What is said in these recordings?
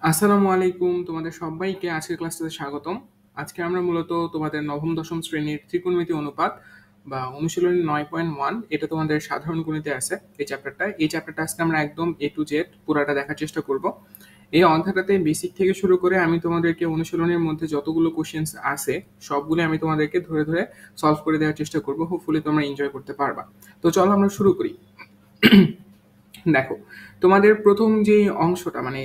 আসসালামু আলাইকুম, তোমাদের সবাইকে আজকের ক্লাসটাতে স্বাগতম। আজকে আমরা মূলত তোমাদের নবম দশম শ্রেণীর ত্রিকোণমিতি অনুপাত বা অনুশীলনী 9.1 এটা তোমাদের সাধারণ গণিতে আছে এই চ্যাপ্টারটা আজকে আমরা একদম এ টু জেড পুরাটা দেখার চেষ্টা করব। এই অধ্যায়টাতে বেসিক থেকে শুরু করে আমি তোমাদেরকে অনুশীলনের মধ্যে যতগুলো কোশ্চেন্স আছে সবগুলো আমি তোমাদেরকে ধরে ধরে সলভ করে দেওয়ার চেষ্টা করব। হোপফুলি তোমরা এনজয় করতে পারবা। তো চলো আমরা শুরু করি। দেখো, তোমাদের প্রথম যে অংশটা মানে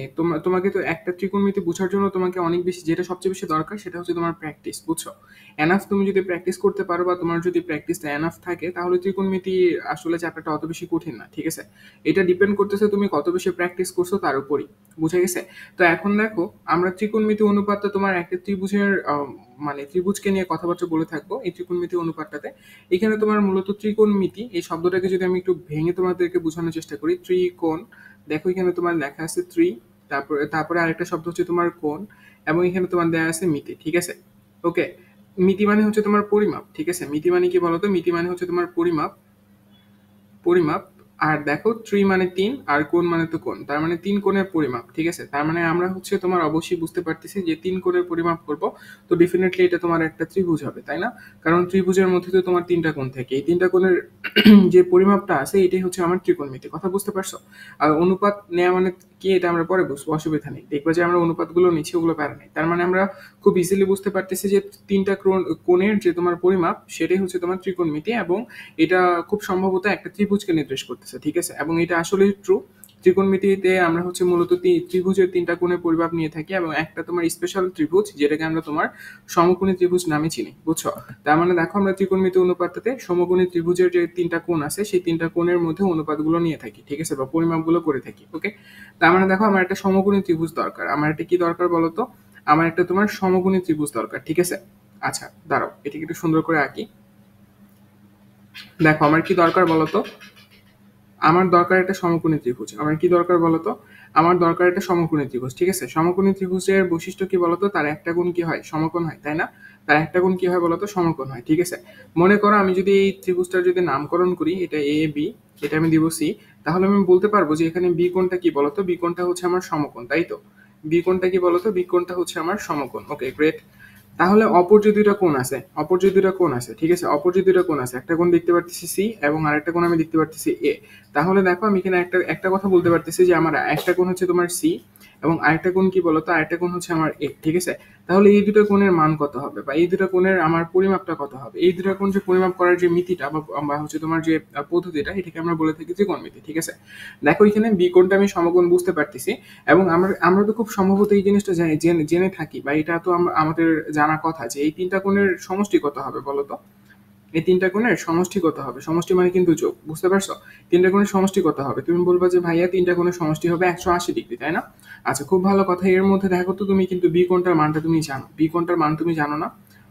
তোমাকে তো একটা ত্রিকোণমিতি বোঝার জন্য তোমাকে অনেক বেশি, যেটা সবচেয়ে বেশি দরকার সেটা হচ্ছে তোমার প্র্যাকটিস, বুঝছো? এনাফ তুমি যদি প্র্যাকটিস করতে পারো বা তোমার যদি প্র্যাকটিসটা এনাফ থাকে তাহলে ত্রিকোণমিতি আসলে চ্যাপ্টারটা অত বেশি কঠিন না, ঠিক আছে? এটা ডিপেন্ড করতেছে তুমি কত বেশি প্র্যাকটিস করছো তার উপরই, বুঝে গেছে? তো এখন দেখো, আমরা ত্রিকোণমিতি অনুপাতটা তোমার একটা ত্রিভুজের মানে ত্রিভুজকে নিয়ে কথাবার্তা বলে থাকবো এই ত্রিকোণমিতি অনুপাতটাতে। এখানে তোমার মূলত ত্রিকোণমিতি এই শব্দটাকে যদি আমি একটু ভেঙে তোমাদেরকে বোঝানোর চেষ্টা করি, ত্রিকোণ, দেখো এখানে তোমার লেখা আছে ত্রি, তারপরে তারপরে আরেকটা শব্দ হচ্ছে তোমার কোণ, এবং এখানে তোমার দেয়া আছে মিতি, ঠিক আছে? ওকে, মিতি মানে হচ্ছে তোমার পরিমাপ, ঠিক আছে? মিতি মানে কি বলতো? মিতি মানে হচ্ছে তোমার পরিমাপ, পরিমাপ। আর দেখো, ত্রি মানে তিন, আর কোণ মানে তো কোণ, তার মানে তিন কোণের পরিমাপ, ঠিক আছে? তার মানে আমরা হচ্ছে তোমার অবশ্যই বুঝতে পারতেছি যে তিন কোণের পরিমাপ করব, তো ডেফিনেটলি এটা তোমার একটা ত্রিভুজ হবে, তাই না? কারণ ত্রিভুজের মধ্যে তো তোমার তিনটা কোণ থাকে, এই তিনটা কোণের যে পরিমাপটা আছে এটাই হচ্ছে আমার ত্রিকোণমিতি। কথা বুঝতে পারছো? আর অনুপাত নেওয়া মানে কি এটা আমরা পরে বুঝবো, অসুবিধা নেই। দেখবো যে আমরা অনুপাতগুলো নিচ্ছি, ওগুলো প্যারা নেই। তার মানে আমরা খুব ইজিলি বুঝতে পারতেছি যে তিনটা কোণের যে তোমার পরিমাপ সেটাই হচ্ছে তোমার ত্রিকোণমিতি, এবং এটা খুব সম্ভবত একটা ত্রিভুজকে নির্দেশ করতেছে, ঠিক আছে? এবং এটা আসলেই ট্রু। ত্রিকোণমিতিতে আমরা হচ্ছে মূলত ত্রিভুজের তিনটা কোণের পরিমাপ নিয়ে থাকি, এবং একটা তোমার স্পেশাল ত্রিভুজ যেটাকে আমরা তোমার সমকোণী ত্রিভুজ নামে চিনি, বুঝছো? তার মানে দেখো, আমরা ত্রিকোণমিতি অনুপাতটাতে সমকোণী ত্রিভুজের যে তিনটা কোণ আছে সেই তিনটা কোণের মধ্যে অনুপাতগুলো নিয়ে থাকি, ঠিক আছে, বা পরিমাপগুলো করে থাকি। ওকে, তার মানে দেখো, আমার একটা সমকোণী ত্রিভুজ দরকার। আমার একটা কি দরকার বলো তো? আমার একটা তোমার সমকোণী ত্রিভুজ দরকার, ঠিক আছে? আচ্ছা দাঁড়াও, এটাকে একটু সুন্দর করে আঁকি। দেখো, আমার কি দরকার বলতো? আমার দরকার একটা সমকোণী ত্রিভুজ। আমার কি দরকার বলতো? আমার দরকার একটা সমকোণী ত্রিভুজ, ঠিক আছে? সমকোণী ত্রিভুজের বৈশিষ্ট্য কি বলতো? তার একটা গুণ কি হয়? সমকোণ হয়, তাই না? তার একটা গুণ কি হয় বলতো? সমকোণ হয়, ঠিক আছে? মনে করো আমি যদি এই ত্রিভুজটার যদি নামকরণ করি, এটা এ বি, এটা আমি দিব সি, তাহলে আমি বলতে পারবো যে এখানে বি কোণটা কি বলতো? বি কোণটা হচ্ছে আমার সমকোণ, তাই তো? বি কোণটা কি বলতো? বি কোণটা হচ্ছে আমার সমকোণ। ওকে, গ্রেট। তাহলে অপর যে দুইটা কোণ আছে, অপর যে দুইটা কোণ আছে, ঠিক আছে, অপর যে দুইটা কোণ আছে, একটা কোণ দেখতে পারতেছি সি এবং আরেকটা কোণ আমি দেখতে পারতেছি এ। তাহলে দেখো, আমি এখানে একটা একটা কথা বলতে পারতেছি যে আমার একটা কোণ হচ্ছে তোমার সি এবং আরেকটা কোণ কি বলতো? আরেকটা কোণ হচ্ছে আমার এ, ঠিক আছে? তাহলে এই দুটো কোণের মান কত হবে, বা এই দুটো কোণের আমার পরিমাপটা কত হবে? এই দুটো কোণ যে পরিমাপ করার যে মিতিটা বা হচ্ছে তোমার যে পদ্ধতিটা, এটাকে আমরা বলে থাকি ত্রিকোণমিতি, ঠিক আছে? দেখো, এখানে বি কোণটা আমি সমকোণ বুঝতে পারতেছি, এবং আমরা আমরা তো খুব সম্ভবত এই জিনিসটা জেনে জেনে থাকি, বা এটা তো আমাদের জানা কথা যে এই তিনটা কোণের সমষ্টি কত হবে বলতো? এই তিনটা কোণের সমষ্টি কত হবে? সমষ্টি মানে কিন্তু যোগ, বুঝতে পারছো? তিনটা কোণের সমষ্টি কত হবে? তুমি বলবা যে ভাইয়া তিনটা কোণের সমষ্টি হবে 180 ডিগ্রি, তাই না? আচ্ছা, খুব ভালো কথা। এর মধ্যে দেখো তো, তুমি কিন্তু বি কোণটার মানটা তুমি জানো। বি কোণটার মান তুমি জানো না?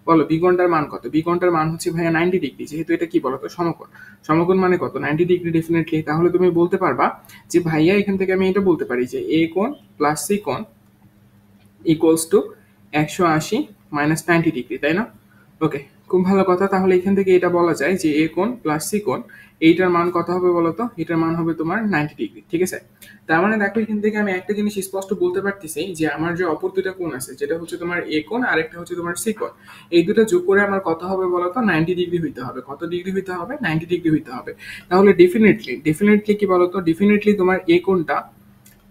বলো, বি কোণটার মান কত? বি কোণটার মান হচ্ছে ভাইয়া 90 ডিগ্রি, যেহেতু এটা কি বলতো? সমকোণ। সমকোণ মানে কত? 90 ডিগ্রি, ডেফিনেটলি। তাহলে তুমি বলতে পারবা যে ভাইয়া এখান থেকে আমি এটা বলতে পারি যে এ কোণ প্লাস সি কোণ ইকুয়ালস টু 180 মাইনাস 90 ডিগ্রি, তাই না? ওকে, খুব ভালো কথা। তাহলে এখান থেকে এটা বলা যায় যে এ কোণ প্লাস সি কোণ, এইটার মান কত হবে বলতো? এটার মান হবে তোমার 90 ডিগ্রি, ঠিক আছে? তার মানে দেখো, এখান থেকে আমি একটা জিনিস স্পষ্ট বলতে পারতেছি যে আমার যে অপর দুটা কোণ আছে, যেটা হচ্ছে তোমার এ কোণ আর একটা হচ্ছে তোমার সি কোণ, এই দুটো যোগ করে আমার কত হবে বলতো? 90 ডিগ্রি হইতে হবে। কত ডিগ্রি হইতে হবে? 90 ডিগ্রি হইতে হবে। তাহলে ডেফিনেটলি ডেফিনেটলি কি বলতো? ডেফিনেটলি তোমার এ কোণটা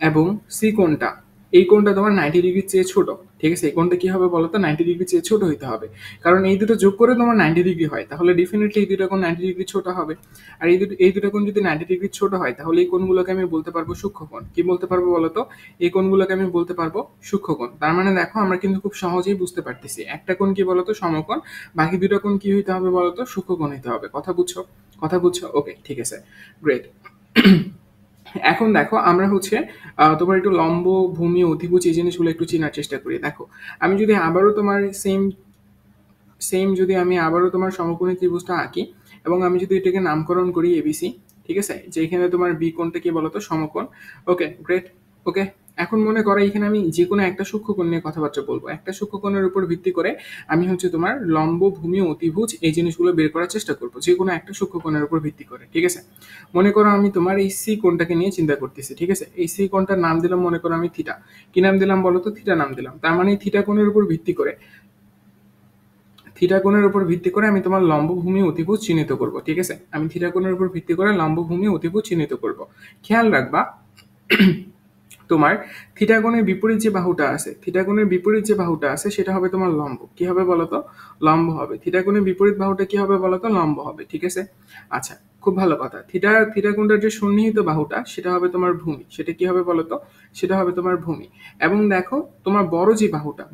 এবং সি কোণটা, এই কোণটা তোমার 90 ডিগ্রির চেয়ে ছোট, ঠিক আছে? এই কোণটা কি হবে বলতো? 90 ডিগ্রির চেয়ে ছোট হইতে হবে, কারণ এই দুটো যোগ করে তোমার 90 ডিগ্রি হয়। তাহলে ডেফিনেটলি এই দুটো কোণ 90 ডিগ্রি ছোট হবে। আর এই দুটো কোণ যদি 90 ডিগ্রি ছোট হয়, তাহলে এই কোণগুলোকে আমি বলতে পারবো সূক্ষ্মকোণ। কি বলতে পারবো বলতো? এই কোণগুলোকে আমি বলতে পারবো সূক্ষ্মকোণ। তার মানে দেখো, আমরা কিন্তু খুব সহজেই বুঝতে পারতেছি একটা কোণ কি বলতো? সমকোণ। বাকি দুটো কোণ কি হইতে হবে বলতো? সূক্ষ্মকোণ হইতে হবে। কথা বুঝছো? কথা বুঝছো? ওকে, ঠিক আছে, গ্রেট। এখন দেখো, আমরা হচ্ছে তোমার একটু লম্ব, ভূমি, অধিভুজ এই জিনিসগুলো একটু চেনার চেষ্টা করি। দেখো, আমি যদি আবারও তোমার সেম সেম যদি আমি আবারও তোমার সমকোণী ত্রিভুজটা আঁকি, এবং আমি যদি এটাকে নামকরণ করি এবিসি, ঠিক আছে? যেখানে তোমার বি কোণটা কি বলতো? সমকোণ। ওকে, গ্রেট। ওকে, এখন মনে করো এখানে আমি যে কোনো একটা সূক্ষ্মকোণ নিয়ে কথাবার্তা বলবো, একটা সূক্ষ্মকোণের উপর ভিত্তি করে আমি হচ্ছে তোমার লম্ব, ভূমি, অতিভুজ এই জিনিসগুলো বের করার চেষ্টা করবো, যে কোনো একটা সূক্ষ্মকোণের উপর ভিত্তি করে। ঠিক আছে, মনে করো আমি তোমার এই সি কোণটাকে নিয়ে চিন্তা করতেছি। ঠিক আছে, এই সি কোণটার নাম দিলাম মনে করো আমি থিটা। কি নাম দিলাম বলো তো? থিটা নাম দিলাম। তার মানে থিটা কোণের উপর ভিত্তি করে, থিটা কোণের উপর ভিত্তি করে আমি তোমার লম্ব, ভূমি, অতিভুজ চিহ্নিত করব। ঠিক আছে, আমি থিটা কোণের উপর ভিত্তি করে লম্ব, ভূমি, অতিভুজ চিহ্নিত করব। খেয়াল রাখবা তোমার থিটা কোণের বিপরীত যে বাহুটা আছে, থিটা কোণের বিপরীত যে বাহুটা আছে সেটা হবে তোমার লম্ব। কি হবে বলতো? লম্ব হবে। থিটা কোণের বিপরীত বাহুটা কি হবে বলতো? লম্ব হবে। ঠিক আছে, আচ্ছা, খুব ভালো কথা। থিটা কোণটার যে সন্নিহিত বাহুটা সেটা হবে তোমার ভূমি। সেটা কি হবে বলতো? সেটা হবে তোমার ভূমি। এবং দেখো তোমার বড় যে বাহুটা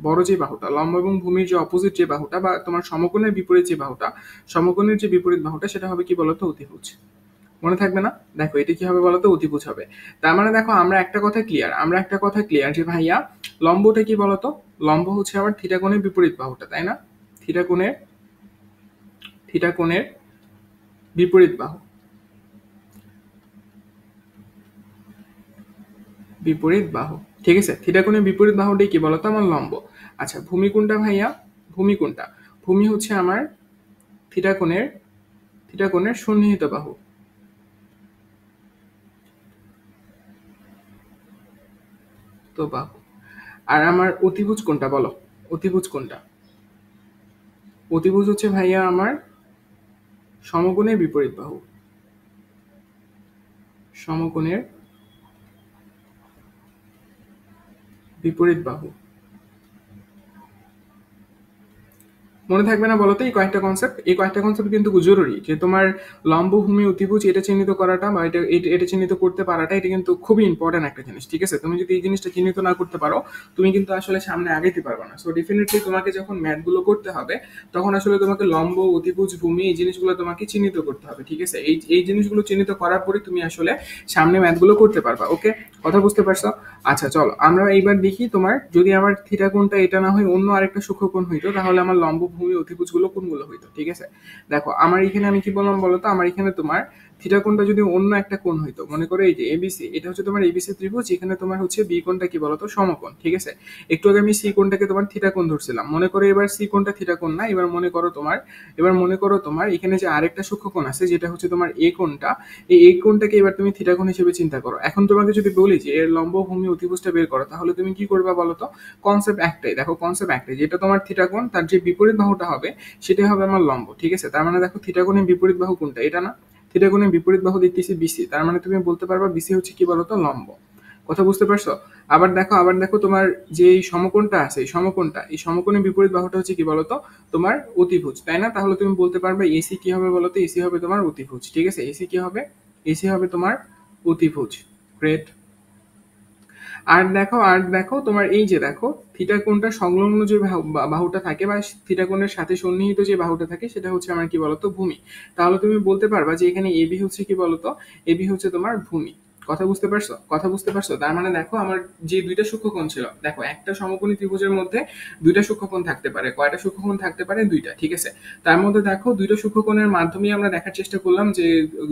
লম্ব এবং ভূমির যে অপোজিট যে বাহুটা, বা তোমার সমকোণের বিপরীত যে বাহুটা, সমকোণের যে বিপরীত বাহুটা সেটা হবে কি বলতো? অতিভুজ। মনে থাকবে না? দেখো এটা কি হবে বলতো? অতিভুজ হবে। তার মানে দেখো আমরা একটা কথা ক্লিয়ার যে ভাইয়া লম্বটা কি বলতো? লম্ব হচ্ছে আবার থিটা কোণের বিপরীত বাহুটা, তাই না? থিটা কোণের থিটা কোণের বিপরীত বাহু, বিপরীত বাহু। ঠিক আছে, থিটা কোণের বিপরীত বাহুটাই কি বলতো? আমার লম্ব। আচ্ছা, ভূমি কোণটা ভাইয়া? ভূমি কোণটা, ভূমি হচ্ছে আমার থিটা কোণের সন্নিহিত বাহু। তো বাহু। আর আমার অতিভুজ কোণটা বলো? অতিভুজ কোণটা, অতিভুজ হচ্ছে ভাইয়া আমার সমকোণের বিপরীত বাহু। সমকোণের বিপরীত বাহু। মনে থাকবে না বলতো এই কয়েকটা কনসেপ্ট? এই কয়েকটা কনসেপ্ট কিন্তু জরুরি, যে তোমার লম্ব, ভূমি, অতিভুজ এটা চিহ্নিত করাটা বা এটা চিহ্নিত করতে পারাটা এটা কিন্তু খুবই ইম্পর্টেন্ট একটা জিনিস। ঠিক আছে, তুমি যদি এই জিনিসটা চিহ্নিত না করতে পারো তুমি কিন্তু আসলে সামনে আগাইতে পারবে না। সো ডেফিনেটলি তোমাকে যখন ম্যাথ গুলো করতে হবে তখন আসলে তোমাকে লম্ব, অতিভুজ, ভূমি এই জিনিসগুলো তোমাকে চিহ্নিত করতে হবে। ঠিক আছে, এই জিনিসগুলো চিহ্নিত করার পরে তুমি আসলে সামনে ম্যাথ গুলো করতে পারবা। ওকে, কথা বুঝতে পারছো? আচ্ছা চলো আমরা এইবার দেখি তোমার যদি আমার থিটা কোণটা এটা না হয় অন্য আরেকটা সূক্ষ্মকোণ হইতো তাহলে আমার লম্ব, ভূমি, অতিভুজ গুলো কোনগুলো হইতো? ঠিক আছে, দেখো আমার এখানে আমি কি বললাম বলতো? আমার এখানে তোমার থিটা কোণটা যদি অন্য একটা কোণ হইতো, মনে করো এই যে এবিসি, এটা হচ্ছে তোমার এবিসি ত্রিভুজ, এখানে তোমার হচ্ছে বি কোণটা কি বলতো? সমকোণ। ঠিক আছে, একটু আগে আমি সি কোণটাকে তোমার থিটা কোণ ধরছিলাম, মনে করো এবার সি কোণটা থিটা কোণ না, এবার মনে করো তোমার এখানে যে আরেকটা সূক্ষ্মকোণ আছে যেটা হচ্ছে তোমার এ কোণটা, এই কোণটাকে এবার তুমি থিটা কোণ হিসেবে চিন্তা করো। এখন তোমাকে যদি বলি যে এর লম্ব, ভূমি, অতিভুজটা বের করো তাহলে তুমি কি করবা বলতো? কনসেপ্ট একটাই, দেখো কনসেপ্ট একটাই, যেটা তোমার থিটা কোণ তার যে বিপরীত বাহুটা হবে সেটাই হবে আমার লম্ব। ঠিক আছে, তার মানে দেখো থিটা কোণের বিপরীত বাহু কোনটা? এটা না? থিটা কোণের বিপরীত বাহু দেখতেছি বিসি, তার মানে তুমি বলতে পারবা বিসি হচ্ছে কি বলতো? লম্ব। কথা বুঝতে পারছো? আবার দেখো তোমার যে এই সমকোণটা আছে, এই সমকোণের বিপরীত বাহুটা হচ্ছে কি বলতো? তোমার অতিভুজ, তাই না? তাহলে তুমি বলতে পারবে এসি কি হবে বলতো? এসি হবে তোমার অতিভুজ। ঠিক আছে, এসি কি হবে? এসি হবে তোমার অতিভুজ। গ্রেট। আর দেখো তোমার এই যে দেখো থিটা কোণটা সংলগ্ন যে বাহুটা থাকে বা থিটা কোণের সাথে সন্নিহিত যে বাহুটা থাকে সেটা হচ্ছে আমার কি বলতো? ভূমি। তাহলে তুমি বলতে পারবা যে এখানে এবি হচ্ছে কি বলতো? এবি হচ্ছে তোমার ভূমি। কথা বুঝতে পারছো? তার মানে দেখো আমার যে দুইটা সূক্ষ্মকোণ ছিল, দেখো একটা সমকোণী ত্রিভুজের মধ্যে দুইটা সূক্ষ্মকোণ থাকতে পারে। কয়টা সূক্ষ্মকোণ থাকতে পারে? দুইটা। ঠিক আছে, তার মধ্যে দেখো দুইটা সূক্ষ্মকোণের মাধ্যমে আমরা দেখার চেষ্টা করলাম যে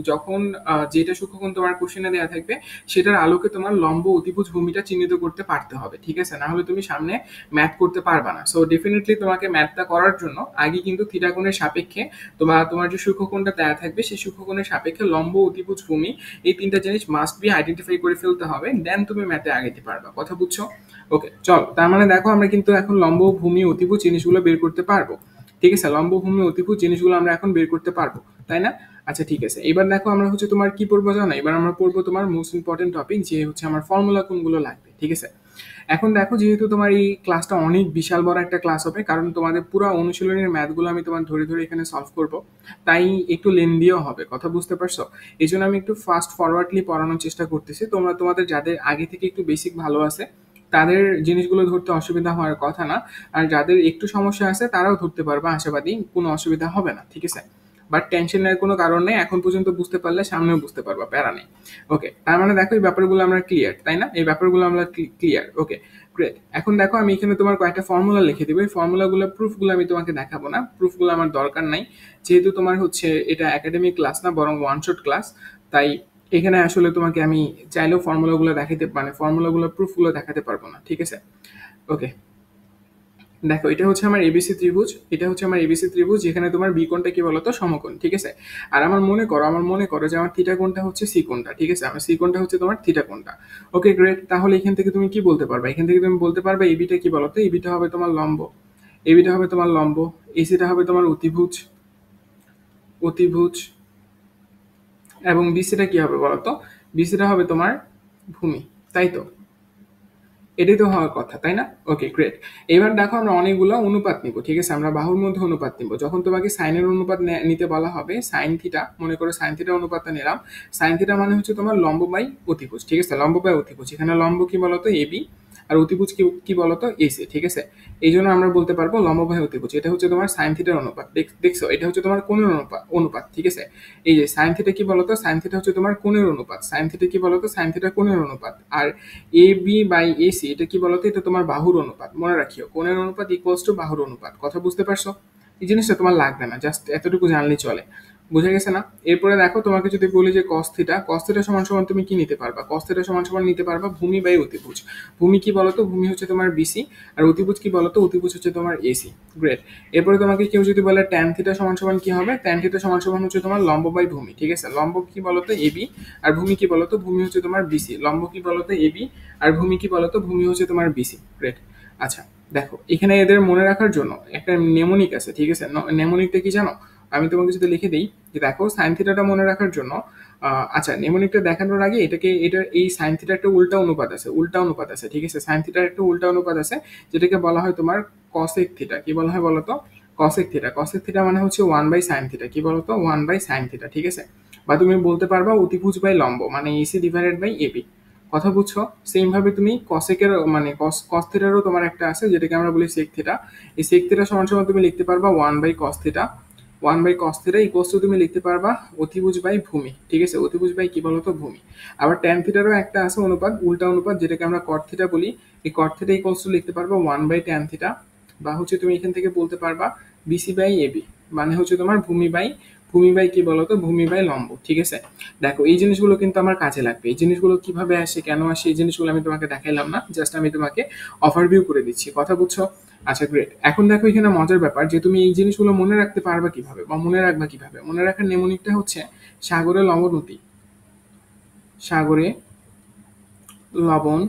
যখন যেটা সূক্ষ্মকোণ তোমার কোশ্চেনে দেওয়া থাকবে সেটার আলোকে তোমার লম্ব, অতিভুজ, ভূমিটা চিহ্নিত করতে পারতে হবে। ঠিক আছে, না হলে তুমি সামনে ম্যাথ করতে পারবা না। সো ডেফিনেটলি তোমাকে ম্যাথটা করার জন্য আগে কিন্তু থিটা কোণের সাপেক্ষে তোমার যে সূক্ষ্মকোণটা দেওয়া থাকবে সেই সূক্ষ্মকোণের সাপেক্ষে লম্ব, অতিভুজ, ভূমি এই তিনটা জিনিস মাস্ট বি আইডেন্টিফাই করে ফেলতে হবে, দেন তুমি ম্যাথে আগাইতে পারবা। কথা বুঝছো? ওকে চলো, তার মানে দেখো আমরা কিন্তু এখন লম্ব, ভূমি, অতিভুজ জিনিসগুলো বের করতে পারবো। ঠিক আছে, লম্ব, ভূমি, অতিভুজ জিনিসগুলো আমরা এখন বের করতে পারবো, তাই না? আচ্ছা ঠিক আছে, এবার দেখো আমরা হচ্ছে তোমার কি পড়বো জানো? এবার আমরা পড়বো তোমার মোস্ট ইম্পর্টেন্ট টপিক, যে হচ্ছে আমার ফর্মুলা কোনগুলো লাগবে। ঠিক আছে, এখন দেখো যেহেতু তোমার এই ক্লাসটা অনেক বিশাল বড় একটা ক্লাস হবে, কারণ তোমাদের পুরো অনুশীলনের ম্যাথগুলো আমি তোমার ধরে ধরে এখানে সলভ করব, তাই একটু লেন্দিও হবে। কথা বুঝতে পারছো? এই জন্য আমি একটু ফাস্ট ফরওয়ার্ডলি পড়ানোর চেষ্টা করতেছি। তোমাদের যাদের আগে থেকে একটু বেসিক ভালো আছে তাদের জিনিসগুলো ধরতে অসুবিধা হওয়ার কথা না, আর যাদের একটু সমস্যা আছে তারাও ধরতে পারবে, আশাবাদী কোনো অসুবিধা হবে না। ঠিক আছে, বাট টেনশন নেওয়ার কোনো কারণ নেই, এখন পর্যন্ত বুঝতে পারলে সামনেও বুঝতে পারবা, প্যারা নেই। ওকে, তার মানে দেখো এই ব্যাপারগুলো আমরা ক্লিয়ার, তাই না? এই ব্যাপারগুলো আমরা ক্লিয়ার। ওকে গ্রেট। এখন দেখো আমি এখানে তোমার কয়েকটা ফর্মুলা লিখে দেবো, এই ফর্মুলাগুলো প্রুফগুলো আমি তোমাকে দেখাবো না, প্রুফগুলো আমার দরকার নাই, যেহেতু তোমার হচ্ছে এটা একাডেমিক ক্লাস না বরং ওয়ান শট ক্লাস, তাই এখানে আসলে তোমাকে আমি চাইলেও ফর্মুলাগুলো দেখাতে মানে ফর্মুলাগুলো প্রুফগুলো দেখাতে পারবো না, ঠিক আছে? ওকে, দেখো এটা হচ্ছে আমার এবিসি ত্রিভুজ, এটা হচ্ছে আমার এবিসি ত্রিভুজ যেখানে তোমার বি কোণটা কি বলতো সমকোণ, ঠিক আছে? আর আমার মনে করো যে আমার থিটা কোণটা হচ্ছে সি কোণটা, ঠিক আছে? আমার সি কোণটা হচ্ছে তোমার থিটা কোণটা। ওকে গ্রেট, তাহলে এখান থেকে তুমি কি বলতে পারবে? এখান থেকে তুমি বলতে পারবে এবিটা কি বলতো, এবিটা হবে তোমার লম্ব, এবিটা হবে তোমার লম্ব, এসিটা হবে তোমার অতিভুজ, অতিভুজ, এবং বিসিটা কি হবে বলতো, বিসিটা হবে তোমার ভূমি, তাই তো? এটাই তো হওয়ার কথা, তাই না? Okay great. এবার দেখো আমরা অনেকগুলো অনুপাত নিব, ঠিক আছে? আমরা বাহুর মধ্যে অনুপাত নিব। যখন তোমাকে সাইনের অনুপাত নিতে বলা হবে, সাইন থিটা, মনে করো সাইন থিটা অনুপাতটা নিলাম। সাইন থিটা মানে হচ্ছে তোমার লম্ব বাই অতিভুজ, ঠিক আছে? লম্ব বাই অতিভুজ, এখানে লম্ব কি বলতো এবি, আর অতিভুজ কি কি বলতো এসি, ঠিক আছে? এই জন্য আমরা বলতে পারবো লম্ব বাই অতিভুজ। এটা হচ্ছে তোমার সাইন থিটার অনুপাত, দেখছো? এটা হচ্ছে তোমার কোণের অনুপাত, ঠিক আছে? এই যে সাইন থিটা কি বলতো, সাইন থিটা হচ্ছে তোমার কোণের অনুপাত, সাইন থিটা কি বলতো, সাইন থিটা কোণের অনুপাত। আর এ বি বাই এসি এটা কি বলতো, এটা তোমার বাহুর অনুপাত। মনে রাখিও কোণের অনুপাত ইকুয়ালস টু বাহুর অনুপাত। কথা বুঝতে পারছো? এই জিনিসটা তোমার লাগবে না, জাস্ট এতটুকু জানলেই চলে। বুঝে গেছে না? এরপরে দেখো তোমাকে যদি বলি যে কস থিটা সমান সমান তুমি কি নিতে পারবা? কস থিটা সমান সমান নিতে পারবা ভূমি বাই অতিভুজ। ভূমি কি বলতো, ভূমি হচ্ছে তোমার বিসি, আর অতিভুজ কি বলতো, অতিভুজ হচ্ছে তোমার এসি। গ্রেট। এরপরে তোমাকে কেউ যদি বলে ট্যান থিটা সমান সমান কি হবে, ট্যান থিটা সমান সমান হচ্ছে তোমার লম্ব বাই ভূমি, ঠিক আছে? লম্ব কি বলতো এবি, আর ভূমি কি বলতো, ভূমি হচ্ছে তোমার বিসি। লম্ব কি বলতো এবি, আর ভূমি কি বলতো, ভূমি হচ্ছে তোমার বিসি। গ্রেট। আচ্ছা, দেখো এখানে এদের মনে রাখার জন্য একটা নেমোনিক আছে, ঠিক আছে? নেমোনিকটা কি জানো? আমি তোমাকে যদি লিখে দিই যে দেখো সাইন থিটাটা মনে রাখার জন্য, আচ্ছা নেমোনিকটা দেখানোর আগে এটা এই সাইন থিটার একটা উল্টা অনুপাত আছে, ঠিক আছে? সাইন থিটার একটা উল্টা অনুপাত আছে যেটাকে বলা হয় তোমার কসেক থিটা। কি বলা হয় বলতো? Cosec theta. কসেক থিটা মানে হচ্ছে 1/sin থিটা। কি বলতো? 1/sin থিটা, ঠিক আছে? বা তুমি বলতে পারবা অতিভুজ বাই লম্ব, মানে এসি ডিভাইডেড বাই এবি। কথা বুঝছো? সেম ভাবে তুমি কসেকের মানে কস থিটারও তোমার একটা আছে যেটাকে আমরা বলি সেক থিটা। এই সেক থিটা সমান সমান তুমি লিখতে পারবা 1/cos theta. 1/cos theta equals two তুমি লিখতে পারবা অতিভুজ বাই ভূমি, ঠিক আছে? অতিভুজ বাই কি বলতো, ভূমি। আবার ট্যান থিটারও একটা আছে অনুপাত, উল্টা অনুপাত, যেটাকে আমরা কট থিটা বলি। এই কট থিটা ইকুয়ালস টু লিখতে পারবা 1/tan থিটা। বা হচ্ছে তুমি এখান থেকে বলতে পারবা বিসি বাই এবি, মানে হচ্ছে তোমার ভূমি বাই কি বলতো, ভূমি বাই লম্ব, ঠিক আছে? দেখো এই জিনিসগুলো কিন্তু আমার কাজে লাগবে। এই জিনিসগুলো কিভাবে আসে, কেন আসে, এই জিনিসগুলো আমি তোমাকে দেখাইলাম না, জাস্ট আমি তোমাকে ওভারভিউ করে দিচ্ছি। কথা বুঝছো? আচ্ছা গ্রেট। এখন দেখো এখানে মজার ব্যাপার যে তুমি এই জিনিসগুলো মনে রাখতে পারবা কিভাবে, বা মনে রাখবা কিভাবে? মনে রাখার নেমোনিকটা হচ্ছে সাগরে লবণ অতি, সাগরে লবণ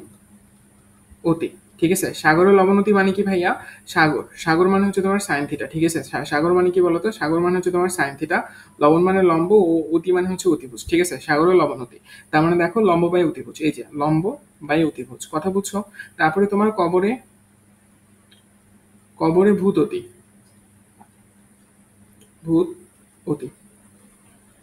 অতি, ঠিক আছে? সাগরের লবণতি মানে কি ভাইয়া? সাগর মানে হচ্ছে তোমার সাইন থিটা, ঠিক আছে? সাগর মানে কি বলতো, সাগর মানে হচ্ছে তোমার সাইন থিটা, লবণ মানে লম্ব, ও অতি মানে হচ্ছে অতিভুজ, ঠিক আছে? সাগরের লবণতি, তার মানে দেখো লম্ব বাই অতিভুজ, এই যে লম্ব বাই অতিভুজ। কথা বুঝছো? তারপরে তোমার কবরে কবরে ভূত অতি।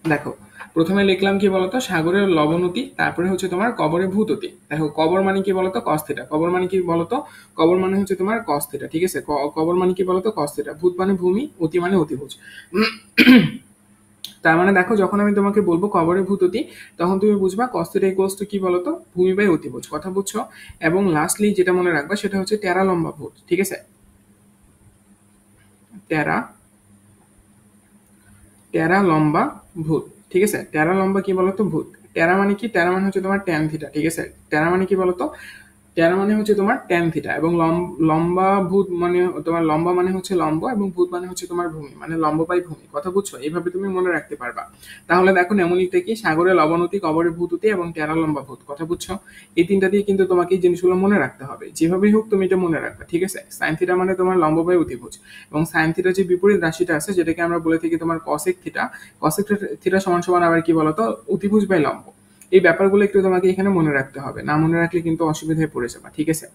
দেখো প্রথমে লিখলাম কি বলতো, সাগরের লবণতি, তারপরে হচ্ছে তোমার কবরে ভূততি। দেখো কবর মানে কি বলতো, কস থিটা। কবর মানে কি বলতো, কবর মানে হচ্ছে তোমার কস থিটা, ঠিক আছে? কবর মানে কি বলতো, কস থিটা। ভূত মানে ভূমি, অতি মানে অতিভুজ। তার মানে দেখো যখন আমি তোমাকে বলবো কবরে ভূততি, তখন তুমি বুঝবা কস থিটা ইকুয়ালস টু কি বলতো, ভূমি বাই অতিভুজ। কথা বুঝছো? এবং লাস্টলি যেটা মনে রাখবা সেটা হচ্ছে টেরা লম্বা ভূত, ঠিক আছে? টেরা টেরা লম্বা ভূত, ঠিক আছে? টেরা লম্বা কি বলতো, ভূত। টেরা মানে কি? টেরা মানে হচ্ছে তোমার ট্যান থিটা, ঠিক আছে? টেরা মানে কি বলতো, টেরা মানে হচ্ছে তোমার ট্যান থিটা, এবং লম্বা ভূত মানে তোমার লম্বা মানে হচ্ছে লম্ব, এবং ভূত মানে হচ্ছে তোমার ভূমি, মানে লম্ব বাই ভূমি। কথা বুঝছো? এইভাবে তুমি মনে রাখতে পারবা। তাহলে দেখো নেমোনিকটা কি, সাগরে লবণতি, কবরে ভূততি, এবং টেরা লম্বা ভূত। কথা বুঝছো? এই তিনটা দিয়ে কিন্তু তোমাকে এই জিনিসগুলো মনে রাখতে হবে। যেভাবেই হোক তুমি এটা মনে রাখবা, ঠিক আছে? সাইন থিটা মানে তোমার লম্ব বাই অতিভুজ, এবং সাইন থিটা যে বিপরীত রাশিটা আছে যেটাকে আমরা বলে থাকি তোমার কসেক থিটা। কসেক থিটা সমান সমান আবার কি বলতো, অতিভুজ বাই লম্ব। এই ব্যাপারগুলো একটু তোমাকে এখানে মনে রাখতে হবে, না মনে রাখলে কিন্তু অসুবিধায় পড়ে যাবে, ঠিক আছে?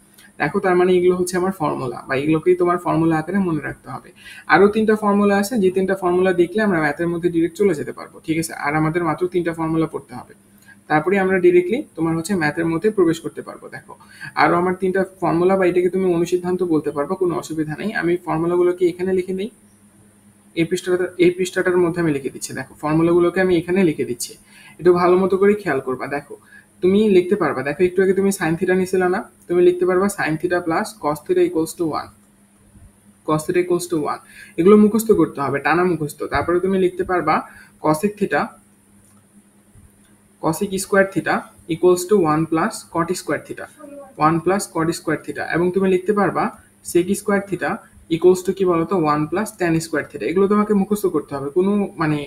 দেখো তার মানে এগুলো হচ্ছে আমার ফর্মুলা, বা এগুলোকেই তোমার ফর্মুলা আকারে মনে রাখতে হবে। আরো 3টা ফর্মুলা আছে, যে 3টা ফর্মুলা দেখলে আমরা ম্যাথের মধ্যে ডিরেক্ট চলে যেতে পারবো, ঠিক আছে? আর আমাদের মাত্র 3টা ফর্মুলা পড়তে হবে, তারপরে আমরা ডিরেক্টলি তোমার হচ্ছে ম্যাথের মধ্যে প্রবেশ করতে পারবো। দেখো আরো আমার 3টা ফর্মুলা, বা এটাকে তুমি অনুসিদ্ধান্ত বলতে পারবো, কোনো অসুবিধা নেই। আমি ফর্মুলাগুলোকে এখানে লিখে নিই, এই পৃষ্ঠাটার মধ্যে আমি লিখে দিচ্ছি। দেখো ফর্মুলাগুলোকে আমি এখানে লিখে দিচ্ছি, একটু ভালো মতো করে খেয়াল করবা। দেখো তুমি লিখতে পারবা, দেখো একটু আগে তুমি সাইন থিটা নিছিলে না, তুমি লিখতে পারবা sine theta plus cos theta equals to 1, cos theta equals to 1। এগুলো মুখস্থ করতে হবে, টানা মুখস্থ। তারপরে তুমি লিখতে পারবা cosec theta cosec square theta equals to 1 plus cot square theta, 1 plus cot square theta, এবং তুমি লিখতে পারবা sec square theta equals to কি বলতো 1 প্লাস ট্যান স্কোয়ার থিটা। এগুলো তোমাকে মুখস্থ করতে হবে, কোনো মানে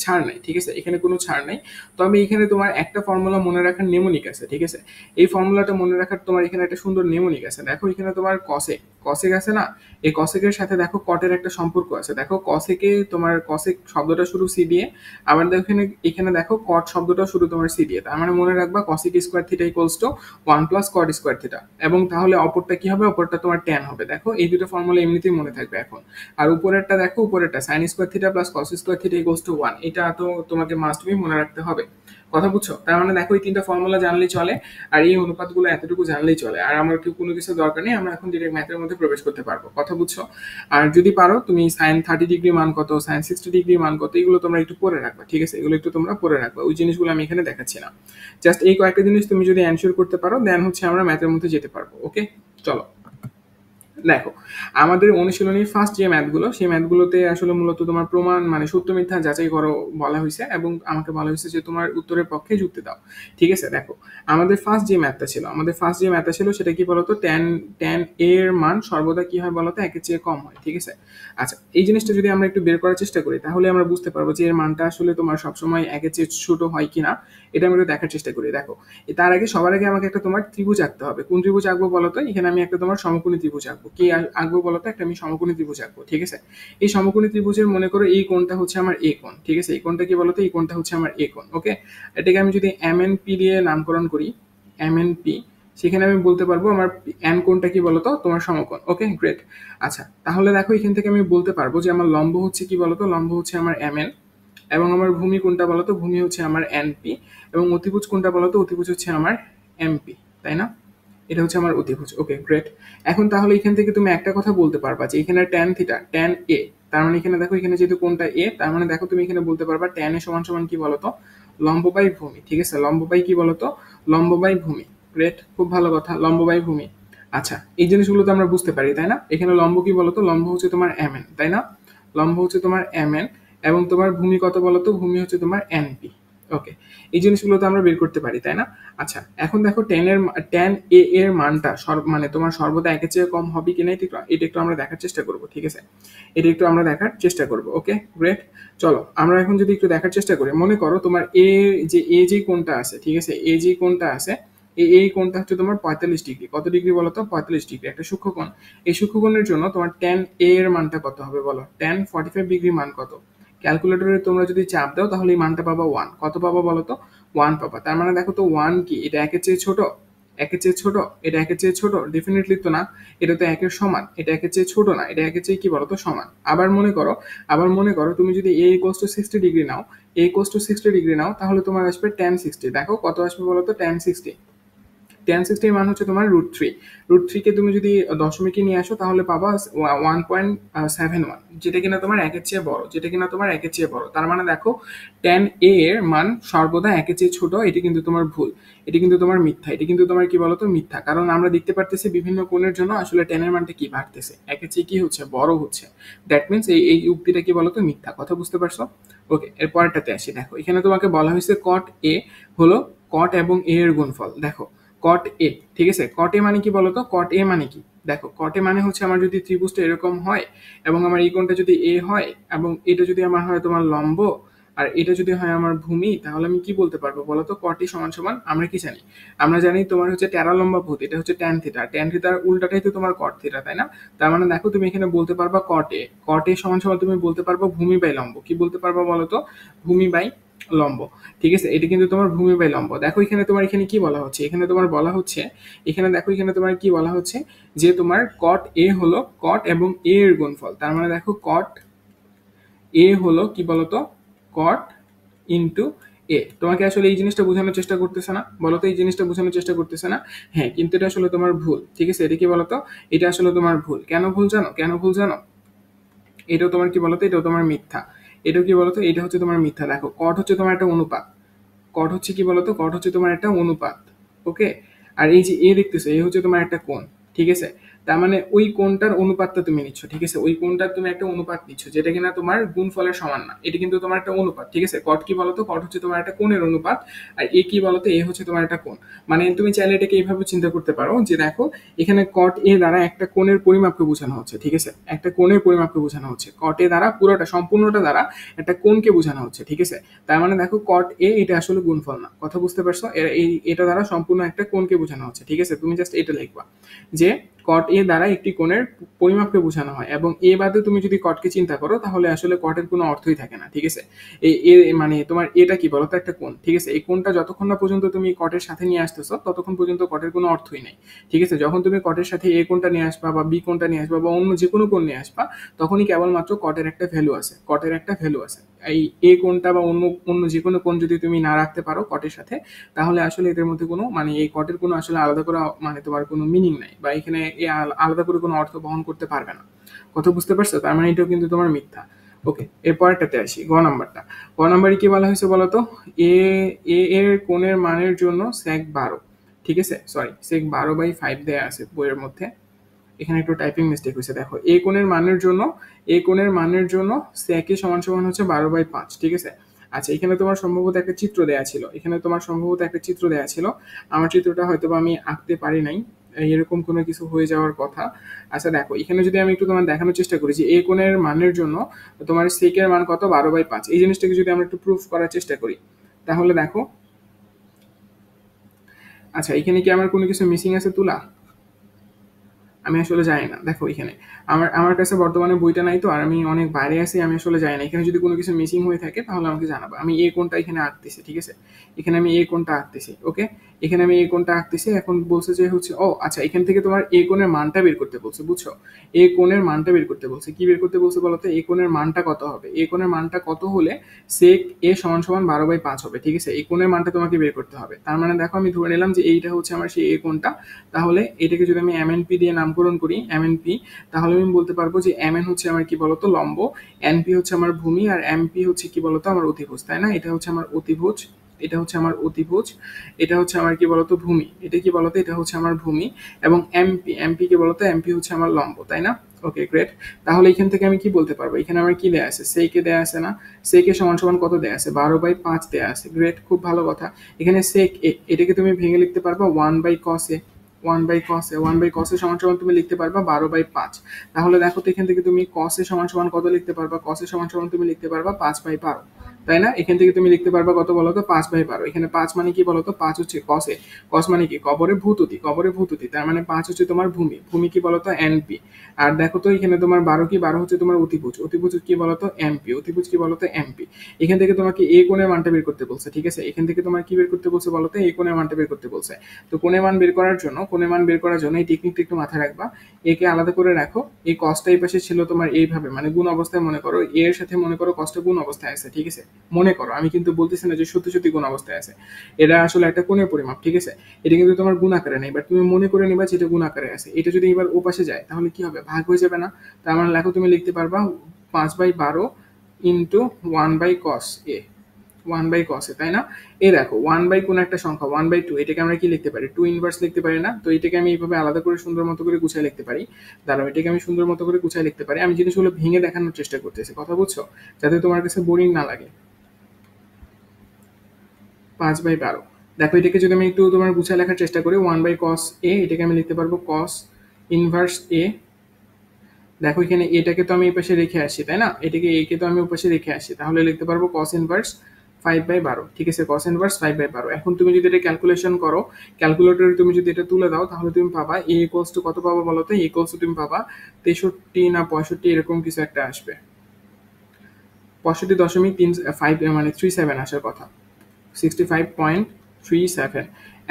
ছাড় নাই, ঠিক আছে, এখানে কোনো ছাড় নাই। তবে এখানে তোমার একটা ফর্মুলা মনে রাখার নেমোনিক আছে, ঠিক আছে, এই ফর্মুলাটা মনে রাখার তোমার এখানে একটা সুন্দর নেমোনিক আছে। দেখো এখানে তোমার কসেক কসেক আছে না, এই কসেকের সাথে দেখো কটের একটা সম্পর্ক আছে। দেখো কসেকে তোমার কসেক শব্দটা শুরু সি দিয়ে, আবার দেখো এখানে এখানে দেখো কট শব্দটা শুরু তোমার সি দিয়ে। তার মানে মনে রাখবা cosec square theta equals to 1 plus cot square theta, এবং তাহলে অপরটা কি হবে, অপরটা তোমার ট্যান হবে। দেখো এই দুটো ফর্মুলা এমনিতেই মনে থাকবে এখন। আর উপরেরটা দেখো, উপরেরটা sign square theta plus cos square theta equals to 1, এটা তো তোমাকে মাস্ট বি মনে রাখতে হবে। কথা বুঝছো? তার মানে দেখো এই তিনটা ফর্মুলা জানলেই চলে, আর এই অনুপাতগুলো এতটুকু জানলেই চলে, আর আমার কোনো কিছু দরকার নেই, আমরা এখন ডিরেক্ট ম্যাথের মধ্যে প্রবেশ করতে পারবো। কথা বুঝছো? আর যদি পারো তুমি সাইন 30 ডিগ্রি মান কত, সাইন 60 ডিগ্রি মান কত, এগুলো তোমরা একটু পড়ে রাখবা, ঠিক আছে, এগুলো একটু তোমরা পড়ে রাখবা, ওই জিনিসগুলো আমি এখানে দেখাচ্ছি না। জাস্ট এই কয়েকটা জিনিস তুমি যদি অ্যানসার করতে পারো দেন হচ্ছে আমরা ম্যাথের মধ্যে যেতে পারবো। ওকে, চলো দেখো আমাদের অনুশীলনীর ফার্স্ট যে ম্যাথগুলো, সেই ম্যাথগুলোতে আসলে মূলত তোমার প্রমাণ মানে সত্য মিথ্যা যাচাই করো বলা হয়েছে, এবং আমাকে বলা হয়েছে যে তোমার উত্তরের পক্ষে যুক্তি দাও। ঠিক আছে, দেখো আমাদের ফার্স্ট যে ম্যাথটা ছিল সেটা কি বলতো, ট্যান ট্যান এর মান সর্বদা কি হয় বলতো, একের চেয়ে কম হয়। ঠিক আছে, আচ্ছা এই জিনিসটা যদি আমরা একটু বের করার চেষ্টা করি তাহলে আমরা বুঝতে পারবো যে এর মানটা আসলে তোমার সবসময় একের চেয়ে ছোট হয় কিনা, এটা আমরা একটু দেখার চেষ্টা করি। দেখো তার আগে সবার আগে আমাকে একটা তোমার ত্রিভুজ আঁকতে হবে। কোন ত্রিভুজ আঁকবো বলতো, এখানে আমি একটা তোমার সমকোণী ত্রিভুজ আঁকবো। কি আঁকবো বলতো, একটা আমি সমকোণী ত্রিভুজ আঁকবো। ঠিক আছে, এই সমকোণী ত্রিভুজের মনে করো এই কোণটা হচ্ছে আমার এ কোণ। ঠিক আছে, এই কোণটা কি বলতো, এই কোণটা হচ্ছে আমার এ কোণ। ওকে, এটাকে আমি যদি MNP দিয়ে নামকরণ করি, MNP, সেখানে আমি বলতে পারবো আমার এন কোণটা কি বলতো, তোমার সমকোণ। Okay great. আচ্ছা তাহলে দেখো এখান থেকে আমি বলতে পারবো যে আমার লম্ব হচ্ছে কি বলতো, লম্ব হচ্ছে আমার MN, এবং আমার ভূমি কোনটা বলতো, ভূমি হচ্ছে আমার NP, এবং অতিভুজ কোনটা বলতো, অতিভুজ হচ্ছে আমার MP, তাই না? এটা হচ্ছে আমার অতিভুজ। ওকে গ্রেট। এখন তাহলে এখান থেকে তুমি একটা কথা বলতে পারবা যে এখানে ট্যান থিটা, ট্যান এ, তার মানে এখানে দেখো এখানে যেহেতু কোনটা এ, তার মানে দেখো তুমি এখানে বলতে পারবা ট্যান এ সমান সমান কি বলতো, লম্ব বাই ভূমি। ঠিক আছে, লম্ব বাই কি বলতো, লম্ব বাই ভূমি। গ্রেট, খুব ভালো কথা, লম্ব বাই ভূমি। আচ্ছা এই জিনিসগুলো তো আমরা বুঝতে পারি, তাই না? এখানে লম্ব কি বলতো, লম্ব হচ্ছে তোমার MN, তাই না? লম্ব হচ্ছে তোমার MN, এবং তোমার ভূমি কত বলতো, ভূমি হচ্ছে তোমার NP। ওকে, এই জিনিসগুলো তো আমরা বের করতে পারি, তাই না? আচ্ছা এখন দেখো ট্যান এ এর মানটা মানে তোমার সর্বদা একের চেয়ে কম হবে কিনা এটা একটু আমরা দেখার চেষ্টা করব। ঠিক আছে, এটা একটু আমরা দেখার চেষ্টা করব। ওকে গ্রেট, চলো আমরা এখন যদি একটু দেখার চেষ্টা করি, মনে করো তোমার এ যে কোণটা আছে, ঠিক আছে, এ যে কোণটা আছে, এই কোণটা হচ্ছে তোমার 45 ডিগ্রি। কত ডিগ্রি বলো তো, 45 ডিগ্রি, একটা সূক্ষ্মকোণ। এই সূক্ষ্মকোণের জন্য তোমার ট্যান এ এর মানটা কত হবে বলো, ট্যান 45 ডিগ্রি মান কত? ক্যালকুলেটরে তোমরা যদি চাপ দাও তাহলে এই মানটা পাবা 1। কত পাবা বলো তো, 1 পাবা। তার মানে দেখো তো 1 কি, এটা একের চেয়ে ছোট, একের চেয়ে ছোট, এটা একের চেয়ে ছোট, ডেফিনেটলি তো না। এটা তো একের সমান, এটা একের চেয়ে ছোট না, এটা একের চেয়ে কি বলতো সমান। আবার মনে করো তুমি যদি a ইকুয়ালস টু 60 ডিগ্রি নাও, a ইকুয়ালস টু 60 ডিগ্রি নাও, তাহলে তোমার আসবে tan 60। দেখো কত আসবে বলো তো, tan 60। tan 60 এর মান হচ্ছে তোমার √3। √3 কে তুমি যদি দশমিকে নিয়ে আসো তাহলে পাবা 1.71, যেটা কিনা তোমার একের চেয়ে বড়, যেটা কিনা তোমার একের চেয়ে বড়। তার মানে দেখো tan a এর মান সর্বদা একের চেয়ে ছোট, এটি কিন্তু তোমার ভুল, এটি কিন্তু তোমার মিথ্যা, এটি কিন্তু তোমার কি বলতো মিথ্যা। কারণ আমরা দেখতে পারতেছি বিভিন্ন কোণের জন্য আসলে tan এর মানটা কি বাড়তেছে, একের চেয়ে কি হচ্ছে, বড় হচ্ছে। দ্যাট মিনস এই যুক্তিটা কি বলতো মিথ্যা। কথা বুঝতে পারছো? ওকে, এর পরেরটাতে আসি। দেখো এখানে তোমাকে বলা হয়েছে cot a হলো cot এবং a এর গুণফল। দেখো কট এ, ঠিক আছে, কট এ মানে কি বলতো, কট এ মানে কি, দেখো কট এ মানে হচ্ছে আমার যদি ত্রিভুজটা এরকম হয় এবং আমার এই কোণটা যদি এ হয় এবং এটা যদি আমার হয় তোমার লম্ব আর এটা যদি হয় আমার ভূমি, তাহলে আমি কি বলতে পারবো বলতো, কট এ সমান সমান আমরা কি জানি, আমরা জানি তোমার হচ্ছে টেরা লম্বা ভূত, এটা হচ্ছে ট্যান থিটা, ট্যান থিটার উল্টাটাই তো তোমার কট থিটা, তাই না? তার মানে দেখো তুমি এখানে বলতে পারবা কট এ সমান সমান তুমি বলতে পারবো ভূমি বাই লম্ব। কি বলতে পারবা বলতো, ভূমি বাই লম্ব। ঠিক আছে, এটা কিন্তু তোমার ভূমি বাই লম্ব। দেখো এখানে তোমার এখানে কি বলা হচ্ছে, এখানে তোমার বলা হচ্ছে, এখানে দেখো এখানে তোমার কি বলা হচ্ছে যে তোমার কট এ হলো কট এবং এ এর গুণফল। তার মানে দেখো কট এ হলো কি বলতো, কট ইন্টু এ। তোমাকে আসলে এই জিনিসটা বোঝানোর চেষ্টা করতেছে না বলতো, এই জিনিসটা বোঝানোর চেষ্টা করতেছে না? হ্যাঁ, কিন্তু এটা আসলে তোমার ভুল। ঠিক আছে, এটা কি বলতো, এটা আসলে তোমার ভুল। কেন ভুল জানো, কেন ভুল জানো? এটাও তোমার কি বলতো, এটাও তোমার মিথ্যা। এটাও কি বলতো, এটা হচ্ছে তোমার মিথ্যা। দেখো কট হচ্ছে তোমার একটা অনুপাত, কট হচ্ছে কি বলতো, কট হচ্ছে তোমার একটা অনুপাত। ওকে, আর এই যে এ দেখতেছো, এ হচ্ছে তোমার একটা কোণ। ঠিক আছে, তার মানে ওই কোণটার অনুপাতটা তুমি নিচ্ছ, ঠিক আছে, ওই কোণটার তুমি একটা অনুপাত নিচ্ছ যেটা কিনা তোমার গুণফলের সমান না, এটা কিন্তু তোমার একটা অনুপাত, ঠিক আছে। কট কি বলতো, কট হচ্ছে তোমার একটা কোণের অনুপাত, আর এ কি বলতো, এ হচ্ছে তোমার একটা কোণ। মানে তুমি চাইলে এটাকে এইভাবে চিন্তা করতে পারো যে দেখো এখানে কট এ দ্বারা একটা কোণের পরিমাপকে বোঝানো হচ্ছে, ঠিক আছে, একটা কোণের পরিমাপকে বোঝানো হচ্ছে, কট এ দ্বারা পুরোটা সম্পূর্ণটা দ্বারা একটা কোণকে বোঝানো হচ্ছে, ঠিক আছে। তার মানে দেখো কট এ এটা আসলে গুণফল না, কথা বুঝতে পারছো, এটা দ্বারা সম্পূর্ণ একটা কোণকে বোঝানো হচ্ছে, ঠিক আছে। তুমি জাস্ট এটা লিখবা যে কট এ দ্বারা একটি কোণের পরিমাপকে বোঝানো হয়, এবং এ বাদে তুমি যদি কটকে চিন্তা করো তাহলে আসলে কটের কোনো অর্থই থাকে না, ঠিক আছে। এই এ মানে তোমার এটা কি বলতো, একটা কোণ, ঠিক আছে। এই কোণটা যতক্ষণ না পর্যন্ত তুমি কটের সাথে নিয়ে আসতেছো ততক্ষণ পর্যন্ত কটের কোনো অর্থই নেই, ঠিক আছে। যখন তুমি কটের সাথে এ কোণটা নিয়ে আসবা বা বি কোণটা নিয়ে আসবা বা অন্য যে কোনো কোণ নিয়ে আসবা, তখনই কেবলমাত্র কটের একটা ভ্যালু আছে, কটের একটা ভ্যালু আছে। এই এ কোণটা বা অন্য অন্য যে কোনো কোণ যদি তুমি না রাখতে পারো কটের সাথে, তাহলে আসলে এদের মধ্যে কোনো মানে এই কটের কোনো আসলে আলাদা করে মানে তোমার কোনো মিনিং নাই, বা এখানে আলাদা করে কোনো অর্থ বহন করতে পারবে না, কথা বুঝতে পারছো। তার মানে এটাও কিন্তু তোমার মিথ্যা। ওকে, এরপরটাতে আসি, গ নাম্বারটা। গ নাম্বারে কি বলা হয়েছে বলতো, এ এ এর কোণের মানের জন্য sec 12, ঠিক আছে, সরি sec 12/5 দেয়া আছে বইয়ের মধ্যে, এখানে একটু টাইপিং মিস্টেক হয়েছে, দেখো এ কোণের মানের জন্য, এ কোণের মানের জন্য sec এ সমান সমান হচ্ছে 12/5, ঠিক আছে। আচ্ছা, এখানে তোমার সম্ভবত একটা চিত্র দেয়া ছিল, এখানে তোমার সম্ভবত একটা চিত্র দেয়া ছিল, আমার চিত্রটা হয়তো বা আমি আঁকতে পারি নাই, এরকম কোনো কিছু হয়ে যাওয়ার কথা। আচ্ছা দেখো, এখানে যদি আমি একটু তোমার দেখানোর চেষ্টা করি যে এ কোণের মানের জন্য তোমার সেকের মান কত, 12/5, এই জিনিসটাকে যদি আমরা একটু প্রুফ করার চেষ্টা করি, তাহলে দেখো, আচ্ছা এখানে কি আমার কোনো কিছু মিসিং আছে তুলা, আমি আসলে জানি না। দেখো এখানে আমার আমার কাছে বর্তমানে বইটা নাই তো, আর আমি অনেক বাইরে আছি, আমি আসলে জানি না। এখানে যদি কোনো কিছু মিসিং হয়ে থাকে তাহলে আমাকে জানাবো। আমি এই কোণটা এখানে আঁকতেছি, ঠিক আছে, এখানে আমি এই কোণটা আঁকতেছি, ওকে, এখানে আমি এই কোণটা আঁকতেছি। এখন বলছে যে হচ্ছে, ও আচ্ছা, এখান থেকে তোমার এই কোণের মানটা বের করতে বলছে, বুঝছো, এই কোণের মানটা বের করতে বলছে। কি বের করতে বলছে বলতো, এই কোণের মানটা কত হবে, এই কোণের মানটা কত হলে সেক এ সমান সমান 12/5 হবে, ঠিক আছে। এই কোণের মানটা তোমাকে বের করতে হবে। তার মানে দেখো, আমি ধরে নিলাম যে এইটা হচ্ছে আমার সেই এ কোণটা, তাহলে এটাকে যদি আমি MNP দিয়ে নামকরণ করি, MNP, তাহলে আমি বলতে পারবো যে MN হচ্ছে আমার কি বলতো লম্ব, NP হচ্ছে আমার ভূমি, আর MP হচ্ছে কি বলতো আমার অতিভুজ, তাই না। এটা হচ্ছে আমার অতিভুজ, এটা হচ্ছে আমার অতিভুজ, এটা হচ্ছে আমার কি বলতো ভূমি, এটা কি বলতো, এটা হচ্ছে আমার ভূমি, এবং এমপি কি বলতো, এমপি হচ্ছে আমার লম্ব, তাই না। Okay great. তাহলে এখান থেকে আমি কি বলতে পারবো, এখানে আমার কি দেয়া আছে, সেকে দেয়া আছে না, সেকে সমান সমান কত দেয়া আছে, 12/5 দেয়া আছে, গ্রেট, খুব ভালো কথা। এখানে সেক এ, এটাকে তুমি ভেঙে লিখতে পারবা 1/cos এ, 1/cos এ, 1/cos এ সমান সমান তুমি লিখতে পারবা 12/5। তাহলে দেখো তো এখান থেকে তুমি cos এ সমান সমান কত লিখতে পারবা, cos এ সমান সমান তুমি লিখতে পারবা 5/12, তাই না। এখান থেকে তুমি লিখতে পারবা কত বলতো, 5/12। এখানে 5 মানে কি বলতো, 5 হচ্ছে cos এ, cos মানে কি কবরে ভূতুতি, কবরে ভূতুতি, তার মানে 5 হচ্ছে তোমার ভূমি, ভূমি কি বলতো NP। আর দেখো তো এখানে তোমার 12 কি, 12 হচ্ছে তোমার অতিভুজ, অতিভুজ কি বলতো MP, অতিভুজ কি বলতো MP। এখান থেকে তোমাকে এ কোণের মানটা বের করতে বলছে, ঠিক আছে। এখান থেকে তোমার কি বের করতে বলছে বলতো, এই কোণের মানটা বের করতে বলছে। তো কোণের মান বের করার জন্য, কোণের মান বের করার জন্য এই টেকনিকটা একটু মাথায় রাখবা। একে আলাদা করে রাখো, এই কসটা এই পাশে ছিল তোমার এইভাবে, মানে গুণ অবস্থায় মনে করো, এর সাথে মনে করো কসটা গুণ অবস্থায় আছে, ঠিক আছে, মনে করো, আমি কিন্তু বলতেছি না যে সত্যি সত্যি গুণ অবস্থায় আছে, এটা আসলে একটা কোণের পরিমাপ, ঠিক আছে। এটা কিন্তু তোমার গুণ আকারে নেই, বাট তুমি মনে করে নিবা যেটা গুণ আকারে আছে। এটা যদি এবার ও পাশে যায় তাহলে কি হবে, ভাগ হয়ে যাবে না। তার মানে লেখো, তুমি লিখতে পারবা 5/12 ইন্টু 1/cos এ, 1/cos এ, তাই না। এই দেখো 1 বাই কোন একটা সংখ্যা 1/2, এটাকে আমরা কি লিখতে পারি, 2 ইনভার্স লিখতে পারি না। তো এটাকে আমি এইভাবে আলাদা করে সুন্দর মতো করে গুছিয়ে লিখতে পারি। দাঁড়াও, এটাকে আমি সুন্দর মতো করে গুছিয়ে লিখতে পারি। আমি জিনিসগুলো ভেঙে দেখানোর চেষ্টা করতেছি, কথা বুঝছো, যাতে তোমার কাছে বোরিং না লাগে। 5/12, দেখো এটাকে যদি আমি একটু তোমার গুছিয়ে লেখার চেষ্টা করি, 1/cos এ, এটাকে আমি লিখতে পারবো cos ইনভার্স এ। দেখো এখানে এটাকে তো আমি এই পাশে রেখে আসি, তাই না, এটাকে একে তো আমি পাশে রেখে আসি, তাহলে লিখতে পারবো cos ইনভার্স 5/12, ঠিক আছে, cos ইনভার্স 5/12। এখন তুমি যদি এটা ক্যালকুলেশন করো, ক্যালকুলেটরে তুমি যদি এটা তুলে দাও, তাহলে তুমি পাবা এ ইকুয়ালস টু কত পাবো বলো তো, ইকুয়ালস টু তুমি পাবা 63 না 65 এরকম কিছু একটা আসবে, 65.35 মানে 37 আসার কথা, 65.37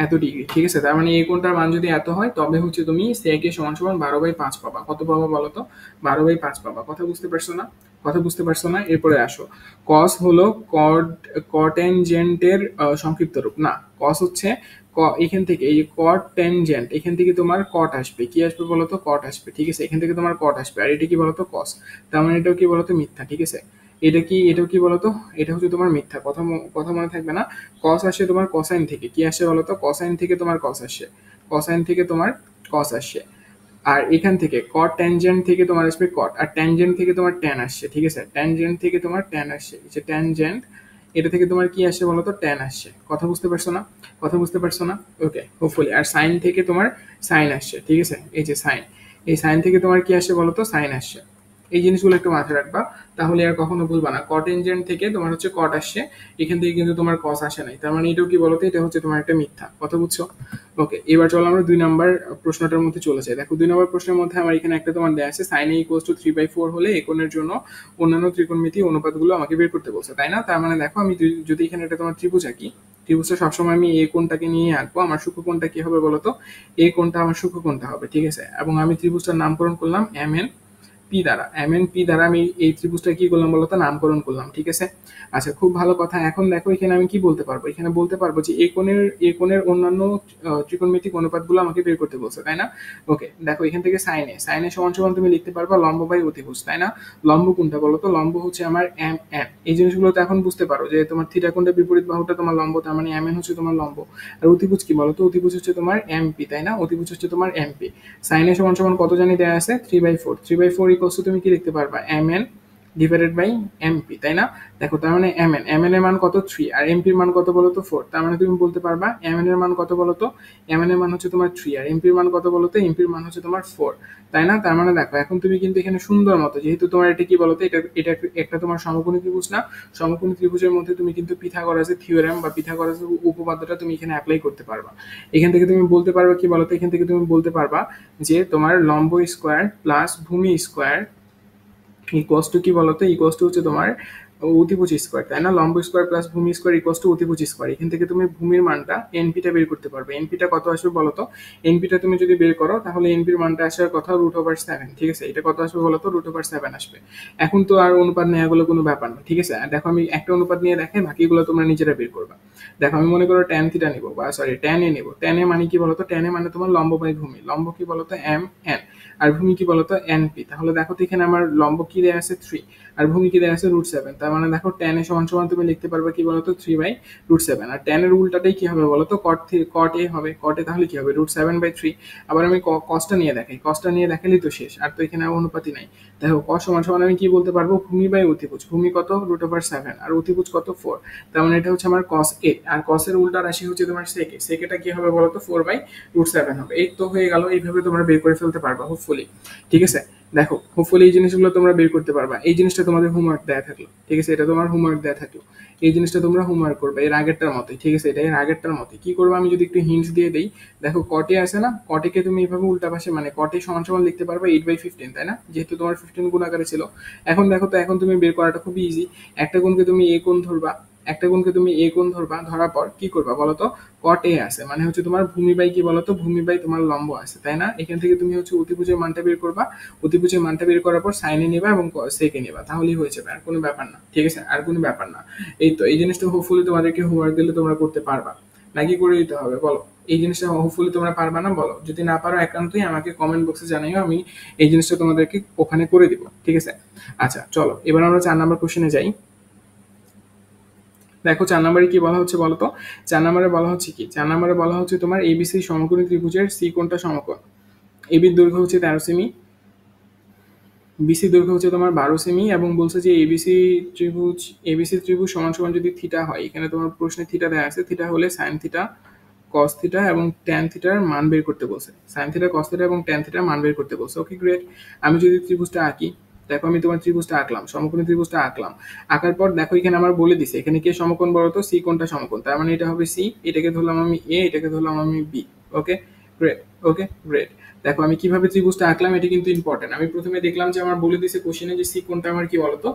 এত ডিগ্রি, ঠিক আছে। তার মানে এই কোণটার মান যদি এত হয় তবে হচ্ছে তুমি sec এ সমান সমান 12/5 পাবা। কত পাবা বলো তো, 12/5 পাবা। কথা বুঝতে পারছো না, কথা বুঝতে পারছো না। এরপরে আসো, cos হলো কটেনজেন্টের সংক্ষিপ্ত রূপ না, cos হচ্ছে এখান থেকে এই যে কট ট্যানজেন্ট, এখান থেকে তোমার কট আসবে, কি আসবে বলতো, কট আসবে, ঠিক আছে, এখান থেকে তোমার কট আসবে। আর এটা কি বলতো, কস, তার মানে এটাও কি বলতো, মিথ্যা, ঠিক আছে। এটা কি, এটাও কি বলতো, এটা হচ্ছে তোমার মিথ্যা, কথা কথা মনে থাকবে না। কস আসে তোমার কসাইন থেকে, কি আসে বলতো, কসাইন থেকে তোমার কস আসে, কসাইন থেকে তোমার কস আসে। আর এখান থেকে কট ট্যানজেন্ট থেকে তোমার আসবে কট, আর ট্যানজেন্ট থেকে তোমার ট্যান আসছে, ঠিক আছে, ট্যানজেন্ট থেকে তোমার ট্যান আসছে, এই যে ট্যানজেন্ট, এটা থেকে তোমার কি আসছে বলো তো, ট্যান আসছে। কথা বুঝতে পারছো না? কথা বুঝতে পারছো না? ওকে, হোপফুলি। আর সাইন থেকে তোমার সাইন আসছে, ঠিক আছে, এই যে সাইন, এই সাইন থেকে তোমার কি আসছে বলো তো, সাইন আসছে। এই জিনিসগুলো একটু মাথায় রাখবা, তাহলে আর কখনো ভুলবা না। কট এনজেন্ট থেকে তোমার হচ্ছে কট আসছে, এখান থেকে কিন্তু তোমার কস আসে নাই, তার মানে এটাও কি বলতো, এটা হচ্ছে তোমার একটা মিথ্যা। কথা বুঝছো? ওকে, এবার চলো আমরা 2 নম্বর প্রশ্নটার মধ্যে চলে যাই। দেখো 2 নম্বর প্রশ্নের মধ্যে আমার এখানে একটা তোমার দেয়া আছে, সাইন এ ইকুয়ালস টু 3/4 হলে এই কোণের জন্য অন্যান্য ত্রিকোণমিতি অনুপাতগুলো আমাকে বের করতে বলছে, তাই না? তার মানে দেখো আমি যদি এখানে একটা তোমার ত্রিভুজ আঁকি, ত্রিভুজটা সবসময় আমি এই কোণটাকে নিয়ে আঁকবো। আমার সূক্ষ্মকোণটা কি হবে বলতো, এই কোণটা আমার সূক্ষ্মকোণটা হবে, ঠিক আছে। এবং আমি ত্রিভুজটার নামকরণ করলাম এম এন পি দ্বারা, এম এন পি দ্বারা আমি এই ত্রিভুজটা কি করলাম বলতো, নামকরণ করলাম, ঠিক আছে। আচ্ছা, খুব ভালো কথা। এখন দেখো এখানে আমি কি বলতে পারবো, এখানে বলতে পারবো যে এই কোণের অন্যান্য ত্রিকোণমিতিক অনুপাতগুলো আমাকে বের করতে বলছে, তাই না? ওকে, দেখো এখান থেকে সাইনে, সাইনে সমান সমান তুমি লিখতে পারবা লম্ব বাই অতিভুজ, তাই না? লম্ব কোনটা বলো তো, লম্ব হচ্ছে আমার এম এন। এই জিনিসগুলো তো এখন বুঝতে পারো যে তোমার থিটা কোণটা বিপরীত বাহুটা তোমার লম্ব, তার মানে এম এন হচ্ছে তোমার লম্ব। আর অতিভুজ কি বলো তো, অতিভুজ হচ্ছে তোমার এমপি, তাই না? অতিভুজ হচ্ছে তোমার এমপি। সাইনে সমান সমান কত জানি দেওয়া আছে, 3/4। 3/4 ইকুয়ালস টু তুমি কি লিখতে পারবা, M N divided by MP, তাই না? দেখো তার মানে এম এন এর মান কত, 3, আর এমপির মান কত বলো তো, 4। তার মানে তুমি বলতে পারবা এম এন এর মান কত বলো তো, এম এন এর মান হচ্ছে তোমার 3, আর এমপির মান কত বলো তো, এমপির মান হচ্ছে তোমার 4, তাই না? তার মানে দেখো এখন তুমি কিন্তু এখানে সুন্দর মতো, যেহেতু তোমার এটা কি বলতো, এটা এটা একটা তোমার সমকোণী ত্রিভুজ না, সমকোণী ত্রিভুজের মধ্যে তুমি কিন্তু পিথাগোরাসের থিওরেম বা পিথাগোরাসের উপপাদ্যটা তুমি এখানে অ্যাপ্লাই করতে পারবা। এখান থেকে তুমি বলতে পারবে কি বলতো, এখান থেকে তুমি বলতে পারবা যে তোমার লম্ব স্কোয়ার প্লাস ভূমি স্কোয়ার ইকুয়ালস টু কি বলতো, ইকুয়ালস টু হচ্ছে তোমার অতিভুজ স্কোয়ার, তাই না? লম্ব স্কোয়ার প্লাস ভূমি স্কোয়ার ইকুয়ালস টু অতিভুজ স্কোয়ার। এখান থেকে তুমি ভূমির মানটা এনপিটা বের করতে পারবে। এনপিটা কত আসবে বলতো, এনপিটা তুমি যদি বের করো তাহলে এনপির মানটা আসার কথা √7, ঠিক আছে। এটা কত আসবে বলতো, √7 আসবে। এখন তো আর অনুপাত নেওয়াগুলো কোনো ব্যাপার না, ঠিক আছে। আর দেখো আমি একটা অনুপাত নিয়ে দেখাই, বাকিগুলো তোমরা নিজেরা বের করবা। দেখো আমি মনে করো ট্যান থিটা নিবো, বা সরি ট্যান এ নিবো। ট্যান এ মানে কি বলতো, ট্যান এ মানে তোমার লম্ব বাই ভূমি। লম্ব কি বলতো, এম এন, আর ভূমি কি বলতো, এনপি। তাহলে দেখো তো এখানে আমার লম্ব কি দেওয়া আছে, 3, আর ভূমি কি দেওয়া আছে √7। তার মানে দেখো ট্যান এ সমান সমান তুমি লিখতে পারবে কি বলতো, 3/√7। আর ট্যান এর উল্টাটাই কি হবে বলতো, কট এ হবে। কট এ তাহলে কি হবে, √7/3। আবার আমি কসটা নিয়ে দেখাই, কসটা নিয়ে দেখালেই তো শেষ, আর তো এখানে অনুপাতি নাই। দেখো কস সমান সমান আমি কি বলতে পারবো, ভূমি বাই অতিভুজ। ভূমি কত, √7, আর অতিভুজ কত, 4। তার মানে এটা হচ্ছে আমার কস এ, আর কসের উল্টা রাশি হচ্ছে তোমার সেকে। সেকেটা কি হবে বলতো, 4/√7 হবে। এই তো হয়ে গেল। এইভাবে তোমরা বের করে ফেলতে পারবা হোপফুলি, ঠিক আছে। দেখো হোপফুলি এই জিনিসগুলো তোমরা বের করতে পারবা। এই জিনিসটা তোমাদের হোমওয়ার্ক দেয়া থাকলো, ঠিক আছে, এটা তোমার হোমওয়ার্ক দেয়া থাকলো। এই জিনিসটা তোমরা হোমওয়ার্ক করবে এর আগেরটার মতোই, ঠিক আছে। এটা এর আগেরটার মতোই। কি করবো আমি যদি একটু হিন্টস দিয়ে দেই, দেখো কটে আছে না, কটেকে তুমি এইভাবে উল্টা পাশে, মানে কটে সমান সমান লিখতে পারবে 8/15, তাই না? যেহেতু তোমার 15 গুণ আকারে ছিল। এখন দেখো তো, এখন তুমি বের করাটা খুবই ইজি। একটা কোণকে তুমি এ কোণ ধরবা, একটা কোণকে তুমি এ কোণ ধরবা, ধরার পর কি করবা বলতো, কট এ আছে মানে হচ্ছে তোমার ভূমি বাই কি বলতো, ভূমি বাই তোমার লম্ব আছে, তাই না? এখান থেকে তুমি হচ্ছে অতিভুজের মানটা বের করবা। অতিভুজের মানটা বের করার পর সাইনে নেবা এবং সেকে নেবা, তাহলেই হয়ে যাবে। আর কোনো ব্যাপার না, ঠিক আছে, আর কোনো ব্যাপার না। এই তো, এই জিনিসটা হোপফুলি তোমাদেরকে হোমওয়ার্ক দিলে তোমরা করতে পারবা, নাকি করে দিতে হবে বলো? এই জিনিসটা হোপফুলি তোমরা পারবা না বলো? যদি না পারো একান্তই আমাকে কমেন্ট বক্সে জানাইও, আমি এই জিনিসটা তোমাদেরকে ওখানে করে দিব, ঠিক আছে। আচ্ছা চলো, এবার আমরা 4 নাম্বার কোশ্চেনে যাই। দেখো 4 নম্বরে কি বলা হচ্ছে বলতো, 4 নম্বরে বলা হচ্ছে কি, 4 নম্বরে বলা হচ্ছে তোমার এবিসি সমকোণী ত্রিভুজের সি কোণটা সমকোণ। এবির দৈর্ঘ্য হচ্ছে 13 সেমি, বিসি দৈর্ঘ্য হচ্ছে তোমার 12 সেমি, এবং বলছে যে এবিসি ত্রিভুজ সমান সমান যদি থিটা হয়, এখানে তোমার প্রশ্নে থিটা দেওয়া আছে, থিটা হলে সাইন থিটা, কস থিটা এবং ট্যান থিটার মান বের করতে বলছে। সাইন থিটা, কস থিটা এবং ট্যান থিটার মান বের করতে বলছে। Okay great. আমি যদি ত্রিভুজটা আঁকি, দেখো আমি তোমার ত্রিভুজটা আঁকলাম, সমকোণী ত্রিভুজটা আঁকলাম। আঁকার পর দেখো এখানে আমার বলে দিছে এখানে কে সমকোণ বলতো, সি কোণটা সমকোণ। তার মানে এটা হবে সি, এটাকে ধরলাম আমি এ, এটাকে ধরলাম আমি B. Okay great, okay great. দেখো আমি কিভাবে ত্রিভুজটা আঁকলাম, এটা কিন্তু ইম্পর্টেন্ট। আমি প্রথমে দেখলাম যে আমার বলে দিছে কোশ্চেনে যে সি কোণটা আমার কি বলতো,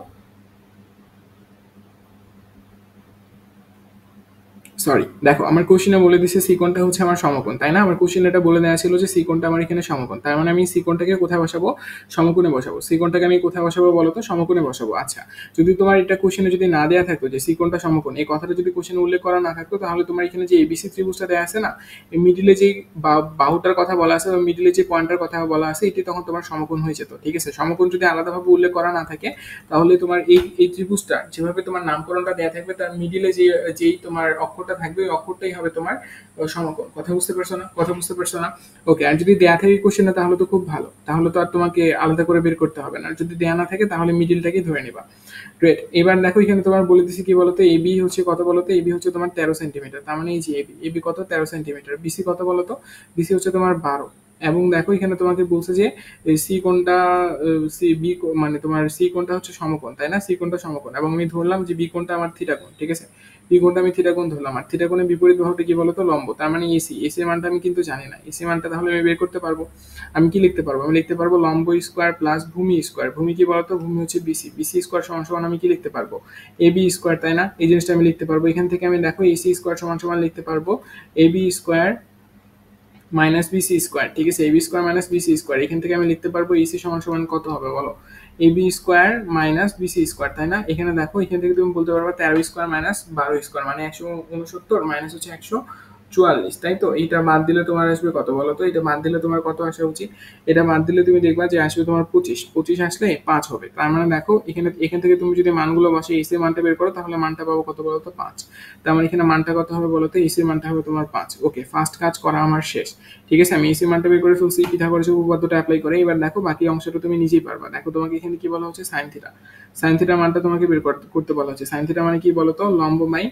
সরি, দেখো আমার কোশ্চেনে বলে দিছে সি কোণটা হচ্ছে আমার সমকোণ, তাই না? আমার কোশ্চেনে এটা বলে দেওয়া ছিল যে সি কোণটা আমার এখানে সমকোণ। তার মানে আমি সি কোণটাকে কোথায় বসাবো, সমকোণে বসাবো। সি কোণটাকে আমি কোথায় বসাবো বলতো, সমকোণে বসাবো। আচ্ছা, যদি তোমার এটা কোশ্চেনে যদি না দেওয়া থাকতো যে সি কোণটা সমকোণ, এই কথাটা যদি কোশ্চেনে উল্লেখ করা না থাকতো, তাহলে তোমার এখানে যে এবিসি ত্রিভুজটা দেওয়া আছে না, এই মিডিলে যে বাহুটার কথা বলা আছে বা মিডিলে যে পয়েন্টের কথা বলা আছে, এটি তখন তোমার সমকোণ হয়ে যেত, ঠিক আছে। সমকোণ যদি আলাদাভাবে উল্লেখ করা না থাকে, তাহলে তোমার এই ত্রিভুজটা যেভাবে তোমার নামকরণটা দেওয়া থাকবে, তার মিডিলে যেই তোমার অক্ষরটা অক্ষরটা থাকবে ওই অক্ষরটাই হবে তোমার সমকোণ। কথা বুঝতে পারছো না? কথা বুঝতে পারছো না? ওকে, আর যদি দেয়া থাকে কোশ্চেনে তাহলে তো খুব ভালো, তাহলে তো আর তোমাকে আলাদা করে বের করতে হবে না। আর যদি দেয়া না থাকে তাহলে মিডিলটাকে ধরে নিবা। গ্রেট, এবার দেখো এখানে তোমার বলে দিচ্ছি কি বলতো, এবি হচ্ছে কত বলতো, এবি হচ্ছে তোমার 13 সেন্টিমিটার, তার মানে এই যে এবি, এবি কত 13 সেন্টিমিটার। বিসি কত বলতো, বিসি হচ্ছে তোমার 12। এবং দেখো এখানে তোমাকে বলছে যে সি কোণটা, সি বি মানে তোমার সি কোণটা হচ্ছে সমকোণ, তাই না? সি কোণটা সমকোণ, এবং আমি ধরলাম যে বি কোণটা আমার থিটা কোণ, ঠিক আছে? বি কোণটা আমি থিটা কোণ ধরলাম, আর থিটা কোণের বিপরীত বাহুটা কি বলতো, লম্ব, তার মানে এসি। এসি এর মানটা আমি কিন্তু জানি না, এসি মানটা তাহলে আমি বের করতে পারবো। আমি কি লিখতে পারবো, আমি লিখতে পারবো লম্ব স্কোয়ার প্লাস ভূমি স্কোয়ার। ভূমি কি বলতো, ভূমি হচ্ছে বিসি, বিসি স্কোয়ার সমান সমান আমি কি লিখতে পারবো, এবি স্কোয়ার, তাই না? এই জিনিসটা আমি লিখতে পারবো। এখান থেকে আমি দেখো এসি স্কোয়ার সমান সমান লিখতে পারবো AB square minus BC square, ঠিক আছে? AB square minus BC square, এখান থেকে আমি লিখতে পারবো এসি সমান সমান কত হবে বলো, AB square minus BC square, তাই না? এখানে দেখো এখান থেকে তুমি বলতে পারবে 13 স্কোয়ার মাইনাস 12 স্কোয়ার, মানে 169 মাইনাস হচ্ছে 144, তাই তো? এইটা বাদ দিলে তোমার আসবে কত বলো তো, এটা বাদ দিলে তোমার কত আসা উচিত, এটা বাদ দিলে তুমি দেখবা যে আসবে তোমার 25, 25 আসলে 5 হবে। তার মানে দেখো এখানে, এখান থেকে তুমি যদি মানগুলো বসে এসি মানটা বের করো তাহলে মানটা পাবো কত বলো তো, 5। তার মানে এখানে মানটা কত হবে বলো তো, এসি মানটা হবে তোমার 5। ওকে, ফার্স্ট কাজ করা আমার শেষ, ঠিক আছে? আমি এসি মানটা বের করে ফেলছি পিথাগোরাস উপপাদ্যটা অ্যাপ্লাই করে। এবার দেখো বাকি অংশটা তুমি নিজেই পারবা। দেখো তোমাকে এখানে কি বলা হচ্ছে, সাইন থিটা, সাইন থিটা মানটা তোমাকে বের করতে বলা হচ্ছে। সাইন থিটা মানে কি বলতো, লম্ব বাই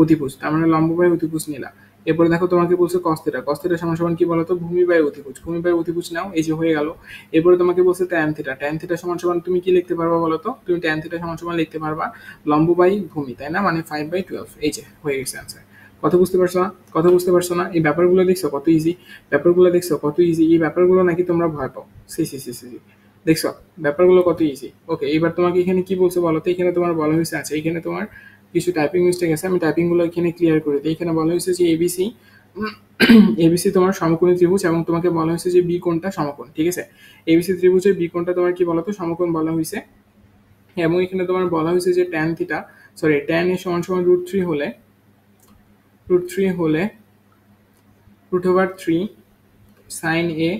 অতিভুজ, তার মানে লম্ব বাই অতিভুজ নিলা। এরপরে দেখো তোমাকে বলছে কস থিটা, কস থিটা সমান সমান কি বলতো, ভূমি বাই অতিভুজ, ভূমি বাই অতিভুজ নাও, এই যে হয়ে গেল। এরপরে তোমাকে বলছে ট্যান থিটা, ট্যান থিটা সমান সমান তুমি কি লিখতে পারবা বলতো, তুমি ট্যান থিটা সমান সমান লিখতে পারবা লম্ব বাই ভূমি, তাই না? মানে 5/12, এই যে হয়ে গেছে আনসার। কথা বুঝতে পারছো না? কথা বুঝতে পারছো না? এই ব্যাপারগুলো দেখছো কত ইজি, ব্যাপারগুলো দেখছো কত ইজি? এই ব্যাপারগুলো নাকি তোমরা ভয় পাও? সি সি সি সি, দেখছো ব্যাপারগুলো কত ইজি? ওকে, এবার তোমাকে এখানে কি বলছে বলো তো, এখানে তোমার বলা হয়েছে, আচ্ছা এখানে তোমার কিছু টাইপিং মিস্টেক আছে, আমি টাইপিংগুলো এখানে ক্লিয়ার করে দিই। এখানে বলা হয়েছে যে এবিসি, এবিসি তোমার সমকোণী ত্রিভুজ, এবং তোমাকে বলা হয়েছে যে বি কোণটা সমকোণ, ঠিক আছে? এবিসি ত্রিভুজের বি কোণটা তোমার কি বলতো, সমকোণ বলা হয়েছে। এবং এখানে তোমার বলা হয়েছে যে tan theta, sorry tan A সমান সমান √3 হলে, √3 হলে √3 sin a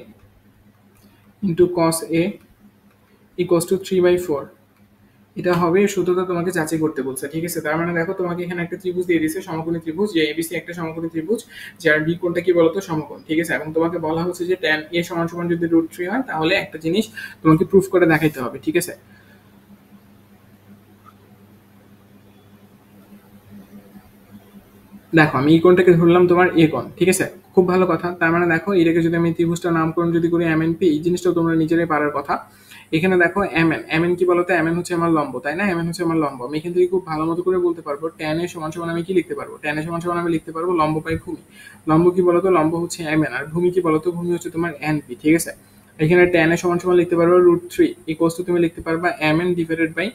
into cos a equals two 3/4, এটা হবে। সূত্রটা তোমাকে যাচাই করতে বলছে, ঠিক আছে? তার মানে দেখো তোমাকে এখানে একটা ত্রিভুজ দিয়ে দিয়েছে, সমকোণী ত্রিভুজ, যে এবিসি একটা সমকোণী ত্রিভুজ যার বি কোণটা কি বলতো, সমকোণ, ঠিক আছে? এবং তোমাকে বলা হচ্ছে যে ট্যান এ সমান সমান যদি √3 হয় তাহলে একটা জিনিস তোমাকে প্রুফ করে দেখাইতে হবে, ঠিক আছে? দেখো আমি এই কোণটাকে ধরলাম তোমার এ কোণ, ঠিক আছে? খুব ভালো কথা। তার মানে দেখো এটাকে যদি আমি ত্রিভুজটা নামকরণ যদি করি এমএনপি, এই জিনিসটাও তোমরা নিজেরাই পারার কথা। এখানে দেখো এমএন, এমএন কি বলতো, এমএন হচ্ছে আমার লম্ব, তাই না? এমএন হচ্ছে আমার লম্ব। আমি এখান থেকে খুব ভালো মতো করে বলতে পারবো ট্যান এর সমান সমান আমি কি লিখতে পারবো, ট্যান এর সমান সমান আমি লিখতে পারবো লম্ব বাই ভূমি। লম্ব কি বলতো, লম্ব হচ্ছে এমএন, আর ভূমি কি বলতো, ভূমি হচ্ছে তোমার এনপি, ঠিক আছে? এখানে ট্যান এর সমান সমান লিখতে পারবো √3 ইকুয়ালস টু তুমি লিখতে পারবা এমএন ডিভাইডেড বাই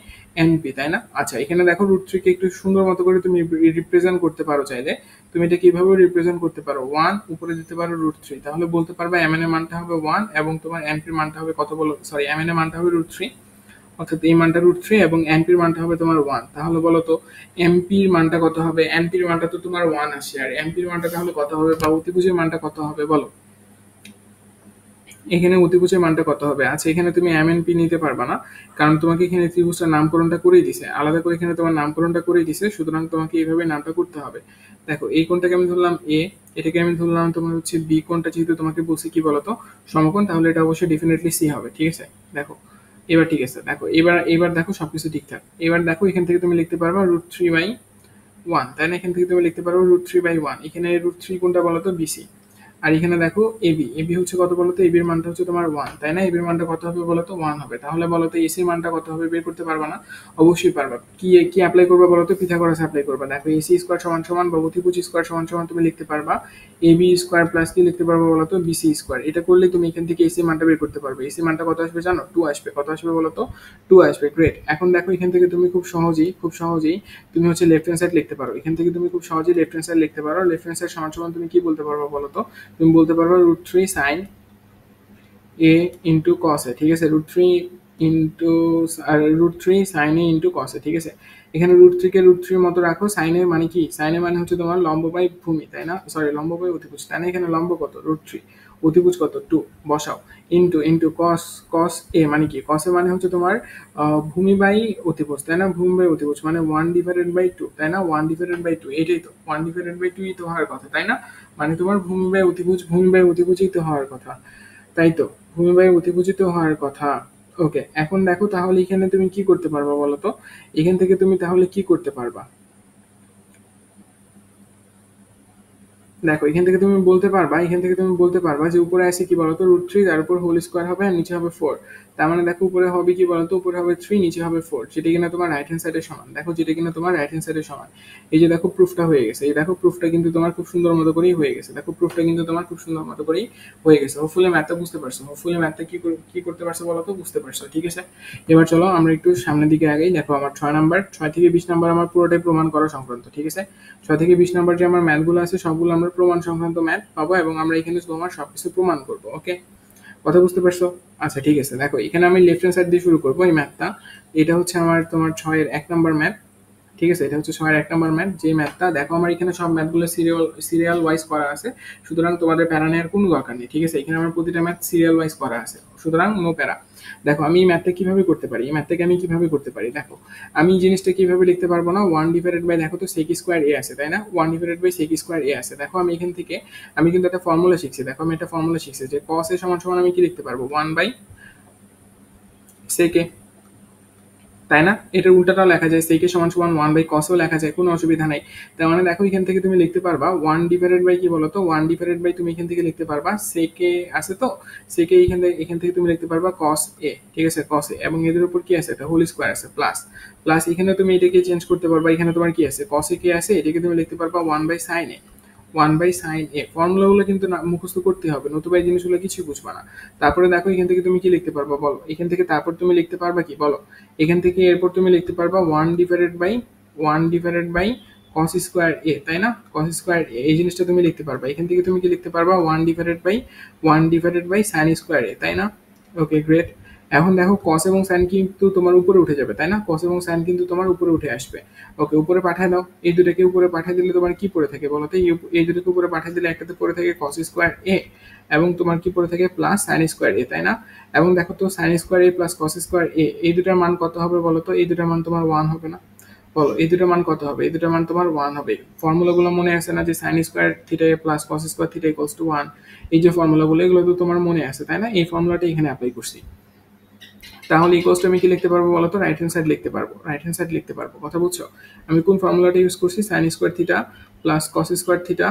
এনপি, তাই না? আচ্ছা এখানে দেখো √3 কে একটু সুন্দর মতো করে তুমি রিপ্রেজেন্ট করতে পারো চাইলে। তুমি এটা কিভাবে রিপ্রেজেন্ট করতে পারো, 1 উপরে দিতে পারো √3, তাহলে বলতে পারবে এমএন এর মানটা হবে 1 এবং তোমার এনপির মানটা হবে কত বলো, সরি এমএন এর মানটা হবে √3, অর্থাৎ এই মানটা √3 এবং এনপির মানটা হবে তোমার 1। তাহলে বলো তো এমপির মানটা কত হবে, এনপির মানটা তো তোমার 1 আসে, আর এমপির মানটা তাহলে কত হবে, বা অতিভুজের মানটা কত হবে বলো, এখানে অতিভুজের মানটা কত হবে? আচ্ছা এখানে তুমি এম এন পি নিতে পারবা না, কারণ তোমাকে এখানে ত্রিভুজটার নামকরণটা করেই দিছে, আলাদা করে এখানে তোমার নামকরণটা করেই দিছে, সুতরাং তোমাকে এইভাবে নামটা করতে হবে। দেখো এই কোণটাকে আমি ধরলাম এ, এটাকে আমি ধরলাম তোমার হচ্ছে বি কোণটা, যেহেতু তোমাকে বলছি কি বলতো সমকোণ, তাহলে এটা অবশ্যই ডেফিনেটলি সি হবে, ঠিক আছে? দেখো এবার ঠিক আছে, দেখো এবার দেখো সবকিছু ঠিকঠাক। এবার দেখো এখান থেকে তুমি লিখতে পারবা √3/1, তাই না? এখান থেকে তুমি লিখতে পারো √3/1, এখানে √3 কোনটা বলতো, বিসি। আর এখানে দেখো এবি, এবি হচ্ছে কত বলতো, এবির মানটা হচ্ছে তোমার 1, তাই না? এবির মানটা কত হবে বলতো, 1 হবে। তাহলে বলতো এসির মানটা কত হবে বের করতে পারবা না? অবশ্যই পারবা। কি কি অ্যাপ্লাই করবা বলতো, পিথাগোরাস অ্যাপ্লাই করবা। দেখো এসি স্কোয়ার সমান সমান বা অতিভুজ স্কোয়ার সমান সমান তুমি লিখতে পারবা এবি স্কোয়ার প্লাস কি লিখতে পারবা বলতো, বিসি স্কোয়ার। এটা করলে তুমি এখান থেকে এসি মানটা বের করতে পারবে। এসি মানটা কত আসবে জানো, 2 আসবে। কত আসবে বলতো, 2 আসবে। গ্রেট। এখন দেখো এখান থেকে তুমি খুব সহজেই তুমি হচ্ছে লেফট হ্যান্ড সাইড লিখতে পারো। এখান থেকে তুমি খুব সহজেই লেফট হ্যান্ড সাইড লিখতে পারো। লেফট হ্যান্ড সাইড সমান সমান তুমি কি বলতে পারবা বলতো, তুমি বলতে পারবা √3 sin a into cos a, ঠিক আছে? √3 into √3 sin a into cos a, ঠিক আছে? এখানে √3 কে √3 মতো রাখো, সাইনের মানে কি, সাইনের মানে হচ্ছে তোমার লম্ব বাই ভূমি, তাই না, সরি লম্ব বাই অতিভুজ, তাই না, এখানে লম্ব কত √3, অতিভুজ কত 2, বসাও, ইন্টু কস, কস এ মানে কি, কস এ মানে হচ্ছে তোমার ভূমি বাই অতিভুজ, তাই না, ভূমি বাই অতিভুজ মানে 1/2, তাই না, 1/2, এটাই তো 1/2 তো হওয়ার কথা, তাই না, মানে তোমার ভূমি বাই অতিভুজ, ভূমি বাই অতিভুজই তো হওয়ার কথা, তাই তো, ভূমি বাই অতিভুজিত হওয়ার কথা। ওকে, এখন দেখো তাহলে এখানে তুমি কি করতে পারবা বলো তো, এখান থেকে তুমি তাহলে কি করতে পারবা, দেখো এখান থেকে তুমি বলতে পারবা, এখান থেকে তুমি বলতে পারবা যে উপরে আছে কি বলতো √3, তার উপর হোল স্কোয়ার হবে আর নিচে হবে 4, তার মানে দেখো উপরে হবে কি বলতো, উপরে হবে 3, নিচে হবে 4, যেটা কিনা তোমার রাইট হ্যান্ড সাইডের সমান, দেখো যেটা কিনা তোমার রাইট হ্যান্ড সাইডের সমান। এই যে দেখো প্রুফটা হয়ে গেছে, এই দেখো প্রুফটা কিন্তু তোমার খুব সুন্দর মতো করেই হয়ে গেছে, দেখো প্রুফটা কিন্তু তোমার খুব সুন্দর মতো করেই হয়ে গেছে। হোপফুলি ম্যাথটা বুঝতে পারছো, হোপফুলি ম্যাথটা কি করতে পারছো বলো তো, বুঝতে পারছো, ঠিক আছে। এবার চলো আমরা একটু সামনের দিকে আগেই, দেখো আমার 6 নাম্বার, 6 থেকে 20 নাম্বার আমার পুরোটাই প্রমাণ করা সংক্রান্ত, ঠিক আছে। 6 থেকে 20 নাম্বার যে আমার ম্যাথগুলো আছে সবগুলো আমরা প্রমাণ সংক্রান্ত ম্যাথ পাবো এবং আমরা এখানে তোমার সবকিছু প্রমাণ করবো, ওকে, কথা বুঝতে পারছো। আচ্ছা ঠিক আছে, দেখো এখানে আমি লেফট হ্যান্ড সাইড দিয়ে শুরু করবো এই ম্যাথটা। এটা হচ্ছে আমার তোমার 6-এর 1 নাম্বার ম্যাথ, ঠিক আছে, এটা হচ্ছে 6-এর 1 নাম্বার ম্যাথ, যে ম্যাথটা দেখো আমার এখানে সব ম্যাথগুলো সিরিয়াল ওয়াইজ করা আছে, সুতরাং তোমাদের প্যারা নেওয়ার কোনো দরকার নেই, ঠিক আছে, এখানে আমার প্রতিটা ম্যাথ সিরিয়াল ওয়াইজ করা আছে, সুতরাং নো প্যারা। দেখো আমি এই ম্যাথটা কিভাবে করতে পারি, এই ম্যাথটাকে আমি কিভাবে করতে পারি, দেখো আমি এই জিনিসটা কিভাবে লিখতে পারবো না, 1/, দেখো তো সেক স্কোয়ার এ আছে, তাই না, 1/সেক স্কোয়ার এ আছে, দেখো আমি এখান থেকে আমি কিন্তু একটা ফর্মুলা শিখছি, দেখো আমি একটা ফর্মুলা শিখছি যে কস এ সমান সমান আমি কি লিখতে পারবো 1/sec এ, তাই না, এটার উল্টাটাও লেখা যায়, সেকে সমান সমান 1/cosও লেখা যায়, কোনো অসুবিধা নাই। তার মানে দেখো এখান থেকে তুমি লিখতে পারবা 1/, কি বলতো 1/, তুমি এখান থেকে লিখতে পারবা সেকে আছে তো, সেকে এখান থেকে তুমি লিখতে পারবা cos a, ঠিক আছে, cos a, এবং এদের উপর কি আছে, একটা হোল স্কোয়ার আছে প্লাস, প্লাস এখানে তুমি এটাকে চেঞ্জ করতে পারবা, এখানে তোমার কি আছে cos a কে আছে, এটাকে তুমি লিখতে পারবা 1/sin a, 1/sin a, ফর্মুলাগুলো কিন্তু মুখস্থ করতে হবে, নতুবা এই জিনিসগুলো কিছুই বুঝবা না। তারপরে দেখো এখান থেকে তুমি কি লিখতে পারবা বলো, এখান থেকে তারপর তুমি লিখতে পারবা কি বলো, এখান থেকে এরপর তুমি লিখতে পারবা 1/1/cos স্কোয়ার এ, তাই না, cos স্কোয়ার এ, এই জিনিসটা তুমি লিখতে পারবা, এখান থেকে তুমি কি লিখতে পারবা 1/1/sin স্কোয়ার এ, তাই না। ওকে গ্রেট। এখন দেখো cos এবং sin কিন্তু তোমার উপরে উঠে যাবে, তাই না, cos এবং sin কিন্তু তোমার উপরে উঠে আসবে। ওকে উপরে পাঠিয়ে দাও, এই দুটাকে উপরে পাঠিয়ে দিলে তোমার কি পড়ে থাকে বলো তো, এই দুটোকে উপরে পাঠিয়ে দিলে একটাতে পড়ে থাকে cos স্কোয়ার এ এবং তোমার কি পড়ে থাকে প্লাস sin স্কোয়ার এ, তাই না। এবং দেখো তো sin square A plus cos square A, এই দুটার মান কত হবে বলো তো, এই দুটার মান তোমার 1 হবে না, বলো এই দুটার মান কত হবে, এই দুটার মান তোমার 1 হবে। ফর্মুলাগুলো মনে আছে না, যে sin square theta A plus cos square theta equals to 1, এই যে ফর্মুলাগুলো এগুলো তো তোমার মনে আছে, তাই না, এই ফর্মুলাটা এখানে অ্যাপ্লাই করছি। তাহলে ইকুয়ালস টু আমি কি লিখতে পারবো বলো তো, রাইট হ্যান্ড সাইড লিখতে পারবো, রাইট হ্যান্ড সাইড লিখতে পারবো, কথা বুঝছো। আমি কোন ফর্মুলাটা ইউজ করছি, sin square theta plus cos square theta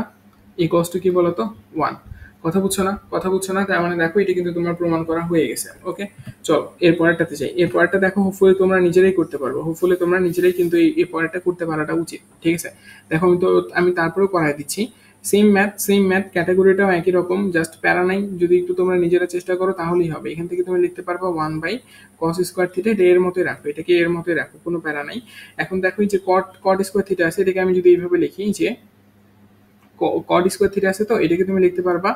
equals to কি বলতো 1, কথা বুঝছো না, কথা বুঝছো না, তার মানে দেখো এটা কিন্তু তোমার প্রমাণ করা হয়ে গেছে। ওকে চলো এর পরেরটাতে যাই, এর পরেরটা দেখো হোপফুলি তোমরা নিজেরাই করতে পারবো, হোপফুলি তোমরা নিজেরাই কিন্তু এই পরেরটা করতে পারাটা উচিত, ঠিক আছে। দেখো আমি তারপরেও করাই দিচ্ছি, সেম ম্যাথ ক্যাটাগরিটাও একই রকম, জাস্ট প্যারা নাই, যদি একটু তোমরা নিজেরা চেষ্টা করো তাহলেই হবে। এখান থেকে তুমি লিখতে পারবা 1/cos স্কোয়ার থিটা, এটা এর মতোই রাখো, এটাকে এর মতোই রাখো, কোনো প্যারা নাই। এখন দেখো এই যে কট স্কোয়ার থিটা আছে, এটাকে আমি যদি এইভাবে লিখি যে কট স্কোয়ার থিটা আছে তো, এটাকে তুমি লিখতে পারবা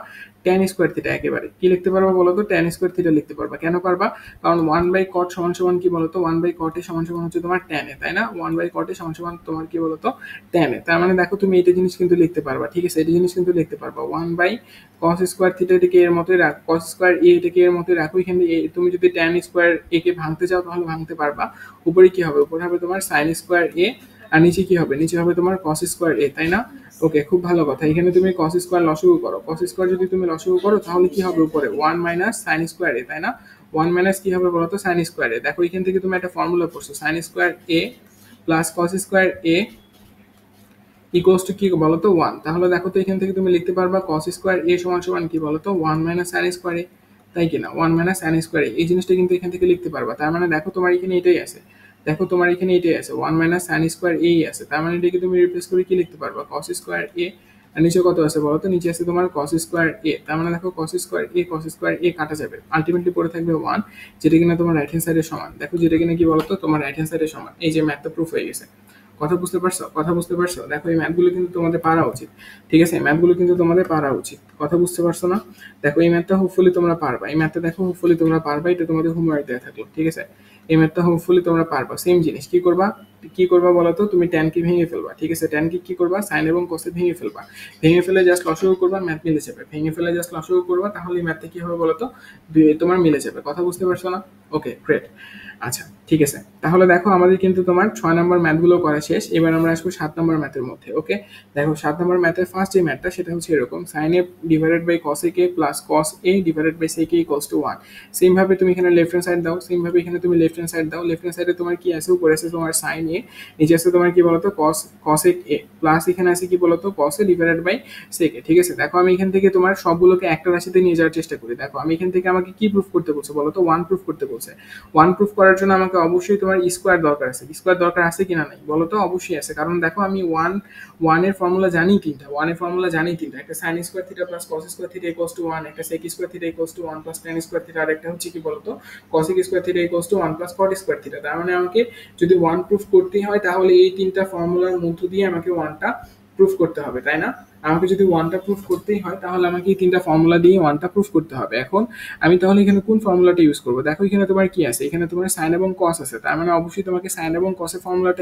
ট্যান স্কোয়ার থিটা, একেবারে কি লিখতে পারবা বলো তো, ট্যান স্কোয়ার থিটা লিখতে পারবা। কেন পারবা, কারণ 1/cot সমান সমান কি বলতো, 1/cot এ সমান সমান হচ্ছে তোমার ট্যান এ, তাই না, 1/cot এ সমান সমান তোমার কি বলতো ট্যান এ। তার মানে দেখো তুমি এটা জিনিস কিন্তু লিখতে পারবা, ঠিক আছে, এটা জিনিস কিন্তু লিখতে পারবা 1/cos স্কোয়ার থিটা, এটাকে এর মতোই রাখ, cos স্কোয়ার এ এটাকে এর মতোই রাখো, এখানে তুমি যদি ট্যান স্কোয়ার এ কে ভাঙতে চাও তাহলে ভাঙতে পারবা। উপরে কি হবে, উপরে হবে তোমার সাইন স্কোয়ার এ, আর নিচে কি হবে, নিচে হবে তোমার cos স্কোয়ার এ, তাই না। ওকে খুব ভালো কথা, এখানে তুমি cos স্কোয়ার লসাগু করো, cos স্কোয়ার যদি তুমি লসাগু করো তাহলে কি হবে উপরে 1 মাইনাস sin স্কোয়ার এ, তাই না, 1 মাইনাস কি হবে বলতো sin স্কোয়ার এ। দেখো এখান থেকে তুমি একটা ফর্মুলা পড়ছো, sin square A plus cos square A equals to কি বলতো 1, তাহলে দেখো তো এখান থেকে তুমি লিখতে পারবা cos স্কোয়ার এ সমান সমান কি বলতো 1 মাইনাস sin স্কোয়ার এ, তাই কিনা, 1 মাইনাস sin স্কোয়ার এ, এই জিনিসটা কিন্তু এখান থেকে লিখতে পারবা। তার মানে দেখো তোমার এখানে এটাই আছে, দেখো তোমার এখানে এটাই আছে 1 মাইনাস sin স্কোয়ার এই আছে, তার মানে এটাকে তুমি রিপ্লেস করে কি লিখতে পারবা cos স্কোয়ার এ, আর নিচে কত আছে বলো তো, নিচে আছে তোমার cos স্কোয়ার এ, তার মানে দেখো cos স্কোয়ার এ কাটা যাবে, আলটিমেটলি পড়ে থাকবে 1, যেটা কিনা তোমার রাইট হ্যান্ড সাইডের সমান। দেখো যেটা কিনা কি বলতো তোমার রাইট হ্যান্ড সাইডের সমান, এই যে ম্যাথটা প্রুফ হয়ে গেছে, কথা বুঝতে পারছো, কথা বুঝতে পারছো। দেখো এই ম্যাথগুলো কিন্তু তোমাদের পারা উচিত, ঠিক আছে, এই ম্যাথগুলো কিন্তু তোমাদের পারা উচিত, কথা বুঝতে পারছো না। দেখো এই ম্যাথটা হোপফুলি তোমরা পারবা, এই ম্যাথটা দেখো হোপফুলি তোমরা পারবা, এটা তোমাদের হোমওয়ার্ক দেওয়া থাকলো, ঠিক আছে। এই ম্যাথটা হোপফুলি তোমরা পারবা। সেম জিনিস কি করবা, কি করবা বলো তো, তুমি ট্যানকে ভেঙে ফেলবা, ঠিক আছে? ট্যানকে কি করবা, সাইন এবং কসে ভেঙে ফেলবা, ভেঙে ফেলে জাস্ট লসাগু করবা, ম্যাথ মিলে যাবে। ভেঙে ফেলে জাস্ট লসাগু করবা, তাহলে ম্যাথটা কি হবে বলো তো, তোমার মিলে যাবে। কথা বুঝতে পারছো না? ওকে, গ্রেট। আচ্ছা, ঠিক আছে, তাহলে দেখো আমাদের কিন্তু তোমার 6 নম্বর ম্যাথগুলো করা শেষ। এবার আমরা আসবো 7 নম্বর ম্যাথের মধ্যে। ওকে, দেখো 7 নম্বর ম্যাথের ফার্স্ট যে ম্যাথটা সেটা হচ্ছে এরকম, sine A divided by cos A কে plus cos A divided by sec A equals to 1। Same ভাবে তুমি এখানে লেফট হ্যান্ড সাইড দাও, সেম ভাবে এখানে তুমি লেফট হ্যান্ড সাইড দাও। লেফট হ্যান্ড সাইডে তোমার কি আছে, উপরে আছে তোমার সাইন এ, নিচে আছে তোমার কি বলতো কস কস এ প্লাস এখানে আছে কি বলতো cos A divided by sec এ। ঠিক আছে, দেখো আমি এখান থেকে তোমার সবগুলোকে একটা রাশিতে নিয়ে যাওয়ার চেষ্টা করি। দেখো আমি এখান থেকে আমাকে কি প্রুফ করতে বলছে বলতো, 1 প্রুফ করতে বলছে। 1 প্রুফ করার জন্য আমাকে অবশ্যই তোমার স্কোয়ার দরকার আছে। স্কোয়ার দরকার আছে কিনা নাই বলো তো, অবশ্যই আছে। কারণ দেখো আমি ওয়ানের ফর্মুলা জানি তিনটা, ওয়ানের ফর্মুলা জানি তিনটা, একটা sine square theta plus cos square theta equals to 1, একটা sec square theta equals to 1 plus tan square theta, আর একটা হচ্ছে কি বলতো cosec square theta equals to 1 plus cot square theta. তার মানে আমাকে যদি 1 প্রুফ করতে হয় তাহলে এই তিনটা ফর্মুলার মধ্য দিয়ে আমাকে 1টা প্রুফ করতে হবে, তাই না? আমাকে যদি 1টা প্রুফ করতেই হয় তাহলে আমাকে এই তিনটা ফর্মুলা দিয়ে 1টা প্রুফ করতে হবে। এখন আমি তাহলে এখানে কোন ফর্মুলাটা ইউজ করবো? দেখো এখানে তোমার কি আছে, এখানে তোমার সাইন এবং কস আছে, তার মানে অবশ্যই তোমাকে সাইন এবং কসের ফর্মুলাটা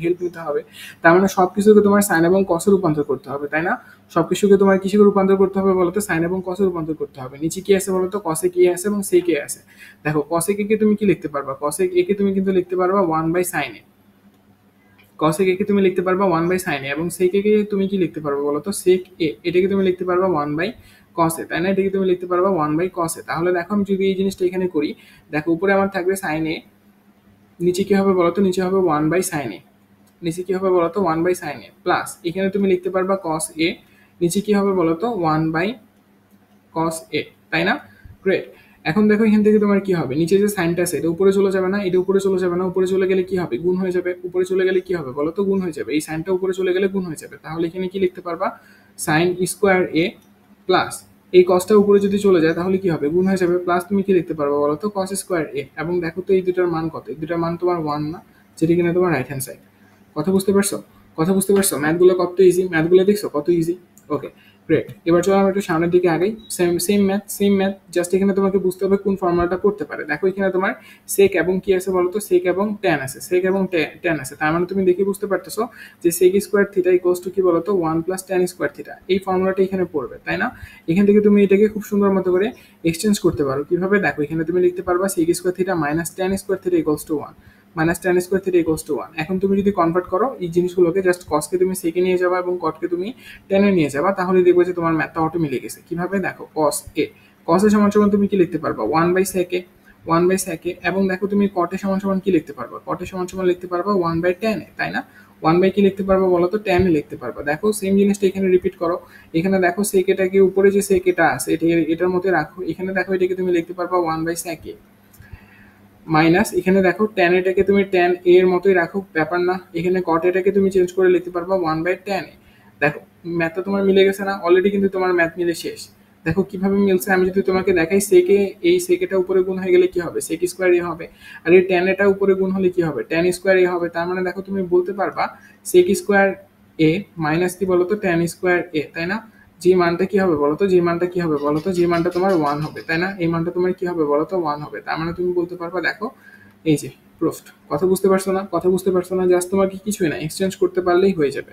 হেল্প নিতে হবে। তার মানে সবকিছুকে তোমার সাইন এবং কসে রূপান্তর করতে হবে, তাই না? সবকিছুকে তোমার কিসে রূপান্তর করতে হবে বলতো, সাইন এবং কসে রূপান্তর করতে হবে। নিচে কি আছে বলতো, কসে কি আছে এবং সে কে আছে। দেখো কসেক এ কে তুমি কি লিখতে পারবা, কসেক এ কে তুমি কিন্তু লিখতে পারবা 1 বাই সাইন এ। কসেক এ কে তুমি লিখতে পারবা 1 বাই সাইন এ, এবং সেক এ কে তুমি কি লিখতে পারবা বলো তো, সেক এ এটাকে তুমি লিখতে পারবা 1 বাই কস এ, তাই না? এটাকে তুমি লিখতে পারবা 1 বাই কস এ। তাহলে দেখো আমি যদি এই জিনিসটা এখানে করি, দেখো উপরে আমার থাকবে সাইন এ, নিচে কি হবে বলতো, নিচে হবে 1 বাই সাইন এ, নিচে কি হবে বলতো 1 বাই সাইন এ, প্লাস এখানে তুমি লিখতে পারবা কস এ, নিচে কি হবে বলতো 1 বাই কস এ, তাই না? গ্রেট। এখন দেখো এখান থেকে তোমার কি হবে, নিচে যে সাইনটা আছে এটা উপরে চলে যাবে না, এটা উপরে চলে যাবে না, উপরে চলে গেলে কি হবে, গুণ হয়ে যাবে। উপরে চলে গেলে কি হবে বলো তো, গুণ হয়ে যাবে। এই সাইনটা উপরে চলে গেলে গুণ হয়ে যাবে। তাহলে এখানে কি লিখতে পারবা, সাইন স্কোয়ার এ প্লাস এই কসটা উপরে যদি চলে যায় তাহলে কি হবে, গুণ হয়ে যাবে, প্লাস তুমি কি লিখতে পারবা বলো তো, কস স্কোয়ার এ। এবং দেখো তো এই দুটার মান কত, এই দুটার মান তোমার 1 না, যেটা কিনা তোমার রাইট হ্যান্ড সাইড। কথা বুঝতে পারছো? কথা বুঝতে পারছো? ম্যাথগুলো কত ইজি, ম্যাথগুলো দেখছো কত ইজি। ওকে, গ্রেট। এবার চলো আমরা একটু সামনের দিকে আগাই। সেম ম্যাথ, জাস্ট এখানে তোমাকে বুঝতে হবে কোন ফর্মুলাটা পড়তে পারে। দেখো এখানে তোমার সেক এবং কি আছে বলতো, সেক এবং ট্যান আছে, সেক এবং ট্যান আছে। তার মানে তুমি দেখে বুঝতে পারতেছো যে sec square theta equals to কি বলতো 1 প্লাস ট্যান স্কোয়ার থিটা। এই ফর্মুলাটা এখানে পড়বে, তাই না? এখান থেকে তুমি এটাকে খুব সুন্দর মতো করে এক্সচেঞ্জ করতে পারো। কিভাবে? দেখো এখানে তুমি লিখতে পারবা sec square theta minus tan square theta equals to 1, minus tan square theta equals to 1। এখন তুমি যদি কনভার্ট করো এই জিনিসগুলোকে, জাস্ট কসকে তুমি সেকে নিয়ে যাবা এবং কটকে তুমি টেনে নিয়ে যাবা, তাহলে দেখবে যে তোমার ম্যাথটা অটো মিলে গেছে। কিভাবে? দেখো কস এ, কসের সমান সমান তুমি কি লিখতে পারবা 1 বাই সেকে, 1 বাই সেকে। এবং দেখো তুমি কটের সমান সমান কি লিখতে পারবা, কটের সমান সমান লিখতে পারবা 1 বাই ট্যান এ, তাই না? 1 বাই কি লিখতে পারবা বলো তো, ট্যান এ লিখতে পারবা। দেখো সেম জিনিসটা এখানে রিপিট করো। এখানে দেখো সেকেটাকে উপরে যে সেকেটা আছে এটার মধ্যে রাখো। এখানে দেখো এটাকে তুমি লিখতে পারবা 1 বাই সেকে মাইনাস এখানে দেখো ট্যান এটাকে তুমি ট্যান এ এর মতোই রাখো, ব্যাপার না। এখানে কট এটাকে তুমি চেঞ্জ করে লিখতে পারবা 1 বাই ট্যান এ। দেখো ম্যাথটা তোমার মিলে গেছে না? অলরেডি কিন্তু তোমার ম্যাথ মিলে শেষ। দেখো কিভাবে মিলছে, আমি যদি তোমাকে দেখাই, সেকে এই সেকেটা উপরে গুণ হয়ে গেলে কি হবে, সেক স্কোয়ার এ হবে। আর এই ট্যান এটা উপরে গুণ হলে কি হবে, ট্যান স্কোয়ার এ হবে। তার মানে দেখো তুমি বলতে পারবা সেক স্কোয়ার এ মাইনাস কি বলতো ট্যান স্কোয়ার এ, তাই না? যে মানটা কি হবে বলতো, যে মানটা কি হবে বলতো, যে মানটা তোমার 1 হবে, তাই না? এই মানটা তোমার কি হবে বলতো 1 হবে। তার মানে তুমি বলতে পারবা দেখো এই যে প্রুফড। কথা বুঝতে পারছো না? কথা বুঝতে পারছো না? জাস্ট তোমাকে কিছুই না, এক্সচেঞ্জ করতে পারলেই হয়ে যাবে।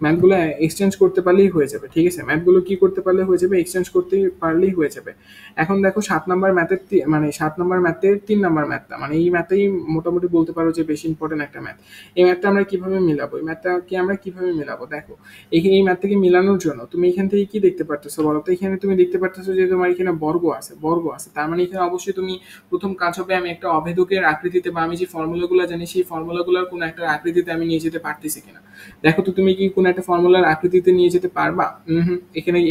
ম্যাথগুলো এক্সচেঞ্জ করতে পারলেই হয়ে যাবে, ঠিক আছে? ম্যাথগুলো কি করতে পারলে হয়ে যাবে, এক্সচেঞ্জ করতে পারলেই হয়ে যাবে। এখন দেখো 7 নম্বর ম্যাথের মানে 7 নম্বর ম্যাথের 3 নম্বর ম্যাথটা, মানে এই ম্যাথটাই মোটামুটি বলতে পারো যে বেশি ইম্পর্টেন্ট একটা ম্যাথ। এই ম্যাথটা আমরা কিভাবে মিলাবো, এই ম্যাথটাকে আমরা কিভাবে মিলাবো? দেখো এই ম্যাথটাকে মিলানোর জন্য তুমি এখান থেকে কি দেখতে পারতেছো বলো তো, এখানে তুমি দেখতে পারতেছো যে তোমার এখানে বর্গ আছে, বর্গ আছে। তার মানে এখানে অবশ্যই তুমি প্রথম কাজ হবে আমি একটা অভেদকের আকৃতিতে, বা আমি যে ফর্মুলাগুলো জানি সেই ফর্মুলাগুলোর কোনো একটা আকৃতিতে আমি নিয়ে যেতে পারতেছি কিনা। দেখো তো তুমি কি কোনো একটা ফর্মুলার আকৃতিতে নিয়ে যেতে পারবা?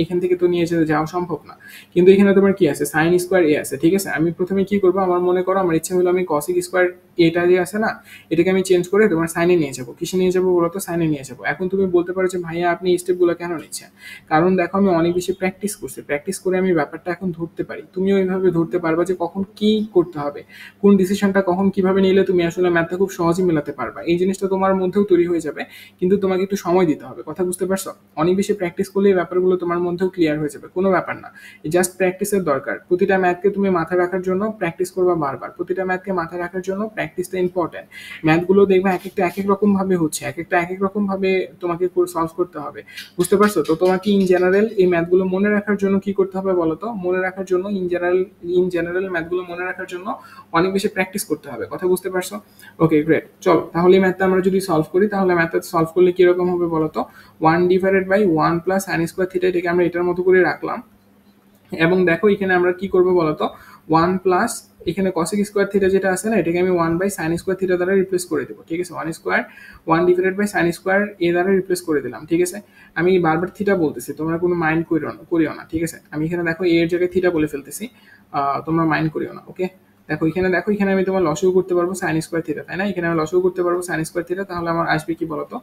এখান থেকে তো নিয়ে যেতে যাওয়া সম্ভব না। কিন্তু এখানে তোমার কি আছে, সাইন স্কোয়ার এ আছে, ঠিক আছে? আমি প্রথমে কি করবো, আমার মনে করো আমার ইচ্ছা হলো আমি কসিক স্কোয়ার এটা যে আছে না, এটাকে আমি চেঞ্জ করে তোমার সাইনে নিয়ে যাবো। কিসে নিয়ে যাবো বলো তো, সাইনে নিয়ে যাবো। এখন তুমি বলতে পারো যে ভাইয়া আপনি এই স্টেপগুলো কেন নিচ্ছেন? কারণ দেখো আমি অনেক বেশি প্র্যাকটিস করছি, প্র্যাকটিস করে আমি ব্যাপারটা এখন ধরতে পারি। তুমিও এইভাবে ধরতে পারবা যে কখন কি করতে হবে, কোন ডিসিশনটা কখন কিভাবে নিলে তুমি আসলে ম্যাথটা খুব সহজে মেলাতে পারবা। এই জিনিসটা তোমার মধ্যেও তৈরি হয়ে যাবে, কিন্তু তোমাকে একটু সময় সময় দিতে হবে। কথা বুঝতে পারছো? অনেক বেশি প্র্যাকটিস করলে এই ব্যাপারগুলো তোমার মধ্যেও ক্লিয়ার হয়ে যাবে, কোনো ব্যাপার না। জাস্ট প্র্যাকটিসের দরকার। প্রতিটা ম্যাথকে তুমি মাথায় রাখার জন্য প্র্যাকটিস করবা বারবার। প্রতিটা ম্যাথকে মাথায় রাখার জন্য প্র্যাকটিসটা ইম্পর্টেন্ট। ম্যাথগুলো দেখবে এক একটা এক এক রকম ভাবে হচ্ছে, এক একটা এক এক রকম ভাবে তোমাকে সলভ করতে হবে। বুঝতে পারছো? তো তোমাকে ইন জেনারেল এই ম্যাথগুলো মনে রাখার জন্য কি করতে হবে বলো তো? মনে রাখার জন্য ইন জেনারেল ম্যাথগুলো মনে রাখার জন্য অনেক বেশি প্র্যাকটিস করতে হবে। কথা বুঝতে পারছো? ওকে, গ্রেট। চলো তাহলে এই ম্যাথটা আমরা যদি সলভ করি, তাহলে ম্যাথটা সলভ করলে কিরকম হবে বলো তো? 1 / 1 + sin স্কোয়ার থিটা, এটাকে আমরা এটার মতো করে রাখলাম। এবং দেখো এখানে আমরা কি করবো বলতো, 1 প্লাস এখানে cosec স্কোয়ার থিটা যেটা আছে না, এটাকে আমি 1/sin স্কোয়ার থিটা দ্বারা রিপ্লেস করে দেবো। ঠিক আছে, 1/sin স্কোয়ার এ দ্বারা রিপ্লেস করে দিলাম। ঠিক আছে, আমি বারবার থিটা বলতেছি, তোমরা কোনো মাইন্ড করিও না। ঠিক আছে, আমি এখানে দেখো এর জায়গায় থিটা বলে ফেলতেছি, তোমরা মাইন্ড করিও না। ওকে, দেখো এখানে আমি তোমার লসও করতে পারবো sin স্কোয়ার থিটা, তাই না? এখানে আমি লসও করতে পারবো sin স্কোয়ার থিটা, তাহলে আমার আসবে কি বলতো,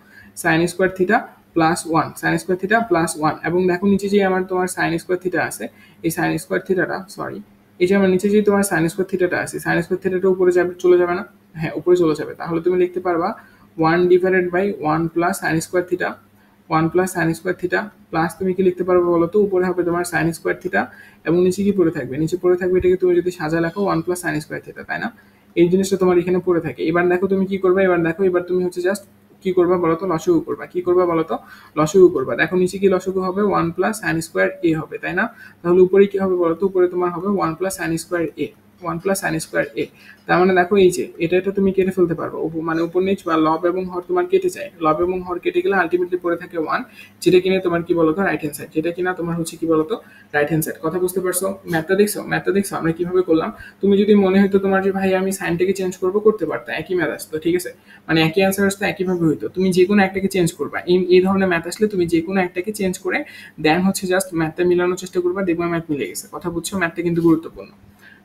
sin স্কোয়ার থিটা +1 এবং দেখো নিচে যে আমার তোমার sin স্কোয়ার থিটা আছে, এই sin স্কোয়ার থিটাটা এই যে আমার নিচে যে তোমার sin স্কোয়ার থিটাটা আছে, sin স্কোয়ার থিটাটা উপরে চলে যাবে না? হ্যাঁ, উপরে চলে যাবে। তাহলে তুমি লিখতে পারবা 1/1 + sin square theta, 1 + sin square theta plus তুমি কি লিখতে পারবে বলো তো, উপরে হবে তোমার sin স্কোয়ার থিটা এবং নিচে কি পড়ে থাকবে? নিচে পড়ে থাকবে, এটাকে তুমি যদি সাজা লেখো 1 + sin স্কোয়ার থিটা, তাই না? এই জিনিসটা তোমার এখানে পড়ে থাকে। এবার দেখো তুমি কি করবে, এবার তুমি হচ্ছে জাস্ট কি করবা বলতো, লসাগু করবা। কি করবা বলতো, লসাগু করবা। দেখো নিচে কি লসাগু হবে, 1 + sin স্কোয়ার a হবে, তাই না? তাহলে উপরে কি হবে বলতো, উপরে তোমার হবে 1 + sin square a, 1 + sin square a। তার মানে দেখো এই যে এটা তুমি কেটে ফেলতে পারবো, মানে উপর নিচ বা লব এবং হর তোমার কেটে যায়। লব এবং হর কেটে গেলে আলটিমেটলি পড়ে থাকে 1, যেটা কিনা তোমার কি বলতো রাইট হ্যান্ড সাইড, যেটা কিনা তোমার হচ্ছে কি বলতো রাইট হ্যান্ড সাইড। কথা বুঝতে পারছো? ম্যাথটা দেখছো আমরা কিভাবে করলাম? তুমি যদি মনে হইতো তোমার যে ভাই আমি সাইনটাকে চেঞ্জ করবো, করতে পারতো, একই ম্যাথ আসতো। ঠিক আছে, মানে একই অ্যান্সার আসতো, একইভাবে হইতো। তুমি যে কোনো একটাকে চেঞ্জ করবা, এই ধরনের ম্যাথ আসলে তুমি যে কোনো একটাকে চেঞ্জ করে দেন হচ্ছে জাস্ট ম্যাথটা মিলানোর চেষ্টা করবা, দেখবা ম্যাথ মিলে গেছে। কথা বুঝছো? ম্যাথটা কিন্তু গুরুত্বপূর্ণ।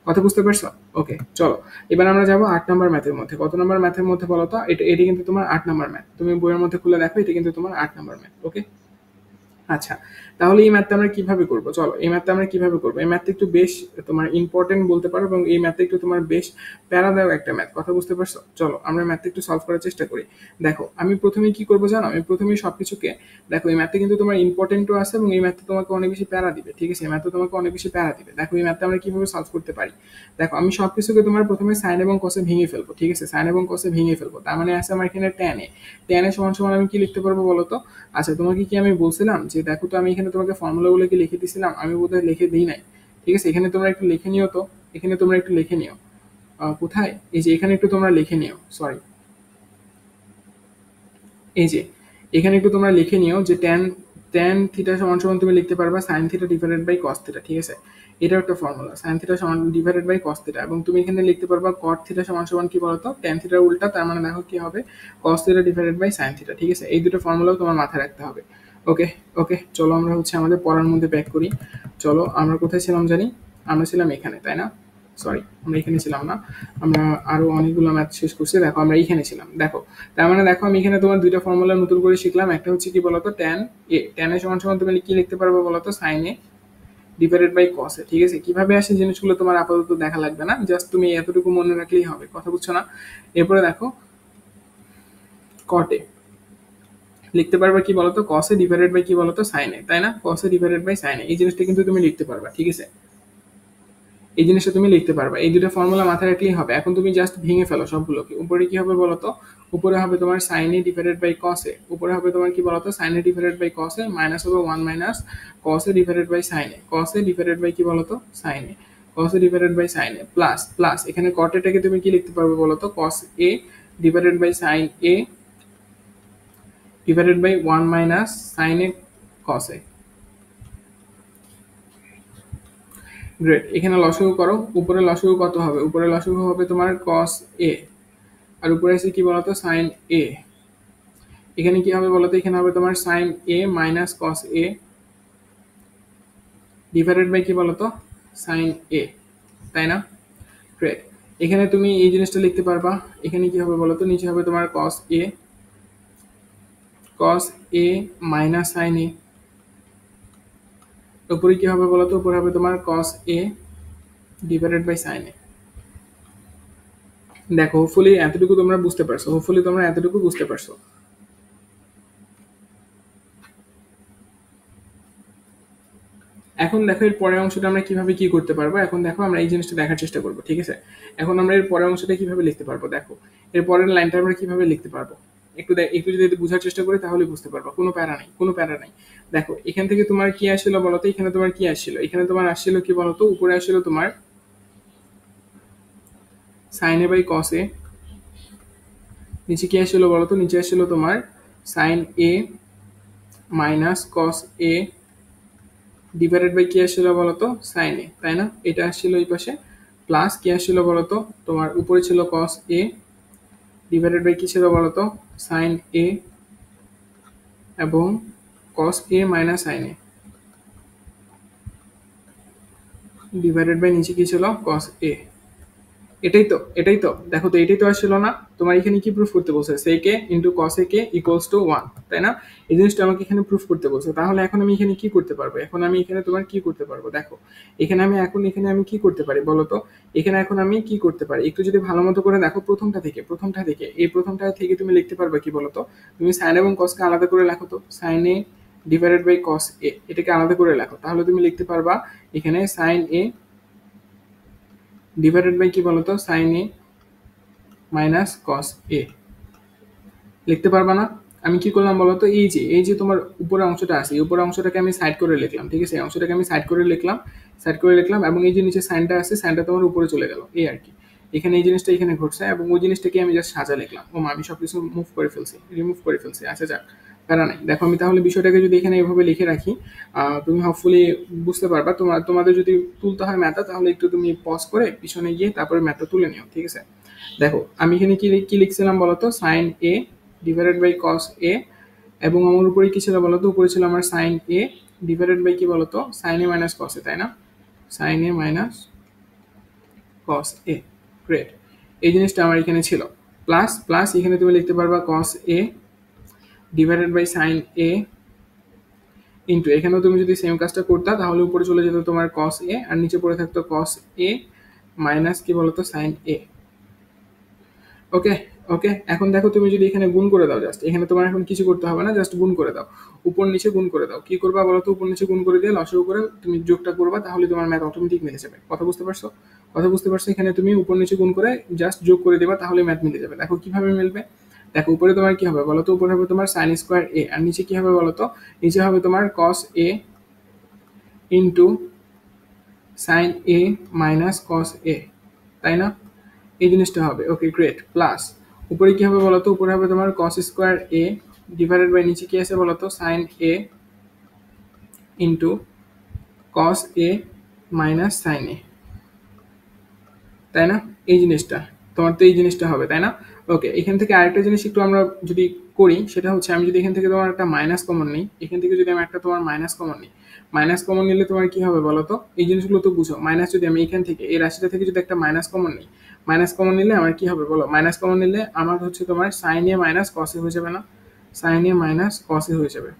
কথা বুঝতে পারছো? ওকে, চলো এবার আমরা যাবো 8 নম্বর ম্যাথের মধ্যে। কত নম্বর ম্যাথের মধ্যে বলো তো? এটা কিন্তু তোমার 8 নম্বর ম্যাথ। তুমি বইয়ের মধ্যে খুলে দেখো, এটা কিন্তু তোমার 8 নম্বর ম্যাথ। ওকে, আচ্ছা, তাহলে এই ম্যাথটা আমরা কিভাবে করবো? চলো এই ম্যাথটা আমরা কিভাবে করবো, এই ম্যাথটা একটু বেশ তোমার ইম্পর্টেন্ট বলতে পারো, এবং এই ম্যাথটা একটু তোমার বেশ প্যারাদায়ক একটা ম্যাথ। কথা বুঝতে পারছো? চলো আমরা ম্যাথটা একটু সলভ করার চেষ্টা করি। দেখো আমি প্রথমেই কি করবো জানো, আমি প্রথমেই সবকিছুকে দেখো, এই ম্যাথটা কিন্তু তোমার ইম্পর্টেন্টও আছে এবং এই ম্যাথটা তোমাকে অনেক বেশি প্যারা দিবে। ঠিক আছে, এই ম্যাথটা তোমাকে অনেক বেশি প্যারা দিবে। দেখো এই ম্যাথটা আমরা কিভাবে সলভ করতে পারি, দেখো আমি সবকিছুকে তোমার প্রথমে সাইন এবং কসে ভেঙে ফেলবো। ঠিক আছে, সাইন এবং কসে ভেঙে ফেলবো, তার মানে আছে আমার এখানে tan এ সমান সমান আমি কি লিখতে পারবো বলো তো? আচ্ছা, তোমাকে কি আমি বলছিলাম যে দেখো, তো আমি এখানে তোমাকে ফর্মুলাগুলো কি লিখে দিছিলাম? আমি বোধহয় লিখে দিই নাই। ঠিক আছে, এখানে তোমরা একটু লিখে নিও তো, এখানে তোমরা একটু লিখে নিও। কোথায়? এই যে এখানে একটু তোমরা লিখে নিও, সরি, এই যে এখানে একটু তোমরা লিখে নিও যে tan থিটা সমান সমান তুমি লিখতে পারবা sin theta divided by cos theta. ঠিক আছে, এটা একটা ফর্মুলা, sin থিটা সমান ডিভাইডেড বাই cos থিটা। এবং তুমি এখানে লিখতে পারবা cot থিটা সমান সমান কি বলতো, tan থিটার উল্টা, তার মানে দেখো কি হবে, cos theta divided by sin theta. ঠিক আছে, এই দুটো ফর্মুলাও তোমার মাথায় রাখতে হবে। ওকে ওকে, চলো আমরা হচ্ছে আমাদের পড়ার মধ্যে ব্যাক করি। চলো আমরা কোথায় ছিলাম জানি, আমরা ছিলাম এখানে, তাই না? সরি, আমরা এখানে ছিলাম না, আমরা আরো অনেকগুলো ম্যাথ শেষ করছি। দেখো আমরা এইখানে ছিলাম। দেখো তার মানে দেখো আমি এখানে তোমার দুইটা ফর্মুলা নতুন করে শিখলাম। একটা হচ্ছে কি বলতো, tan এ সমান সমান তুমি কি লিখতে পারবে বলতো, sin a divided by cos A. ঠিক আছে, কিভাবে আসে জিনিসগুলো তোমার আপাতত দেখা লাগবে না, জাস্ট তুমি এতটুকু মনে রাখলেই হবে। কথা বুঝছো না? এরপরে দেখো cot a লিখতে পারবে কি বলতো, cos a ডিভাইডেড বাই কি বলতো, sin a, তাই না? cos a divided by sin a, এই জিনিসটা কিন্তু তুমি লিখতে পারবা। ঠিক আছে, এই জিনিসটা তুমি লিখতে পারবা, এই দুটো ফর্মুলা মাথায় রাখলেই হবে। এখন তুমি জাস্ট ভেঙে ফেলো সবগুলোকে। উপরে কি হবে বলতো, উপরে হবে তোমার sin a divided by cos a, উপরে হবে তোমার কি বলতো sin a divided by cos a, minus হবে 1 minus cos a divided by sin a, cos a divided by কি বলতো sin a, cos a divided by sin a plus plus এখানে cot এটাকে তুমি কি লিখতে পারবে বলতো, cos a divided by sin a divided by 1 minus sin a cos a। Great, এখানে লসাগু করো। উপরে লসাগু কত হবে? উপরে লসাগু হবে তোমার cos a, আর উপরে আছে কি বলতো sin a। এখানে কি হবে বলতো, এখানে হবে তোমার sin a minus cos a divided by কি বলতো, sin a, তাই না? গ্রেট, এখানে তুমি এই জিনিসটা লিখতে পারবা। এখানে কি হবে বলতো, নিচে হবে তোমার cos a minus sin a, উপরে কি হবে বলতো, উপরে হবে তোমার cos a divided by sin a। দেখো হোপফুলি এতটুকু তোমরা বুঝতে পারছো, এখন দেখো এর পরের অংশটা আমরা কিভাবে কি করতে পারবো। এখন দেখো আমরা এই জিনিসটা দেখার চেষ্টা করবো, ঠিক আছে। এখন আমরা এর পরের অংশটা কিভাবে লিখতে পারবো, দেখো এর পরের লাইনটা আমরা কিভাবে লিখতে পারবো। একটু যদি বোঝার চেষ্টা করি তাহলে বুঝতে পারবো, কোনো প্যারা নাই, কোনো প্যারা নাই। দেখো এখান থেকে তোমার কি আসছিল বলতো, এখানে তোমার কি আসছিল, এখানে তোমার আসছিল কি বলতো, উপরে আসছিল তোমার সাইন এ বাই কস এ, নিচে কি আসছিল বলতো, নিচে আসছিল তোমার sine A minus cos A divided by কি আসছিল বলতো, সাইন এ, তাই না। এটা আসছিল এই পাশে, প্লাস কি আসছিল বলতো, তোমার উপরে ছিল কস এ ডিভাইডেড বাই কি ছিল বলতো, সাইন এ এবং cos A minus sine A divided by নিচে কি ছিল কস এ। এটাই তো দেখো, তো এটাই তো আসছিল না। তোমার এখানে কি প্রুফ করতে বলছে, sec a into cos a k equals to 1, তাই না। এই জিনিসটা আমাকে এখানে প্রুফ করতে বলছে। তাহলে এখন আমি এখানে কি করতে পারবো, এখন আমি এখানে তোমার কি করতে পারবো, দেখো এখানে আমি কি করতে পারি বলো তো। এখানে এখন আমি কি করতে পারি, একটু যদি ভালো মতো করে দেখো, প্রথমটা থেকে এই প্রথমটা থেকে তুমি লিখতে পারবে কি বলতো, তুমি সাইন এবং কসকে আলাদা করে লেখো তো, sine A divided by cos A, এটাকে আলাদা করে লেখো, তাহলে তুমি লিখতে পারবা এখানে সাইন এ ডিভাইডেড বাই কি বলতো, সাইন এ মাইনাস কস এ লিখতে পারবা না। আমি কি করলাম বলতো, এই যে তোমার উপরে অংশটা আছে, এই উপরে অংশটাকে আমি সাইড করে লিখলাম, ঠিক আছে। এই অংশটাকে আমি সাইড করে লিখলাম এবং এই যে নিচে সাইনটা আছে, সাইনটা তোমার উপরে চলে গেল, এই আর কি। এখানে এই জিনিসটা এখানে ঘটছে এবং ওই জিনিসটাকে আমি জাস্ট সাজা লিখলাম। আমি সবকিছু রিমুভ করে ফেলছি। আচ্ছা যাক, প্যারা নাই। দেখো আমি তাহলে বিষয়টাকে যদি এখানে এভাবে লিখে রাখি, তুমি হোপফুলি বুঝতে পারবা। তোমাদের যদি তুলতে হয় ম্যাথটা, তাহলে একটু তুমি পজ করে পিছনে গিয়ে তারপরে ম্যাথটা তুলে নিও, ঠিক আছে। দেখো আমি এখানে কি লিখছিলাম বলতো, sine A divided by cos A, এবং আমার উপরে কি ছিল বলতো, উপরে ছিল আমার সাইন এ ডিভাইডেড বাই কি বলতো, সাইন এ মাইনাস কস এ, তাই না। Sign A minus cos A, great. এই জিনিসটা আমার এখানে ছিল। প্লাস প্লাস এখানে তুমি লিখতে পারবা cos A divided by sine A into, এখানেও তুমি যদি সেম কাজটা করতা তাহলে উপরে চলে যেত তোমার কস এ আর নিচে পড়ে থাকতো কস এ মাইনাস কি বলতো, সাইন এ। ওকে ওকে, এখন দেখো তুমি যদি এখানে গুণ করে দাও, জাস্ট এখানে তোমার এখন কিছু করতে হবে না, জাস্ট গুণ করে দাও, উপর নিচে গুণ করে দাও। কি করবা বলো তো, উপর নিচে গুণ করে দিয়ে লসাগু করে তুমি যোগটা করবা, তাহলে তোমার ম্যাথ অটোমেটিক মিলে যাবে। কথা বুঝতে পারছো, এখানে তুমি উপর নিচে গুণ করে জাস্ট যোগ করে দেবা, তাহলে ম্যাথ মিলে যাবে। দেখো কিভাবে মিলবে, দেখো উপরে তোমার কি হবে বলো তো, উপরে হবে তোমার সাইন স্কোয়ার এ আর নিচে কি হবে বলো তো, নিচে হবে তোমার cos A into sine A minus cos এ, তাই না। এই জিনিসটা হবে। Okay great. প্লাস উপরে কি হবে বলতো, উপরে হবে তোমার cos square A divided by নিচে কি আছে বলতো, sine A into cos A minus sine A, তাই না। এই জিনিসটা তোমার তো এই জিনিসটা হবে, তাই না। ওকে, এখান থেকে আরেকটা জিনিস একটু আমরা যদি করি, সেটা হচ্ছে আমি যদি এখান থেকে তোমার একটা মাইনাস কমন নিই, এখান থেকে যদি আমি একটা তোমার মাইনাস কমন নিই, মাইনাস কমন নিলে তোমার কি হবে বলো তো, এই জিনিসগুলো তো বুঝো। মাইনাস যদি আমি এখান থেকে এই রাশিটা থেকে যদি একটা মাইনাস কমন নিই, মাইনাস কমন নিলে আমার কি হবে বলো, মাইনাস কমন নিলে আমার হচ্ছে তোমার সাইন এ মাইনাস কসে হয়ে যাবে না, সাইন এ মাইনাস কসে হয়ে যাবে।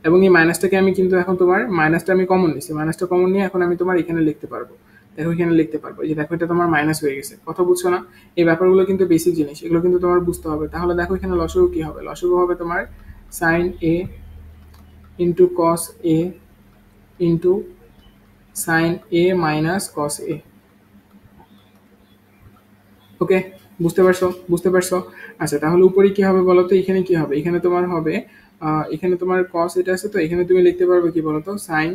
এবং এই মাইনাসটাকে আমি কিন্তু এখন তোমার মাইনাসটা আমি কমন নিচ্ছি, মাইনাসটা কমন নিয়ে এখন আমি তোমার এখানে লিখতে পারবো। দেখো এখানে লিখতে পারবো, এই যে দেখো এটা তোমার মাইনাস হয়ে গেছে। কথা বুঝছো না, এই ব্যাপারগুলো কিন্তু বেসিক জিনিস, এগুলো কিন্তু তোমার বুঝতে হবে। তাহলে দেখো এখানে লসাগু কি হবে, লসাগু হবে তোমার sine A into cos A into sine A minus cos এ। ওকে, বুঝতে পারছো। আচ্ছা তাহলে উপরে কি হবে বলো তো, এখানে কি হবে, এখানে তোমার হবে এখানে তোমার কস এটা আছে, তো এখানে তুমি লিখতে পারবে কি বলো তো, সাইন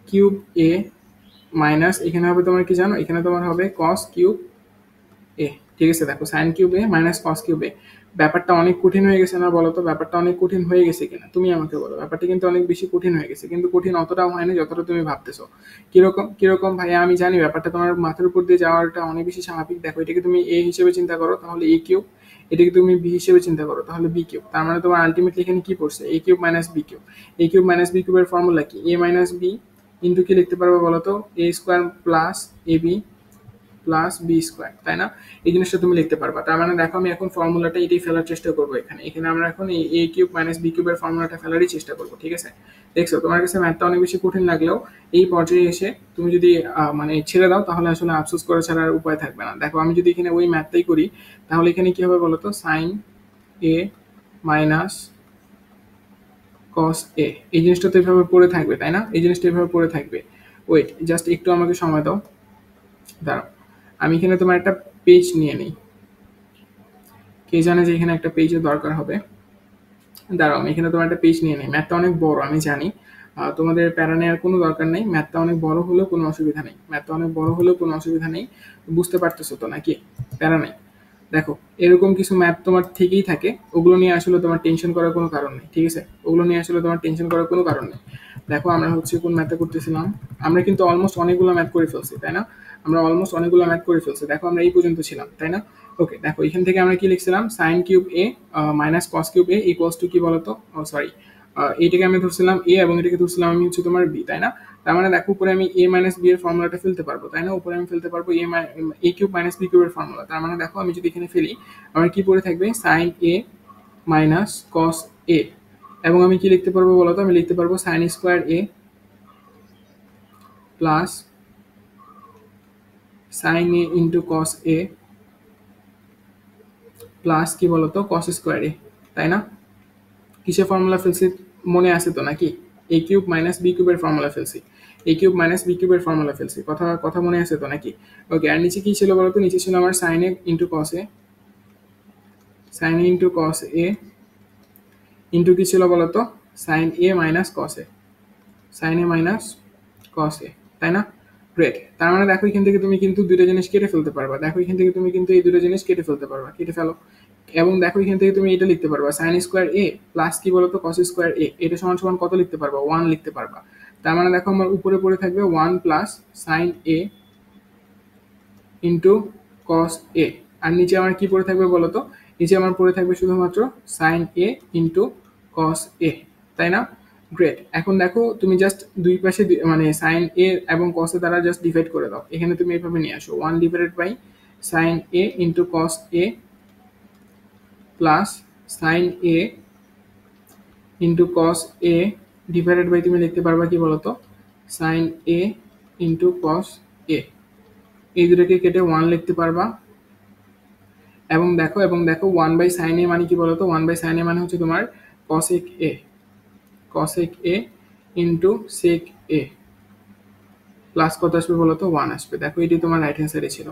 কিউব এ মাইনাস এখানে হবে তোমার কি জানো, এখানে তোমার হবে কস কিউব এ, ঠিক আছে। দেখো sign cube A minus cos cube এ, ব্যাপারটা অনেক কঠিন হয়ে গেছে না বলো তো, ব্যাপারটা অনেক কঠিন হয়ে গেছে কিনা তুমি আমাকে বলো। ব্যাপারটা কিন্তু অনেক বেশি কঠিন হয়ে গেছে, কিন্তু কঠিন অতটাও হয়নি যতটা তুমি ভাবতেছো। কিরকম ভাইয়া, আমি জানি ব্যাপারটা তোমার মাথার উপর দিয়ে যাওয়াটা অনেক বেশি স্বাভাবিক। দেখো এটাকে তুমি এ হিসেবে চিন্তা করো, তাহলে এ কিউব, এটাকে তুমি বি হিসেবে চিন্তা করো, তাহলে বি কিউব। তার মানে তোমার আলটিমেটলি এখানে কি পড়ছে, এ কিউব মাইনাস বি কিউব। এ কিউব মাইনাস বি কিউবের ফর্মুলা কি, এ মাইনাস বি ইন্টু কি লিখতে পারবো বলো তো, এ square plus A B plus B square, তাই না। এই জিনিসটা তুমি লিখতে পারবা। তার মানে দেখো আমি এখন ফর্মুলাটা এটাই ফেলার চেষ্টা করবো, এখানে আমরা এখন এই এ কিউব মাইনাস বি কিউবের ফর্মুলাটা ফেলারই চেষ্টা করবো, ঠিক আছে। দেখছো তোমার কাছে ম্যাথটা অনেক বেশি কঠিন লাগলেও এই পর্যায়ে এসে তুমি যদি মানে ছেড়ে দাও, তাহলে আসলে আফসোস করে ছাড়ার উপায় থাকবে না। দেখো আমি যদি এখানে ওই ম্যাথটাই করি, তাহলে এখানে কি হবে বলতো, সাইন এ মাইনাস কস এ। এই জিনিসটা তো এভাবে পড়ে থাকবে, তাই না? এই জিনিসটা এভাবে পড়ে থাকবে। ওয়েট, জাস্ট একটু আমাকে সময় দাও, দাঁড়াও। আমি এখানে তোমার একটা পেজ নিয়ে নিই। কে জানে যে এখানে একটা পেজের দরকার হবে। দাঁড়াও, আমি এখানে তোমার একটা পেজ নিয়ে নিই। ম্যাথটা অনেক বড় আমি জানি, তোমাদের প্যারা নেওয়ার কোনো দরকার নেই। ম্যাথটা অনেক বড় হলেও কোনো অসুবিধা নেই, ম্যাথটা অনেক বড় হলেও কোনো অসুবিধা নেই। বুঝতে পারতেছো তো নাকি? প্যারা নেই। দেখো, এরকম কিছু ম্যাথ তোমার থেকেই থাকে, ওগুলো নিয়ে আসলে তোমার টেনশন করার কোনো কারণ নেই, ঠিক আছে? ওগুলো নিয়ে আসলে তোমার টেনশন করার কোনো কারণ নেই। দেখো, আমরা হচ্ছে কোন ম্যাথটা করতেছিলাম, আমরা কিন্তু অলমোস্ট অনেকগুলো ম্যাথ করে ফেলছি, তাই না? আমরা অলমোস্ট অনেকগুলো ম্যাথ করে ফেলছি। দেখো, আমরা এই পর্যন্ত ছিলাম, তাই না? ওকে, দেখো এখান থেকে আমরা কি লিখছিলাম, sine cube A minus cos cube A equals to কি বলতো, সরি, এইটাকে আমি ধরছিলাম এ এবং এটাকে ধরছিলাম আমি হচ্ছে তোমার বি, তাই না? তার মানে দেখো, উপরে আমি এ মাইনাস বি এর ফর্মুলাটা ফেলতে পারবো, তাই না? উপরে আমি ফেলতে পারবো এ কিউব মাইনাস বি কিউবের ফর্মুলা। তার মানে দেখো, আমি যদি এখানে ফেলি, আমার কি পড়ে থাকবে, sign A minus cos A. এবং আমি কি লিখতে পারবো বলতো, আমি লিখতে পারবো sign square A plus sine A into cos A plus কি বলতো, কস স্কোয়ার এ, তাই না? কিসের ফর্মুলা ফেলছি মনে আছে তো নাকি? এ কিউব মাইনাস বি কিউবের ফর্মুলা ফেলছি, এ কিউব মাইনাস বি কিউবের ফর্মুলা ফেলছি। কথা কথা মনে আছে তো নাকি? ওকে, আর নিচে কি ছিল বলতো, নিচে ছিল আমার sign A into cos A, sine A into cos A into কি ছিল বলতো, sine A minus cos A, sine A minus cos এ, তাই না? গ্রেট। তার মানে দেখো, এখান থেকে তুমি কিন্তু দুটো জিনিস কেটে ফেলতে পারবা। দেখো, এখান থেকে তুমি কিন্তু এই দুটো জিনিস কেটে ফেলতে পারবা, কেটে ফেলো। এবং দেখো, এখান থেকে তুমি এটা লিখতে পারবা, সাইন স্কোয়ার এ প্লাস কি বলতো, কস স্কোয়ার এ, এটা সমান সমান কত লিখতে পারবা, 1 লিখতে পারবা। তার মানে দেখো, আমার উপরে পড়ে থাকবে 1 plus sine A into cos A. আর নিচে আমার কি পড়ে থাকবে বলতো, নিচে আমার পড়ে থাকবে শুধুমাত্র সাইন এ ইন্টু কস এ, তাই না? গ্রেট। এখন দেখো, তুমি জাস্ট দুই পাশে মানে সাইন এ এবং কস এ দ্বারা জাস্ট ডিভাইড করে দাও। এখানে তুমি এভাবে নিয়ে আসো, 1 divided by sine A into cos A plus sine A into cos A divided by তুমি লিখতে পারবা কি বলতো, সাইন এ ইন্টু কস এ। এই দুটোকে কেটে 1 লিখতে পারবা। এবং দেখো 1 বাই সাইন এ মানে কি বলতো, 1 বাই সাইন এ মানে হচ্ছে তোমার কসেক এ, কসেক এ ইন্টু সেক এ প্লাস কত আসবে বলতো, 1 আসবে। দেখো, এটি তোমার রাইট হ্যান্ড সাইডে ছিল,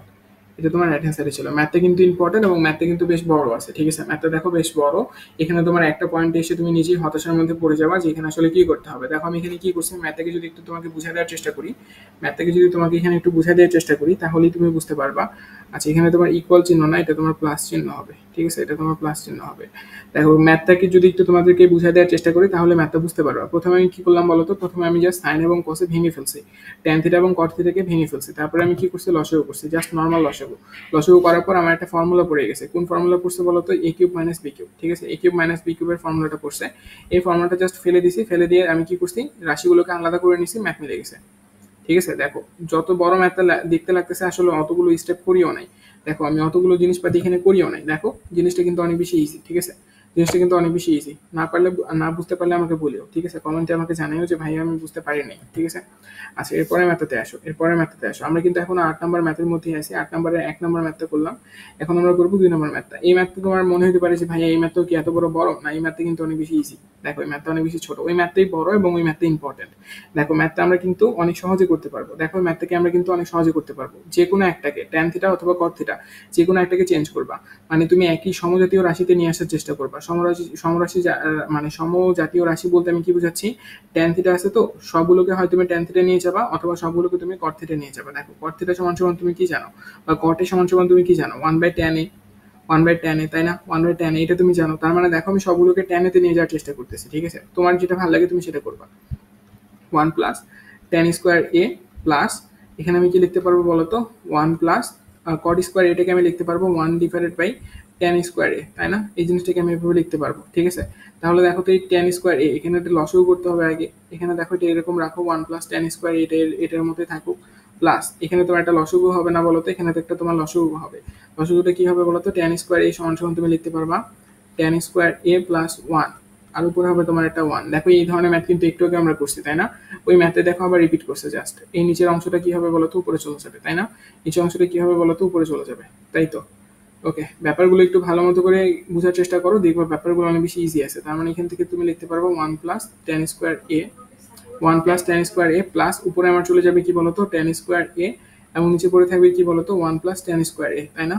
এটা তোমার রাইট হ্যান্ড সাইডে ছিল। ম্যাথটা কিন্তু ইম্পর্টেন্ট এবং ম্যাথটা কিন্তু বেশ বড় আছে, ঠিক আছে? ম্যাথটা দেখো বেশ বড়। এখানে তোমার একটা পয়েন্টে এসে তুমি নিজেই হতাশার মধ্যে পড়ে যাবা যে এখানে আসলে কি করতে হবে। দেখো, আমি এখানে কি করছি, ম্যাথটাকে যদি একটু তোমাকে বুঝাই দেওয়ার চেষ্টা করি, ম্যাথটাকে যদি তোমাকে এখানে একটু বুঝাই দেওয়ার চেষ্টা করি, তাহলেই তুমি বুঝতে পারবা। আচ্ছা, এখানে তোমার ইকুয়াল চিহ্ন না, এটা তোমার প্লাস চিহ্ন হবে, ঠিক আছে? এটা তোমার প্লাস চিহ্ন হবে। দেখো, ম্যাথটাকে যদি একটু তোমাদেরকে বুঝাই দেওয়ার চেষ্টা করি, তাহলে ম্যাথটা বুঝতে পারবা। প্রথমে আমি কি করলাম বলতো, প্রথমে আমি জাস্ট সাইন এবং কসে ভেঙে ফেলছি, ট্যান থিটা এবং কট থিটাকে ভেঙে ফেলছি। তারপরে আমি কি করছি, লসাগু করছি, জাস্ট নর্মাল লসাগু। লসাগু করার পর আমার একটা ফর্মুলা পড়ে গেছে। কোন ফর্মুলা পড়ছে বলতো, এ কিউব মাইনাস বি কিউব, ঠিক আছে? এ কিউব মাইনাস বি কিউবের ফর্মুলাটা পড়ছে। এই ফর্মুলাটা জাস্ট ফেলে দিছি, ফেলে দিয়ে আমি কি করছি, রাশিগুলোকে আলাদা করে নিছি, ম্যাথ মিলে গেছে, ঠিক আছে? দেখো, যত বড় ম্যাথটা দেখতে লাগতেছে, আসলে অতগুলো স্টেপ করিও নাই। দেখো, আমি অতগুলো জিনিসপাতি এখানে করিও নাই। দেখো, জিনিসটা কিন্তু অনেক বেশি ইজি, ঠিক আছে? জিনিসটা কিন্তু অনেক বেশি ইজি। না পারলে, না বুঝতে পারলে আমাকে বলিও, ঠিক আছে? কমেন্টে আমাকে জানাইও যে ভাই আমি বুঝতে পারি নাই, ঠিক আছে? আচ্ছা, এরপরে ম্যাথটাতে আসো, এরপরে ম্যাথটাতে আসো। আমরা কিন্তু এখন 8 নম্বর ম্যাথের মধ্যেই আছি। 8 নম্বরের 1 নম্বর ম্যাথটা করলাম, এখন আমরা করবো 2 নম্বর ম্যাথটা। এই ম্যাথটা তোমার মনে হতে পারে যে ভাইয়া এই ম্যাথটাও কি এত বড় বড়? না, এই ম্যাথটা কিন্তু অনেক বেশি ইজি। দেখো, এই ম্যাথটা অনেক বেশি ছোট, ওই ম্যাথটাই বড় এবং ওই ম্যাথটা ইম্পর্টেন্ট। দেখো, ম্যাথটা আমরা কিন্তু অনেক সহজে করতে পারবো। দেখো, ম্যাথটাকে আমরা কিন্তু অনেক সহজে করতে পারবো। যে কোনো একটাকে, ট্যান থিটা অথবা কট থিটা, যে কোনো একটাকে চেঞ্জ করবা। মানে তুমি একই সমজাতীয় রাশিতে নিয়ে আসার চেষ্টা করবা। মানে সমজাতীয় রাশি বলতে আমি কি বুঝাচ্ছি, ট্যান থিটা আছে তো, সবগুলোকে হয় তুমি ট্যান থিটা নিয়ে যাবা অথবা সবগুলোকে তুমি কট থিটা নিয়ে যাবা। দেখো, কট থিটা সমান সমান তুমি কি জানো, বা কট এ সমান সমান তুমি কি জানো, 1 by tan A, 1 by tan A, তাই না? 1 বাই ট্যান এ, এটা তুমি জানো। তার মানে দেখো, আমি সবগুলোকে ট্যান এতে নিয়ে যাওয়ার চেষ্টা করতেছি, ঠিক আছে? তোমার যেটা ভালো লাগে তুমি সেটা করবা। 1 প্লাস ট্যান স্কোয়ার এ প্লাস, এখানে আমি কি লিখতে পারবো বলতো, 1 প্লাস কট স্কোয়ার এটাকে আমি লিখতে পারবো 1 ডিভাইডেড বাই ট্যান স্কোয়ার এ, তাই না? এই জিনিসটাকে আমি এভাবে লিখতে পারবো, ঠিক আছে? তাহলে দেখো তো, এই ট্যান স্কোয়ার এ, এখানে একটা লসাগু করতে হবে আগে। এখানে দেখো, এটা এরকম রাখো, 1 প্লাস ট্যান স্কোয়ার এটার মধ্যে থাকুক, প্লাস এখানে তোমার একটা লসাগু হবে না বলতো, এখানে তো একটা তোমার লসাগু হবে। লসাগুটা কি হবে বলতো, ট্যান স্কোয়ার এ সমান সমান তুমি লিখতে পারবা ট্যান স্কোয়ার এ প্লাস 1, আর উপরে হবে তোমার একটা 1। দেখো, এই ধরনের ম্যাথ কিন্তু একটু আগে আমরা করছি, তাই না? ওই ম্যাথে দেখো আবার রিপিট করছে, জাস্ট এই নিচের অংশটা কি হবে বলতো, উপরে চলে যাবে, তাই না? নিচের অংশটা কি হবে বলতো, উপরে চলে যাবে, তাই তো? ওকে, ব্যাপারগুলো একটু ভালো মতো করে বোঝার চেষ্টা করো, দেখবো ব্যাপারগুলো অনেক বেশি ইজি আছে। তার মানে এখান থেকে তুমি লিখতে পারবো 1 plus tan square A, 1 plus tan square A plus উপরে আমার চলে যাবে কি বলতো টেন স্কোয়ার এ, এবং নিচে পড়ে থাকবে কি বলতো 1 প্লাস টেন স্কোয়ার এ, তাই না?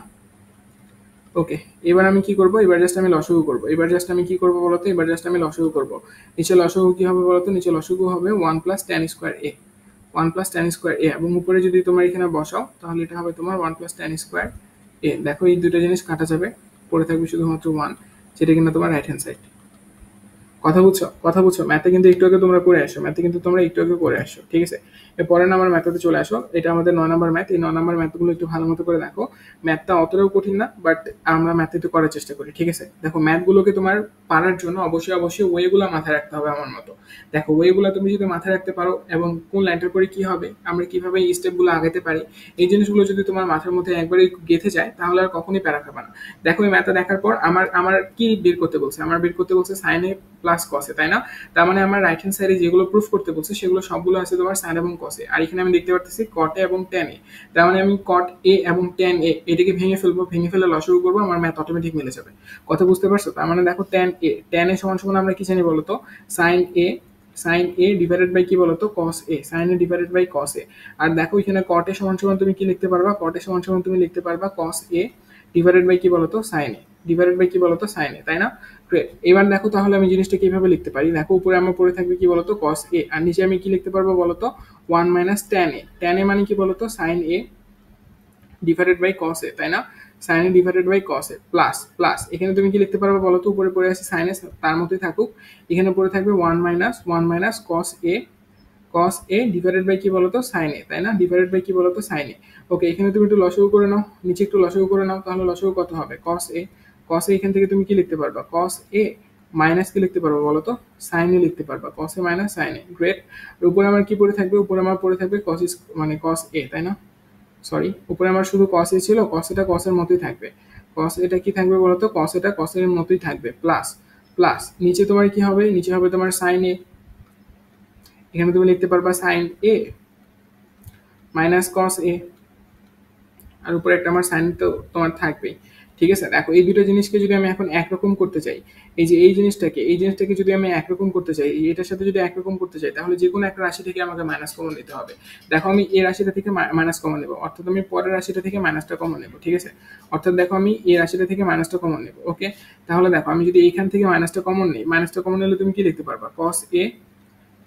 ওকে, এবার আমি কি করব, এবার জাস্ট আমি লসাগু করব। এবার জাস্ট আমি কি করব বলতো, এবার জাস্ট আমি লসাগু করব। নিচে লসাগু কি হবে বলতো, নিচে লসাগু হবে 1 plus tan square A, 1 plus tan square এ, এবং উপরে যদি তোমার এখানে বসাও তাহলে এটা হবে তোমার 1 প্লাস টেন স্কোয়ার এ। দেখো এই দুটো জিনিস কাটা যাবে, পড়ে থাকবে শুধুমাত্র 1, যেটা কিনা তোমার রাইট হ্যান্ড সাইড। কথা বুঝছো, কথা বুঝছো? ম্যাথে কিন্তু একটু আগে তোমরা করে আসো, ম্যাথে কিন্তু তোমরা একটু আগে করে আসো, ঠিক আছে? এরপরে নাম্বার ম্যাথে চলে আসো, এটা আমাদের 9 নম্বর ম্যাথ। এই 9 নম্বর ম্যাথগুলো একটু ভালো মতো করে দেখো। ম্যাথটা অতটাও কঠিন না, বাট আমরা ম্যাথে একটু করার চেষ্টা করি, ঠিক আছে? দেখো ম্যাথগুলোকে তোমার পারার জন্য অবশ্যই অবশ্যই ওয়েগুলো মাথায় রাখতে হবে আমার মতো। দেখো ওয়েগুলো তুমি যদি মাথায় রাখতে পারো, এবং কোন লাইনটার পরে কি হবে, আমরা কিভাবে এই স্টেপগুলো আগাতে পারি, এই জিনিসগুলো যদি তোমার মাথার মধ্যে একবারে গেঁথে যায় তাহলে আর কখনই প্যারা খাবে না। দেখো এই ম্যাথটা দেখার পর আমার আমার কি বের করতে বলছে, আমার বের করতে বলছে সাইন এ প্লাস কসে, তাই না? তার মানে আমার রাইট হ্যান্ড সাইডে যেগুলো প্রুফ করতে বলছে সেগুলো সবগুলো আছে তোমার সাইন এবং কসে। আর এখানে আমি দেখতে পাচ্ছি কট এ এবং টেন এ। তার মানে আমি কট এ এবং টেন এ এটাকে ভেঙে ফেলবো, ভেঙে ফেলে লসাগু করবো, আমার ম্যাথ অটোমেটিক মিলে যাবে। কথা বুঝতে পারছো? তার মানে দেখো টেন এ সমান সমান আমরা কি জানি বলতো, sine A, sine A divided by কি বলতো cos A, sine A divided by cos A. আর দেখো এখানে কট এ সমান সমান তুমি কি লিখতে পারবা, কট এ সমান সমান তুমি লিখতে পারবা কস এ ডিভাইডেড বাই কি বলতো সাইন এ, ডিভাইডেড বাই কি বলতো সাইন এ, তাই না? গ্রেট। এবার দেখো তাহলে আমি জিনিসটা কিভাবে লিখতে পারি। দেখো উপরে আমার পড়ে থাকবে কি বলতো cos a, আর নিচে আমি কি লিখতে পারবো বলতো 1 minus tan a। tan a মানে কি বলতো sin a divided by cos a, তাই না? sin a divided by cos a plus plus এখানে তুমি কি লিখতে পারবে বলতো, উপরে পড়ে আছে sin a, তার মতোই থাকুক, এখানে পড়ে থাকবে 1 minus cos a, cos a divided by কি বলতো sin a, তাই না? ডিভাইডেড বাই কি বলতো sin a। ওকে, এখানে তুমি একটু লসাগু করে নাও, নিচে একটু লসাগু করে নাও, তাহলে লসাগু কত হবে cos a, cos a এখান থেকে তুমি কি লিখতে পারবা cos a মাইনাস কি লিখতে পারবো বলতো sin a লিখতে পারবা, cos a minus sin a। Great. উপরে আমার কি পড়ে থাকবে, উপরে আমার পড়ে থাকবে cos মানে cos a, তাই না? সরি, উপরে আমার শুধু cos a ছিল, cos এটা cos এর মতোই থাকবে, cos এটা কি থাকবে বলতো cos এটা cos এর মতোই থাকবে, প্লাস প্লাস নিচে তোমার কি হবে, নিচে হবে তোমার sin a, এখানে তুমি লিখতে পারবা sin a minus cos a, আর উপরে একটা আমার সাইন তো তোমার থাকবেই, ঠিক আছে? দেখো এই দুটো জিনিসকে যদি আমি এখন একরকম করতে চাই, এই যে এই জিনিসটাকে যদি আমি একরকম করতে চাই, এটার সাথে যদি একরকম করতে চাই, তাহলে যে কোনো একটা রাশি থেকে আমাকে মাইনাস কমন নিতে হবে। দেখো আমি এই রাশিটা থেকে মাইনাস কমন নেবো, অর্থাৎ আমি পরের রাশিটা থেকে মাইনাসটা কমন নেবো, ঠিক আছে? অর্থাৎ দেখো আমি এই রাশিটা থেকে মাইনাসটা কমন নেবো। ওকে, তাহলে দেখো আমি যদি এইখান থেকে মাইনাসটা কমন নিই, মাইনাসটা কমন নিলে তুমি কি লিখতে পারবা cos a,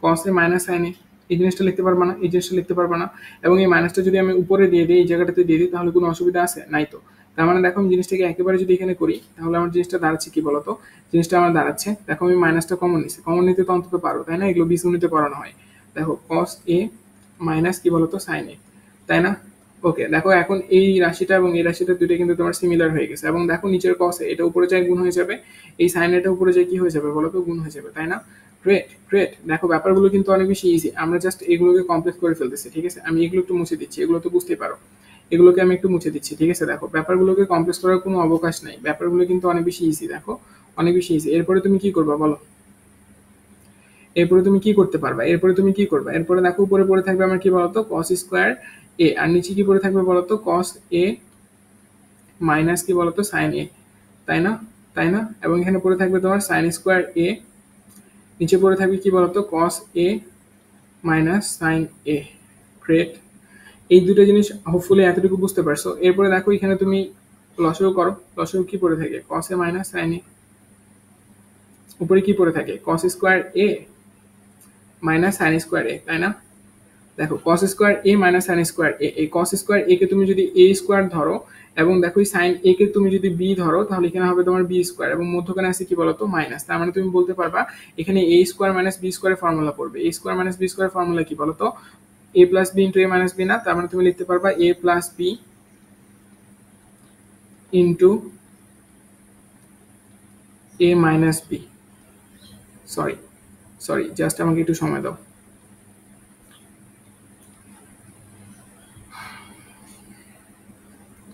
cos a minus sin a, এই জিনিসটা লিখতে পারবা না, এই জিনিসটা লিখতে পারবা না। এবং এই মাইনাসটা যদি আমি উপরে দিয়ে দিই, এই জায়গাটাতে দিয়ে দিই, তাহলে কোনো অসুবিধা আছে নাই তো? তার মানে দেখো আমি জিনিসটাকে একেবারে যদি এখানে করি, তাহলে আমার জিনিসটা দাঁড়াচ্ছে কি বলতো, জিনিসটা আমার দাঁড়াচ্ছে, দেখো আমি মাইনাসটা কমন নিচ্ছি, কমন নিতে তো অন্তত পারো, তাই না? এগুলো বীজগণিতে পড়ানো হয়। দেখো cos a মাইনাস কি বলতো sin a, তাই না? ওকে, দেখো এখন এই রাশিটা এবং এই রাশিটা দুটো কিন্তু তোমার সিমিলার হয়ে গেছে, এবং দেখো নিচের cos a এটা উপরে যায় গুণ হয়ে যাবে, এই sin এটা উপরে যায় কি হয়ে যাবে বলতো গুণ হয়ে যাবে, তাই না? Great great. দেখো ব্যাপারগুলো কিন্তু অনেক বেশি ইজি, আমরা জাস্ট এগুলোকে কমপ্লিট করে ফেলতেছি, ঠিক আছে? আমি এগুলো একটু মুছে দিচ্ছি, এগুলো তো বুঝতেই পারো, এগুলোকে আমি একটু মুছে দিচ্ছি, ঠিক আছে? দেখো ব্যাপারগুলোকে কমপ্লিট করার কোনো অবকাশ নাই, ব্যাপারগুলো কিন্তু অনেক বেশি ইজি, দেখো অনেক বেশি ইজি। এরপরে তুমি কি করবা বলো, এরপরে তুমি কি করতে পারবা, এরপরে তুমি কি করবা? এরপরে দেখো উপরে পড়ে থাকবে আমার কি বলতো cos স্কোয়ার এ, আর নিচে কি পড়ে থাকবে বলতো cos a মাইনাস কি বলতো sin a, তাই না? তাই না? এবং এখানে পড়ে থাকবে তোমার sin স্কোয়ার a, নিচে পড়ে থাকবে কি বলতো cos a minus sin a। Great. এই দুটো জিনিস হোপফুলি এতটুকু বুঝতে পারছো। এরপরে দেখো এখানে তুমি লসাগু করো, লসাগু কি পড়ে থাকে cos a minus sin a, উপরে কি পড়ে থাকে cos square a minus sin square a, তাই না? দেখো cos square a minus sin square a, এই cos স্কোয়ার a কে তুমি যদি a স্কোয়ার ধরো, এবং দেখো এই sin a কে তুমি যদি b ধরো, তাহলে এখানে হবে তোমার b স্কোয়ার, এবং মধ্যখানে আছে কি বলতো মাইনাস। তার মানে তুমি বলতে পারবা এখানে a স্কোয়ার মাইনাস b স্কোয়ারের ফর্মুলা পড়বে। a স্কোয়ার মাইনাস b স্কোয়ারের ফর্মুলা কি বলতো, a plus b into a minus b না? তার মানে তুমি লিখতে পারবা a plus b into a minus b। Sorry sorry, just আমাকে একটু সময় দাও।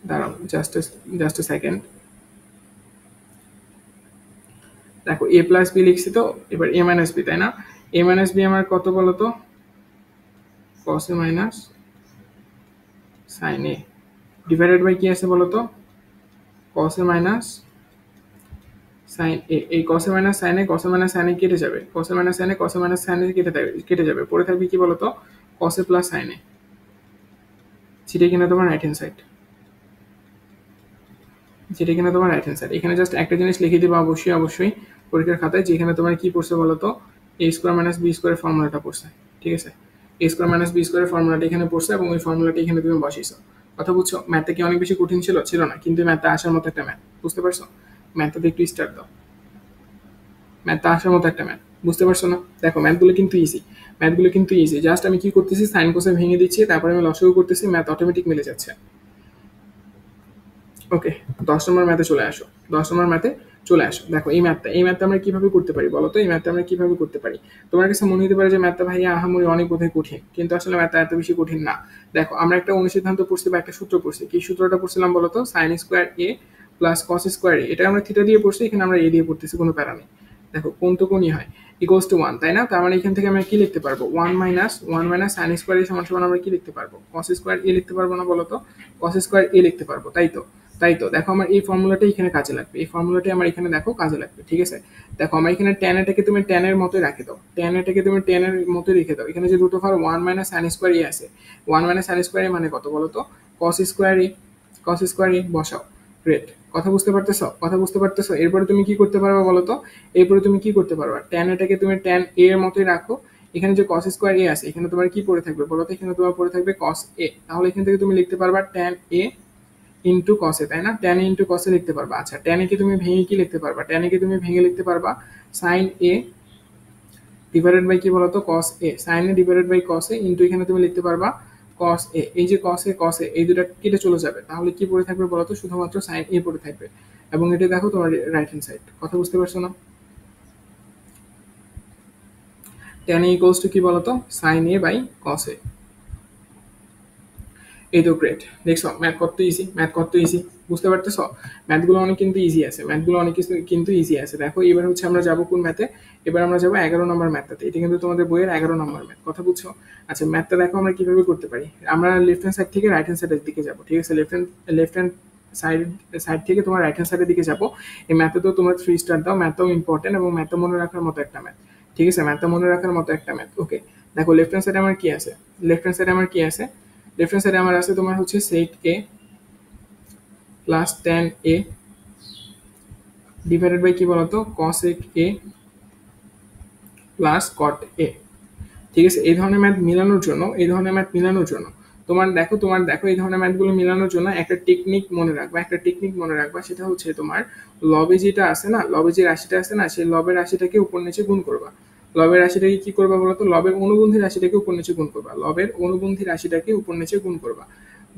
দাঁড়াও, জাস্ট সেকেন্ড। দেখো a প্লাস বি লিখছি তো, এবার a মাইনাস বি, তাই না? a মাইনাস বি আমার কত বলতো cos a minus sin a divided by কি আছে বলতো cos a minus sin a, এই cos a minus sin a, cos a minus sin a কেটে যাবে, cos a minus sin a, cos a minus sin a কেটে যাবে, পড়ে থাকবে কি বলতো, cos a plus sin a, যেটা কিনা তোমার রাইট হ্যান্ড সাইড, যেটা কিনা তোমার রাইট হ্যান্ড সাইড। এখানে জাস্ট একটা জিনিস লিখে দিবা অবশ্যই পরীক্ষার খাতায়, যেখানে তোমার কি পড়ছে বলতো, a স্কোয়ার মাইনাস বি স্কোয়ারের ফর্মুলাটা পড়ছে, ঠিক আছে, a স্কোয়ার মাইনাস বি স্কোয়ারের ফর্মুলাটা এখানে পড়ছে এবং ওই ফর্মুলাটা এখানে তুমি বসিয়েছো। কথা বুঝছো? ম্যাথটা কি অনেক বেশি কঠিন ছিল? ছিল না, কিন্তু ম্যাথটা আসার মতো একটা ম্যাথ, বুঝতে পারছো? ম্যাথটাতে একটু স্টার্ট দাও, ম্যাথটা আসার মতো একটা ম্যাথ, বুঝতে পারছো না? দেখো ম্যাথগুলো কিন্তু ইজি, ম্যাথগুলো কিন্তু ইজি, জাস্ট আমি কি করতেছি, সাইন কোসে ভেঙে দিচ্ছি, তারপরে আমি লসাগু করতেছি, ম্যাথ অটোমেটিক মিলে যাচ্ছে। ওকে, 10 নম্বর ম্যাথে চলে আসো, 10 নম্বর ম্যাথে চলে আসো। দেখো এই ম্যাথটা আমরা কিভাবে করতে পারি বলো তো, এই ম্যাথটা আমরা কিভাবে করতে পারি? তোমার কাছে মনে হতে পারে যে ম্যাথটা ভাইয়া আহামরি অনেক বোধহয় কঠিন, কিন্তু আসলে ম্যাথটা এত বেশি কঠিন না। দেখো আমরা একটা অনুসিদ্ধান্ত পড়ছি বা একটা সূত্র পড়ছি, কি সূত্রটা পড়ছিলাম বলো তো, sign square A plus cos square A, এটা আমরা থিটা দিয়ে পড়ছি, এখানে আমরা এ দিয়ে পড়তেছি, কোনো প্যারা নেই। দেখো কোন তো কোনই হয়, ইকুয়ালস টু 1, তাই না? তার মানে এখান থেকে আমরা কি লিখতে পারবো, 1 মাইনাস সাইন স্কোয়ার এ সমান সমান আমরা কি লিখতে পারবো, কস স্কোয়ার এ লিখতে পারবো না বলো তো, কস স্কোয়ার এ লিখতে পারবো, তাই তো দেখো আমার এই ফর্মুলাটা এখানে কাজে লাগবে, এই ফর্মুলাটা আমার এখানে দেখো কাজে লাগবে, ঠিক আছে? দেখো আমার এখানে ট্যান এটাকে তুমি ট্যানের মতোই রাখে দাও, ট্যান এটাকে তুমি ট্যানের মতোই রেখে দাও, এখানে যে root over 1 minus sine square A আছে, 1 মাইনাস সাইন স্কোয়ার এ মানে কত বলো তো, কস স্কোয়ার এ, কস স্কোয়ার এ বসাও। গ্রেট, কথা বুঝতে পারতেছো? এরপরে তুমি কি করতে পারবে বলো তো, এরপরে তুমি কি করতে পারবে, ট্যান এটাকে তুমি ট্যান এ এর মতোই রাখো, এখানে যে কস স্কোয়ার এ আছে, এখানে তোমার কি পড়ে থাকবে বলো তো, এখানে তোমার পড়ে থাকবে কস এ, তাহলে এখান থেকে তুমি লিখতে পারবা ট্যান এ ইন্টু কসে, তাই না? ট্যান ইন্টু কসে লিখতে পারবা। আচ্ছা, ট্যানে কি তুমি ভেঙে কি লিখতে পারবা, ট্যানে কি তুমি ভেঙে লিখতে পারবা সাইন এ ডিভাইডেড বাই কি বলতো, cos A, sine A divided by cos A into এখানে তুমি লিখতে পারবা কস এ, এই যে কস এ এই দুটা কেটে চলে যাবে, তাহলে কি পড়ে থাকবে বলতো, শুধুমাত্র সাইন এ পড়ে থাকবে, এবং এটা দেখো তোমার রাইট হ্যান্ড সাইড। কথা বুঝতে পারছো না? ট্যান এ ইকুয়ালস টু কি বলতো, সাইন এ বাই কস এ। এই তো গ্রেট, দেখছো ম্যাথ কত ইজি, বুঝতে পারতেছো? ম্যাথগুলো অনেক কিন্তু ইজি আছে, ম্যাথগুলো অনেক কিছু কিন্তু ইজি আছে। দেখো এবার হচ্ছে আমরা যাবো কোন ম্যাথে, এবার আমরা যাবো 11 নম্বর ম্যাথটাতে, এটা কিন্তু তোমাদের বইয়ের 11 নম্বর ম্যাথ, কথা বুঝছো? আচ্ছা, ম্যাথটা দেখো আমরা কিভাবে করতে পারি, আমরা লেফট হ্যান্ড সাইড থেকে রাইট হ্যান্ড সাইডের দিকে যাবো, ঠিক আছে? লেফট হ্যান্ড সাইড সাইড থেকে তোমার রাইট হ্যান্ড সাইডের দিকে যাবো। এই ম্যাথে তো তোমরা 3 স্টার দাও, ম্যাথটাও ইম্পর্টেন্ট এবং ম্যাথটা মনে রাখার মতো একটা ম্যাথ, ঠিক আছে? ম্যাথটা মনে রাখার মতো একটা ম্যাথ। ওকে, দেখো লেফট হ্যান্ড সাইডে আমার কি আছে, লেফট হ্যান্ড সাইডে আমার কি আছে, লেফট হ্যান্ড সাইডে আমার আছে তোমার হচ্ছে sec a plus tan a divided by কি বলতো, cosec a plus cot a, ঠিক আছে? এই ধরনের ম্যাথ মিলানোর জন্য, তোমার দেখো এই ধরনের ম্যাথগুলো মিলানোর জন্য একটা টেকনিক মনে রাখবা, সেটা হচ্ছে তোমার লবে যেটা আছে না, লবে যে রাশিটা আছে না, সেই লবের রাশিটাকে উপর নিচে গুণ করবা। লবের রাশিটাকে কি করবা বলতো, লবের অনুবন্ধী রাশিটাকে উপর নিচে গুণ করবা, লবের অনুবন্ধী রাশিটাকে উপর নিচে গুণ করবা।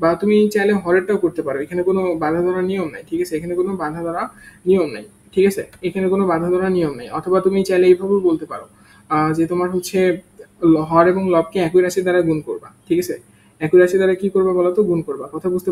বা তুমি চাইলে হরেরটাও করতে পারো, এখানে কোনো বাধা ধরা নিয়ম নাই, ঠিক আছে? এখানে কোনো বাধা ধরা নিয়ম নাই, ঠিক আছে? এখানে কোনো বাধা ধরা নিয়ম নাই। অথবা তুমি চাইলে এইভাবেও বলতে পারো যে তোমার হচ্ছে হর এবং লবকে একই রাশি দ্বারা গুণ করবা, ঠিক আছে? একই রাশি দ্বারা কি করবা বলতো, গুণ করবা। কথা বুঝতে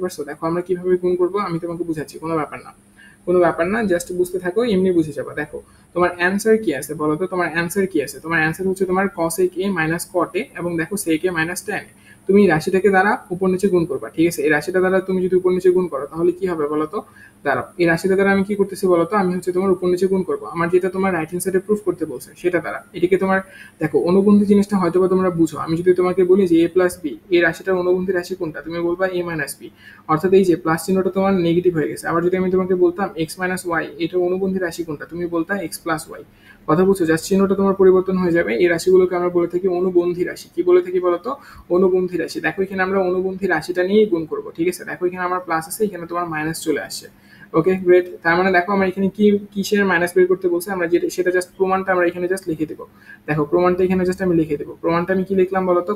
পারছো? দেখো আমরা কিভাবে গুণ করবো আমি তোমাকে বুঝাচ্ছি, কোনো ব্যাপার না, জাস্ট বুঝতে থাকো, এমনি বুঝে যাবা। দেখো তোমার অ্যান্সার কি আছে বলো তো, তোমার অ্যান্সার হচ্ছে তোমার cosec a minus cot a এবং দেখো sec a minus tan a। তুমি রাশিটাকে দ্বারা উপর নিচে গুণ করবা, ঠিক আছে? এই রাশিটা দ্বারা তুমি যদি উপর নিচে গুণ করো তাহলে কি হবে বলতো, দাঁড়াও, এই রাশিটা দ্বারা আমি কি করতেছি বলতো, আমি হচ্ছে তোমার উপর নিচে গুণ করবো, আমার যেটা তোমার রাইট হ্যান্ড সাইডে প্রুফ করতে বলছে সেটা দ্বারা। এটিকে তোমার দেখো অনুবন্ধী জিনিসটা হয়তো বা তোমরা বুঝো, আমি যদি তোমাকে বলি যে a প্লাস বি, এই রাশিটার অনুবন্ধী রাশি কোনটা, তুমি বলবা a মাইনাস বি, অর্থাৎ এই যে প্লাস চিহ্নটা তোমার নেগেটিভ হয়ে গেছে। আবার যদি আমি তোমাকে বলতাম এক্স মাইনাস ওয়াই, এটা অনুবন্ধী রাশি কোনটা, তুমি বলতা এক্স প্লাস ওয়াই। কথা বুঝছো? জাস্ট চিহ্নটা তোমার পরিবর্তন হয়ে যাবে। এই রাশিগুলোকে আমরা বলে থাকি অনুবন্ধী রাশি। কি বলে থাকি বলতো, অনুবন্ধী রাশি। দেখো এখানে আমরা অনুবন্ধী রাশিটা নিয়েই গুণ করবো, ঠিক আছে? দেখো এখানে আমার প্লাস আছে, এখানে তোমার মাইনাস চলে আসছে। ওকে গ্রেট, তার মানে দেখো আমরা এখানে কি কিসের মাইনাস বের করতে বলছে, আমরা যেটা সেটা জাস্ট প্রমাণটা আমরা এখানে জাস্ট লিখে দেবো। দেখো প্রমাণটা এখানে জাস্ট আমি লিখে দেবো। প্রমাণটা আমি কি লিখলাম বলতো,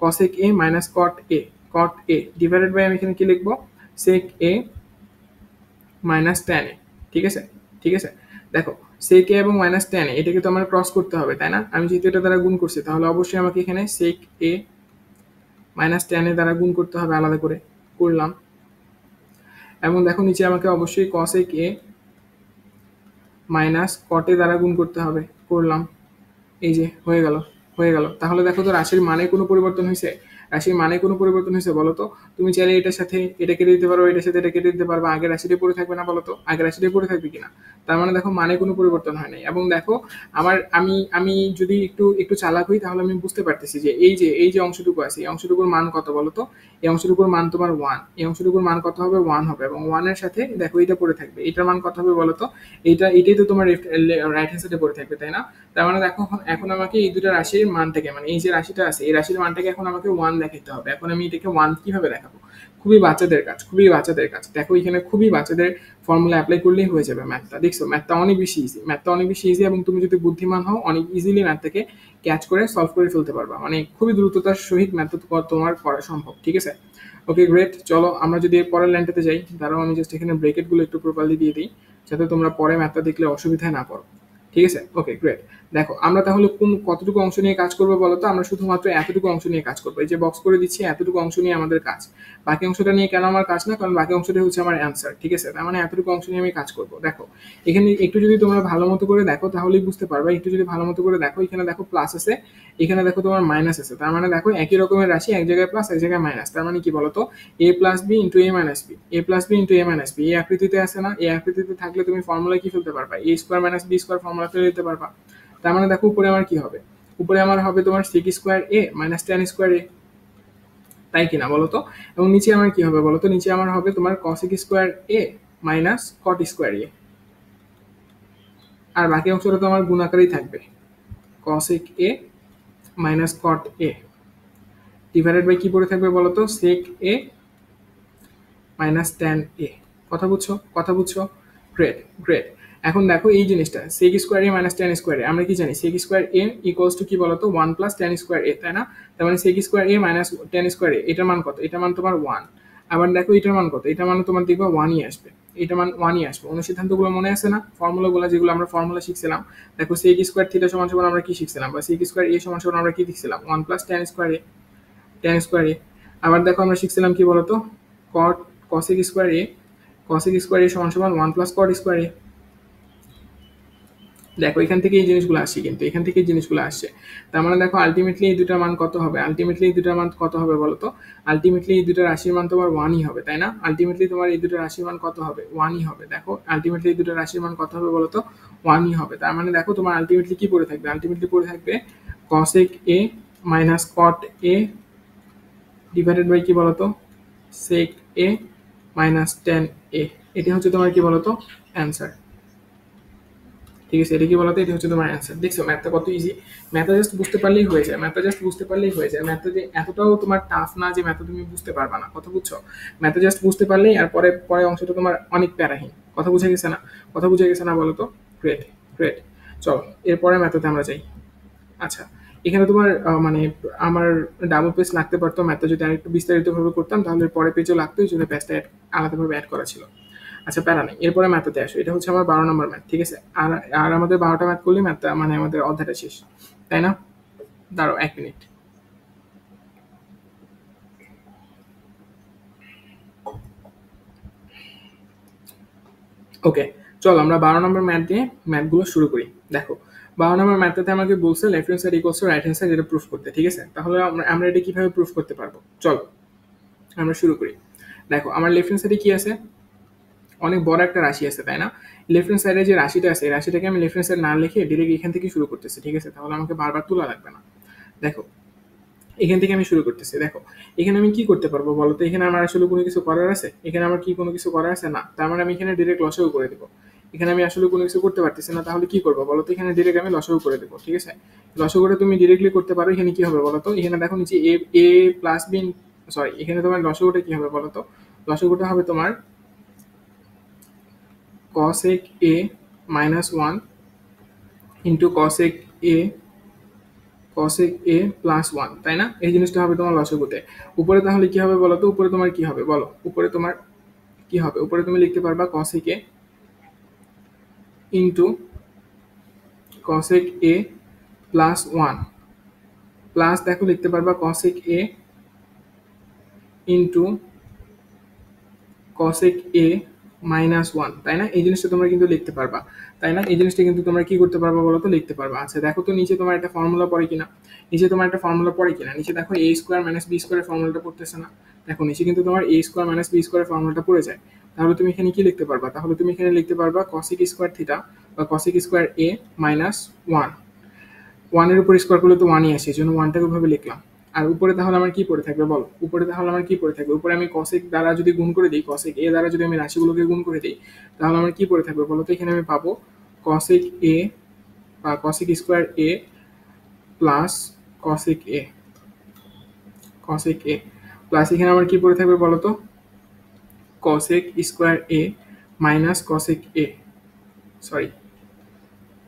cosec a minus cot a divided by আমি এখানে কি লিখবো, sec a minus tan a, ঠিক আছে? দেখো sec a এবং মাইনাস tan a এটাকে তো আমার ক্রস করতে হবে, তাই না? আমি যেহেতু এটা দ্বারা গুণ করছি, তাহলে অবশ্যই আমাকে এখানে sec a minus tan a দ্বারা গুণ করতে হবে, আলাদা করে করলাম। এবং দেখো নিচে আমাকে অবশ্যই cosec a minus cot a দ্বারা গুণ করতে হবে, করলাম। এই যে হয়ে গেল, হয়ে গেল। তাহলে দেখো তো রাশির মানে কোনো পরিবর্তন হয়েছে? রাশির মানে কোনো পরিবর্তন হয়েছে বলো তো? তুমি চাইলে এটার সাথে এটা কেটে দিতে পারো, এটার সাথে এটা কেটে দিতে পারবা, আগের রাশিটাই পড়ে থাকবে না বলো তো? আগের রাশিটাই পড়ে থাকবে কিনা? তার মানে দেখো মানে কোনো পরিবর্তন হয় নাই। এবং দেখো আমি যদি একটু একটু চালাক হই তাহলে আমি বুঝতে পারতেছি যে এই যে অংশটুকু আছে এই অংশটুকুর মান কত বলো তো? এই অংশটুকুর মান তোমার 1, এই অংশটুকুর মান কত হবে? 1 হবে, এবং 1 এর সাথে দেখো এটা পড়ে থাকবে, এটার মান কত হবে বলো তো? এটাই তো তোমার রাইট হ্যান্ড সাইডে পড়ে থাকবে, তাই না? তার মানে দেখো এখন আমাকে এই দুটো রাশির মানটাকে, মানে এই যে রাশিটা আছে এই রাশির মানটাকে এখন আমাকে 1 দেখাতে হবে। এখন আমি এটাকে 1 কিভাবে দেখাবো? খুবই বাচ্চাদের কাজ, খুবই বাচ্চাদের কাজ। দেখো এখানে খুবই বাচ্চাদের ফর্মুলা অ্যাপ্লাই করলেই হয়ে যাবে ম্যাথটা। দেখছো ম্যাথটা অনেক বেশি ইজি, ম্যাথটা অনেক বেশি ইজি, এবং তুমি যদি বুদ্ধিমান হও অনেক ইজিলি ম্যাথটাকে ক্যাচ করে সলভ করে ফেলতে পারবা। মানে খুবই দ্রুততার সহিত ম্যাথটা তোমার করা সম্ভব, ঠিক আছে? ওকে গ্রেট, চলো আমরা যদি এর পরের লাইনটাতে যাই। দাঁড়াও আমি জাস্ট এখানে ব্রেকেটগুলো একটু প্রপারলি দিয়ে দিই, যাতে তোমরা পরে ম্যাথটা দেখলে অসুবিধায় না পড়ো, ঠিক আছে? ওকে গ্রেট। দেখো আমরা তাহলে কতটুকু অংশ নিয়ে কাজ করবো বলো তো? আমরা শুধুমাত্র এতটুকু অংশ নিয়ে কাজ করবো। এই যে বক্স করে দিচ্ছি, এতটুকু অংশ নিয়ে আমাদের কাজ। বাকি অংশটা নিয়ে কেন আমার কাজ না? কারণ বাকি অংশটা হচ্ছে আমার অ্যান্সার, ঠিক আছে? তার মানে এতটুকু অংশ নিয়ে আমি কাজ করবো। দেখো এখানে একটু যদি তোমরা ভালো মতো করে দেখো তাহলেই বুঝতে পারবা। একটু যদি ভালো মতো করে দেখো, এখানে দেখো প্লাস আছে, এখানে দেখো তোমার মাইনাস আছে। তার মানে দেখো একই রকমের রাশি, এক জায়গায় প্লাস এক জায়গায় মাইনাস। তার মানে কি বলতো? এ প্লাস বি ইন্টু এ মাইনাস বি, এ প্লাস বি ইন্টু এ মাইনাস বি। এই আকৃতিতে আছে না? এই আকৃতিতে থাকলে তুমি ফর্মুলা কি ফেলতে পারবা? A square minus B square formula ফেলে দিতে পারবা। তার মানে দেখো উপরে আমার কি হবে? উপরে আমার হবে তোমার সেক square A minus tan square এ, তাই কিনা বলতো? এবং নিচে আমার কি হবে বলতো? নিচে আমার হবে তোমার cosec square A minus cot square A. আর বাকি অংশটা তো আমার গুণ আকারেই থাকবে, cosec A minus cot A divided by কি পড়ে থাকবে বলতো? Sec A minus tan A. কথা বুঝছো? কথা বুঝছো? Great great. এখন দেখো এই জিনিসটা sec square A minus tan square A, আমরা কি জানি? Sec square A equals to কি বলতো? 1 প্লাস ট্যান স্কোয়ার এ, তাই না? তার মানে সেক square A minus tan square এ, এটার মান কত? এটার মান তোমার 1। আবার দেখো এটার মান কত? এটার মান তোমার দেখবা 1ই আসবে, এটার মান 1ই আসবে। অনুসিদ্ধান্তগুলো মনে আছে না? ফর্মুলাগুলো যেগুলো আমরা ফর্মুলা শিখছিলাম, দেখো সেক স্কোয়ার থিটা সমান সমান আমরা কি শিখছিলাম? বা সেক স্কোয়ার এ সমান সমান আমরা কি শিখছিলাম? 1 প্লাস ট্যান স্কোয়ার এ, ট্যান স্কোয়ার এ। আবার দেখো আমরা শিখছিলাম কি বলতো? কট কসেক স্কোয়ার এ, কসেক স্কোয়ার এ সমান সমান 1 প্লাস কট স্কোয়ার এ। দেখো এখান থেকে এই জিনিসগুলো আসছে, কিন্তু এখান থেকে এই জিনিসগুলো আসছে। তার মানে দেখো আলটিমেটলি এই দুটার মান কত হবে? আলটিমেটলি এই দুটার মান কত হবে বলো তো? আলটিমেটলি এই দুটো রাশির মান তোমার 1ই হবে, তাই না? আলটিমেটলি তোমার এই দুটো রাশির মান কত হবে? 1ই হবে। দেখো আলটিমেটলি এই দুটো রাশির মান কত হবে বলো তো? 1ই হবে। তার মানে দেখো তোমার আলটিমেটলি কি পড়ে থাকবে? আলটিমেটলি পড়ে থাকবে cosec A minus cot A divided by কি বলতো? Sec A minus tan A. এটা হচ্ছে তোমার কি বলতো? অ্যান্সার, ঠিক আছে? এটা কি বলতো? এটা হচ্ছে তোমার অ্যান্সার। দেখছো ম্যাথটা কত ইজি? ম্যাথটা জাস্ট বুঝতে পারলেই হয়ে যায়, ম্যাথটা জাস্ট বুঝতে পারলেই হয়ে যায়। ম্যাথটা যে এতটাও তোমার টাফ না যে ম্যাথটা তুমি বুঝতে পারবা না, কথা বুঝছো? ম্যাথটা জাস্ট বুঝতে পারলেই, আর পরে পরে অংশটা তোমার অনেক প্যারাহীন। কথা বুঝে গেছে না? কথা বুঝে গেছে না বলো তো? Great great. চলো এরপরে ম্যাথটাতে আমরা যাই। আচ্ছা, এখানে তোমার মানে আমার ডাবল পেজ লাগতে পারতো, ম্যাথটা যদি আরেকটু বিস্তারিতভাবে করতাম তাহলে পরে পেজও লাগতো, এই জন্য পেজটা আলাদাভাবে অ্যাড করা ছিল। আচ্ছা প্যারা নেই, এরপরে ম্যাথটাতে আসো। এটা হচ্ছে আমার 12 নম্বর ম্যাথ, ঠিক আছে? আর আর আমাদের 12টা ম্যাথ করলে ম্যাথটা মানে আমাদের অধ্যায়টা শেষ, তাই না? দাঁড়াও 1 মিনিট। ওকে, চল আমরা 12 নম্বর ম্যাথ দিয়ে ম্যাথগুলো শুরু করি। দেখো 12 নম্বর ম্যাথটাতে আমাকে বলছে left hand side equals to right hand side, এটা প্রুফ করতে, ঠিক আছে? তাহলে আমরা এটা কিভাবে প্রুফ করতে পারবো? চলো আমরা শুরু করি। দেখো আমার লেফট হ্যান্ড সাইডে কি আছে? অনেক বড় একটা রাশি আছে, তাই না? লেফট হ্যান্ড সাইডে যে রাশিটা আছে এই রাশিটাকে আমি লেফট হ্যান্ড সাইড না লিখে ডিরেক্ট এখান থেকে শুরু করতেছি, ঠিক আছে? তাহলে আমাকে বারবার তোলা লাগবে না। দেখো এখান থেকে আমি শুরু করতেছি। দেখো এখানে আমি কি করতে পারবো বলতো? এখানে আমার আসলে কোনো কিছু করার আছে? এখানে আমার কি কোনো কিছু করার আছে? না। তার মানে আমি এখানে ডিরেক্ট লসাগু করে দেবো। এখানে আমি আসলে কোনো কিছু করতে পারতেছি না, তাহলে কি করবো বলতো? এখানে ডিরেক্ট আমি লসাগু করে দেবো, ঠিক আছে? লসাগুটা তুমি ডিরেক্টলি করতে পারো। এখানে কি হবে বলতো? এখানে দেখো নিচে এ এ প্লাস বি, সরি এখানে তোমার লসাগুটা কি হবে বলতো? লসাগুটা হবে তোমার cosec a minus 1 into cosec a plus 1, তাই না? এই জিনিসটা হবে তোমার লসাগুতে। উপরে তাহলে কি হবে বলো তো? উপরে তোমার কি হবে বলো? উপরে তোমার কি হবে? উপরে তুমি লিখতে পারবা cosec a into cosec a plus 1 plus দেখো লিখতে পারবা cosec a into cosec a -1, তাই না? এই জিনিসটা তোমরা কিন্তু লিখতে পারবা, তাই না? এই জিনিসটা কিন্তু তোমরা কি করতে পারবা বলো তো? লিখতে পারবা। আচ্ছা দেখো তো নিচে তোমার একটা ফর্মুলা পড়ে কিনা? নিচে তোমার একটা ফর্মুলা পড়ে কিনা? নিচে দেখো a স্কোয়ার মাইনাস b স্কোয়ারের ফর্মুলাটা পড়তেছে না? দেখো নিচে কিন্তু তোমার a স্কোয়ার মাইনাস b স্কোয়ারের ফর্মুলাটা পড়ে যায়। তাহলে তুমি এখানে কি লিখতে পারবা? তাহলে তুমি এখানে লিখতে পারবা cosec স্কোয়ার থিটা বা cosec স্কোয়ার a মাইনাস 1। 1 এর উপর স্কোয়ার করলে তো 1ই আসে, এজন্য 1টাকে ওইভাবে লিখলাম। আর উপরে তাহলে আমার কি পড়ে থাকবে বলো? উপরে তাহলে আমার কি পড়ে থাকবে? উপরে আমি cosec দ্বারা যদি গুণ করে দিই, cosec a দ্বারা যদি আমি রাশিগুলোকে গুণ করে দিই, তাহলে আমার কি পড়ে থাকবে বলো তো? এখানে আমি পাবো cosec a বা cosec square a plus cosec a, cosec a plus এখানে আমার কি পড়ে থাকবে বলো তো? cosec square a minus cosec a, sorry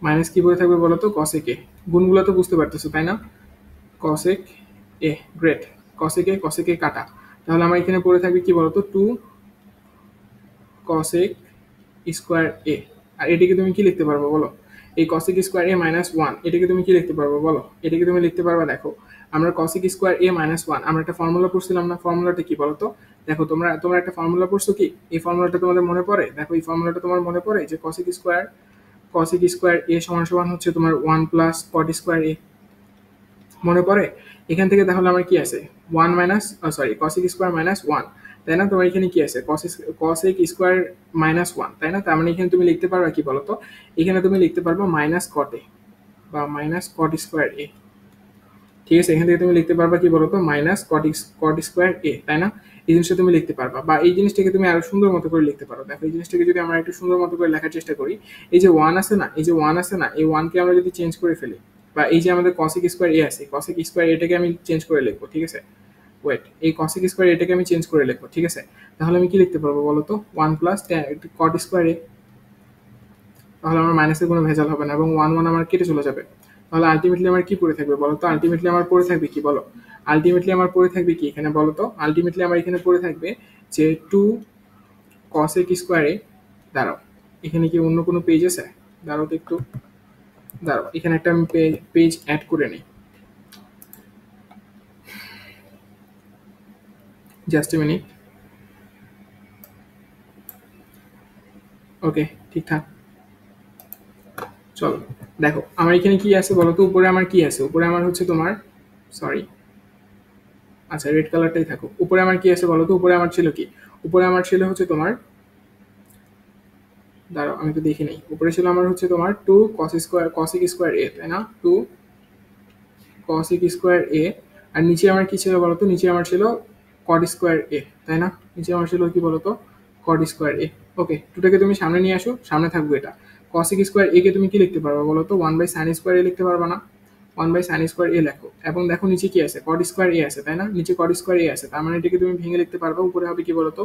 minus কি পড়ে থাকবে বলো তো? cosec a। গুণগুলো তো বুঝতে পারতেছো তাই না? cosec a, great. cosec a কাটা, তাহলে আমার এখানে পড়ে থাকবে কি বলতো? 2 cosec স্কোয়ার a। আর এটাকে তুমি কি লিখতে পারবো বলো? এই cosec স্কোয়ার a মাইনাস 1 এটাকে তুমি কি লিখতে পারবো বলো? এটাকে তুমি লিখতে পারবা, দেখো আমরা cosec স্কোয়ার a মাইনাস 1 আমরা একটা ফর্মুলা পড়ছিলাম না? ফর্মুলাটা কি বলতো? দেখো তোমরা তোমরা একটা ফর্মুলা পড়ছো কি? এই ফর্মুলাটা তোমাদের মনে পড়ে? দেখো এই ফর্মুলাটা তোমার মনে পড়ে যে cosec স্কোয়ার a সমান সমান হচ্ছে তোমার 1 প্লাস cot স্কোয়ার a, মনে পড়ে? এখান থেকে তাহলে আমার কি আছে? 1 minus sorry cosec square minus 1, তাই না? তোমার এখানে কি আছে? cosec স্কোয়ার মাইনাস 1, তাই না? তার মানে এখানে তুমি লিখতে পারবা কি বলতো? এখানে তুমি লিখতে পারবা মাইনাস cot a বা মাইনাস cot স্কোয়ার a, ঠিক আছে? এখান থেকে তুমি লিখতে পারবা কি বলতো? মাইনাস cot স্কোয়ার a, তাই না? এই জিনিসটা তুমি লিখতে পারবা, বা এই জিনিসটাকে তুমি আরো সুন্দর মতো করে লিখতে পারো। দেখো এই জিনিসটাকে যদি আমরা একটু সুন্দর মতো করে লেখার চেষ্টা করি, এই যে 1 আছে না, এই যে 1 আছে না, এই 1 কে আমরা যদি চেঞ্জ করে ফেলি, বা এই যে আমাদের cosec স্কোয়ার a আছে, cosec স্কোয়ার এটাকে আমি চেঞ্জ করে লিখবো, ঠিক আছে? ওয়েট, এই cosec স্কোয়ার এটাকে আমি চেঞ্জ করে লিখবো, ঠিক আছে? তাহলে আমি কি লিখতে পারবো বলতো? 1 প্লাস cot স্কোয়ার a, তাহলে আমার মাইনাসের কোনো ভেজাল হবে না এবং 1 আমার কেটে চলে যাবে। তাহলে আলটিমেটলি আমার কি পড়ে থাকবে বলো তো? আলটিমেটলি আমার পড়ে থাকবে কি বলো? আলটিমেটলি আমার পড়ে থাকবে কি এখানে বলো তো? আলটিমেটলি আমার এখানে পড়ে থাকবে যে 2 cosec স্কোয়ার a। দাঁড়াও, এখানে কি অন্য কোনো পেজ আছে? দাঁড়াও তো একটু, দাঁড়াও এখানে একটা আমি পেজ অ্যাড করে নিই, জাস্ট এ মিনিট। ওকে, ঠিকঠাক, চলো দেখো আমার এখানে কি আছে বলো তো? উপরে আমার কি আছে? উপরে আমার হচ্ছে তোমার, সরি, আচ্ছা রেড কালারটাই থাকুক। উপরে আমার কি আছে বলো তো? উপরে আমার ছিল কি? উপরে আমার ছিল হচ্ছে তোমার, দাঁড়াও আমি তো দেখি নাই। উপরে ছিল আমার হচ্ছে তোমার 2 cosec স্কোয়ার a, তাই না? 2 cosec স্কোয়ার a। আর নিচে আমার কি ছিল বলতো? নিচে আমার ছিল cot স্কোয়ার a, তাই না? নিচে আমার ছিল কি বলতো? cot square a। ওকে, দুটাকে তুমি সামনে নিয়ে আসো, সামনে থাকবে এটা। cosec স্কোয়ার a কে তুমি কি লিখতে পারবা বলতো? 1 বাই sin স্কোয়ার a লিখতে পারবা না? 1 বাই sin স্কোয়ার a লেখো, এবং দেখো নিচে কি আছে? cot স্কোয়ার a আছে, তাই না? নিচে cot স্কোয়ার a আছে, তার মানে এটাকে তুমি ভেঙে লিখতে পারবা। উপরে হবে কি বলতো?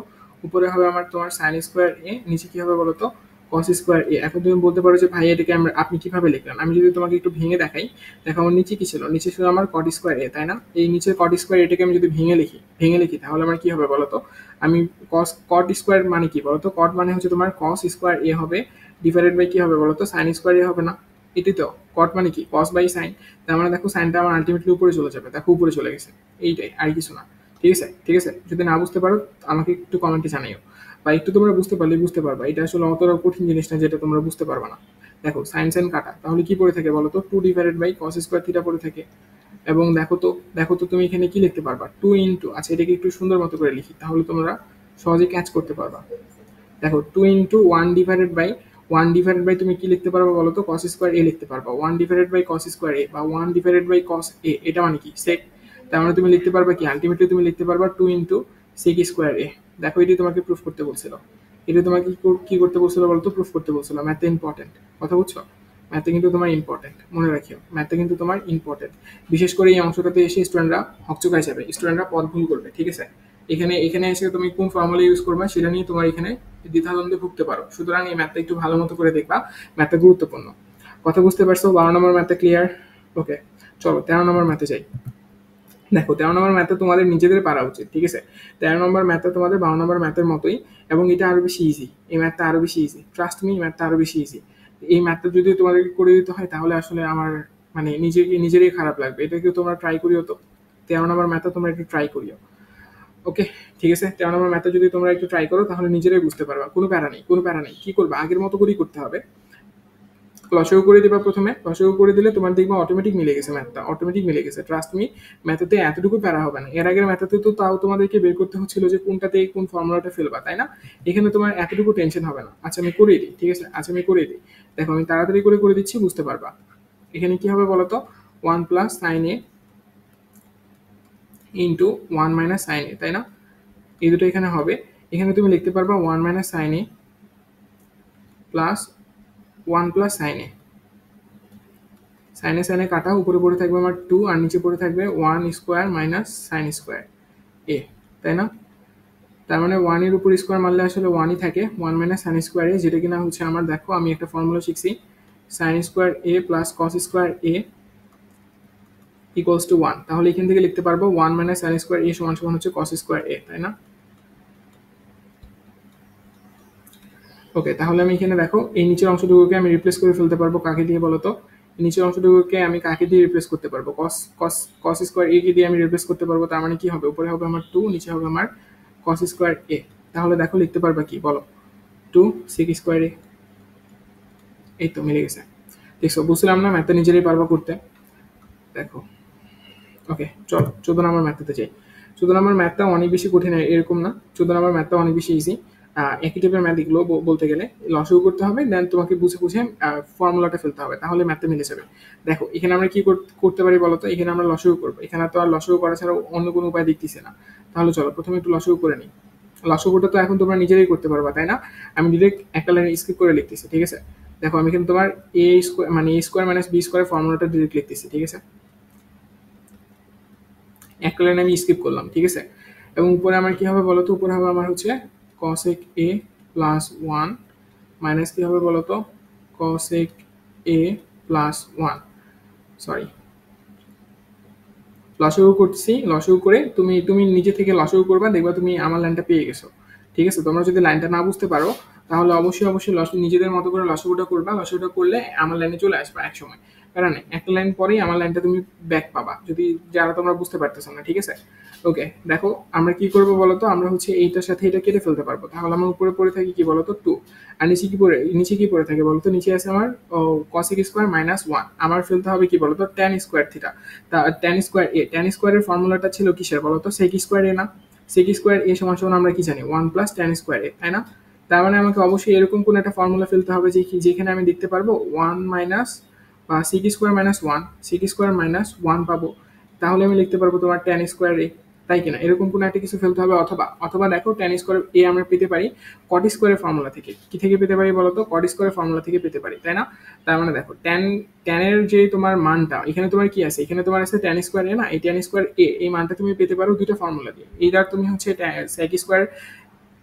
উপরে হবে আমার তোমার sin স্কোয়ার a, নিচে কি হবে বলতো? cos square a। এখন তুমি বলতে পারো যে ভাই এটাকে আপনি কিভাবে লিখলেন? আমি যদি তোমাকে একটু ভেঙে দেখাই, দেখো আমার নিচে কি ছিল? নিচে ছিল আমার cot স্কোয়ার a, তাই না? এই নিচের cot স্কোয়ার এটাকে আমি যদি ভেঙে লিখি তাহলে আমার কি হবে বলতো? আমি cot স্কোয়ার মানে কি বলতো? cot মানে হচ্ছে তোমার cos স্কোয়ার a হবে ডিভাইডেড বাই কি হবে বলতো? sin স্কোয়ার a হবে না? এটাই তো cot মানে কি? cos by sin। তার মানে দেখো সাইনটা আমার আলটিমেটলি উপরে চলে যাবে, দেখো উপরে চলে গেছে, এইটাই আর কিছু না। ঠিক আছে, ঠিক আছে, যদি না বুঝতে পারো আমাকে একটু কমেন্টে জানাইও, বা একটু তোমরা বুঝতে পারলে বুঝতে পারবা। এটা আসলে অতটা কঠিন জিনিস না যেটা তোমরা বুঝতে পারবা না। দেখো সাইন সাইন কাটা, তাহলে কি পড়ে থাকে বলো তো? 2 divided by cos square theta পড়ে থাকে। এবং দেখো তো তুমি এখানে কি লিখতে পারবা? 2 ইন্টু, আচ্ছা এটাকে একটু সুন্দর মতো করে লিখি তাহলে তোমরা সহজে ক্যাচ করতে পারবা। দেখো 2 ইন্টু 1 ডিভাইডেড বাই তুমি কি লিখতে পারবা বলো তো? cos স্কোয়ার a লিখতে পারবা। 1 divided by cos square a বা 1 ডিভাইডেড বাই cos a, এটা মানে কি? sec। তার মানে তুমি লিখতে পারবা কি? আলটিমেটলি তুমি লিখতে পারবা 2 ইন্টু sec স্কোয়ার a। দেখো এটি তোমাকে প্রুফ করতে বলছিল, এটা তোমাকে কি করতে বলছিল বলতো? প্রুফ করতে বলছিল। ম্যাথে ইম্পর্টেন্ট, কথা বুঝছো? ম্যাথে কিন্তু তোমার ইম্পর্টেন্ট, মনে রাখিও ম্যাথে কিন্তু তোমার ইম্পর্টেন্ট। বিশেষ করে এই অংশটাতে এসে স্টুডেন্টরা হকচকায় যাবে, স্টুডেন্টরা পথ ভুল করবে, ঠিক আছে? এখানে এখানে এসে তুমি কোন ফর্মুলা ইউজ করবা সেটা নিয়ে তোমার এখানে দ্বিধাদ্বন্দ্বে ভুগতে পারো। সুতরাং এই ম্যাথটা একটু ভালো মতো করে দেখবা, ম্যাথটা গুরুত্বপূর্ণ। কথা বুঝতে পারছো? 12 নম্বর ম্যাথটা ক্লিয়ার? ওকে, চলো 13 নম্বর ম্যাথে যাই। দেখো 13 নম্বর ম্যাথে তোমাদের নিজেদের পারা উচিত, ঠিক আছে? 13 নম্বর ম্যাথটা তোমাদের 12 নম্বর ম্যাথের মতোই, এবং এটা আরো বেশি ইজি। এই ম্যাথটা আরো বেশি ইজি, ট্রাস্ট মি, ম্যাথটা আরো বেশি ইজি। এই ম্যাথটা যদি তোমাদেরকে করে দিতে হয় তাহলে আসলে আমার মানে নিজেরই খারাপ লাগবে। এটা কেউ তোমরা ট্রাই করিও তো, 13 নম্বর ম্যাথটা তোমরা একটু ট্রাই করিও। ওকে, ঠিক আছে। 13 নম্বর ম্যাথটা যদি তোমরা একটু ট্রাই করো তাহলে নিজেরাই বুঝতে পারবা। কোনো প্যারা নেই, কোনো প্যারা নেই। কি করবা? আগের মতো করেই করতে হবে। লসাগু করে দিবা প্রথমে। লসাগু করে দিলে তোমার দেখবা অটোমেটিক মিলে গেছে ম্যাথটা। অটোমেটিক মিলে গেছে। ট্রাস্ট মি, ম্যাথেতে এতটুকু প্যারা হবে না। এর আগের ম্যাথেতে তো তাও তোমাদেরকে বের করতে হচ্ছিল যে কোনটাতে কোন ফর্মুলাটা ফেলবা, তাই না? এখানে তোমার এতটুকু টেনশন হবে না। আচ্ছা আমি করিয়ে দিই, ঠিক আছে? আচ্ছা আমি করিয়ে দিই। দেখো আমি তাড়াতাড়ি করে দিচ্ছি, বুঝতে পারবা। এখানে কি হবে বলো তো? 1 plus sine A into 1 minus sine A, তাই না? এই দুটো এখানে হবে। এখানে তুমি লিখতে পারবা 1 মাইনাস সাইন এ প্লাস 1 প্লাস সাইন এ। সাইনে সাইনে কাটা, উপরে পড়ে থাকবে আমার 2 আর নিচে পড়ে থাকবে 1 স্কোয়ার মাইনাস সাইন স্কোয়ার এ, তাই না? তার মানে 1 এর উপর স্কোয়ার মারলে আসলে 1ই থাকে, 1 মাইনাস সাইন স্কোয়ার এ, যেটা কিনা হচ্ছে আমার, দেখো আমি একটা ফর্মুলা শিখছি, sign square A plus cos square A equals to 1। তাহলে এখান থেকে লিখতে পারবো 1 মাইনাস সাইন স্কোয়ার এ সমান সমান হচ্ছে কস স্কোয়ার এ, তাই না? ওকে, তাহলে আমি এখানে দেখো এই নিচের অংশটুকুকে আমি রিপ্লেস করে ফেলতে পারবো কাকে দিয়ে বলো তো? নিচের অংশটুকুকে আমি কাকে দিয়ে রিপ্লেস করতে পারবো? কস কস কস স্কোয়ার এ কে দিয়ে আমি রিপ্লেস করতে পারবো। তার মানে কি হবে? উপরে হবে আমার 2, নিচে হবে আমার কস স্কোয়ার এ। তাহলে দেখো লিখতে পারবা কি বলো? 2 সিক স্কোয়ার এ। এই তো মিলে গেছে। দেখছো, বুঝলাম না ম্যাথটা নিজেরাই পারবা করতে। দেখো, ওকে চলো 14 নম্বর ম্যাথটাতে যাই। 14 নম্বর ম্যাথটা অনেক বেশি কঠিন এরকম না। 14 নম্বর ম্যাথটা অনেক বেশি ইজি। একই টাইপের ম্যাথ এগুলো বলতে গেলে। লসাগু করতে হবে, দেন তোমাকে বুঝে বুঝে ফর্মুলাটা ফেলতে হবে, তাহলে ম্যাথটা মিলে যাবে। দেখো এখানে আমরা কি করতে পারি বলতো? এখানে আমরা লসাগু করবো। এখানে তো আর লসাগু করা ছাড়া অন্য কোনো উপায় দেখতেছি না। তাহলে চলো প্রথমে একটু লসাগু করে নিই। লসাগুটা তো এখন তোমরা নিজেরাই করতে পারবা, তাই না? আমি ডিরেক্ট একটা লাইন স্কিপ করে লিখতেছি, ঠিক আছে? দেখো আমি কিন্তু তোমার এ স্কোয়ার মানে এ স্কোয়ার মাইনাস বি স্কোয়ার ফর্মুলাটা ডিরেক্ট লিখতেছি, ঠিক আছে? একটা লাইন আমি স্কিপ করলাম, ঠিক আছে? এবং উপরে আমার কি হবে বলতো? উপরে হবে আমার হচ্ছে cosec a প্লাস 1 মাইনাস কি হবে বলতো? cosec a প্লাস 1, সরি, লসাগু করছি। লসাগু করে তুমি তুমি নিজে থেকে লসাগু করবা, দেখবা তুমি আমার লাইনটা পেয়ে গেছো, ঠিক আছে? তোমরা যদি লাইনটা না বুঝতে পারো তাহলে অবশ্যই অবশ্যই নিজেদের মতো করে লসাগুটা করবা। লসাগুটা করলে আমার লাইনে চলে আসবা এক সময়। কারণ একটা লাইন পরেই আমার লাইনটা তুমি ব্যাক পাবা, যদি যারা তোমরা বুঝতে পারতেছো না, ঠিক আছে? ওকে, দেখো আমরা কি করবো বলতো? আমরা হচ্ছে এইটার সাথে এটা কেটে ফেলতে পারবো। তাহলে আমার উপরে পড়ে থাকি কি বলতো? 2। আর নিচে কি পড়ে থাকে বলতো? নিচে আছে আমার cosec স্কোয়ার মাইনাস 1। আমার ফেলতে হবে কি বলতো? tan square theta. তা tan স্কোয়ার এ, tan স্কোয়ারের ফর্মুলাটা ছিল কিসের বলতো? sec স্কোয়ার এ না? sec স্কোয়ার এ সমান সমান আমরা কি জানি? 1 প্লাস tan স্কোয়ার এ, তাই না? তার মানে আমাকে অবশ্যই এরকম কোন একটা ফর্মুলা ফেলতে হবে যেখানে আমি দেখতে পারবো 1 মাইনাস বা sec square minus 1, sec square minus 1 পাবো। তাহলে আমি লিখতে পারবো তোমার tan স্কোয়ার এ, তাই কিনা? এরকম কোনো একটা কিছু ফেলতে হবে। অথবা অথবা দেখো tan স্কোয়ার এ আমরা পেতে পারি cot স্কোয়ারের ফর্মুলা থেকে। কি থেকে পেতে পারি বলতো? cot স্কোয়ারের ফর্মুলা থেকে পেতে পারি, তাই না? তার মানে দেখো tan এর যে তোমার মানটা, এখানে তোমার কি আছে? এখানে তোমার আছে tan স্কোয়ার এ না? এই tan স্কোয়ার এ এই মানটা তুমি পেতে পারো দুটো ফর্মুলা দিয়ে। এইটার তুমি হচ্ছে sec square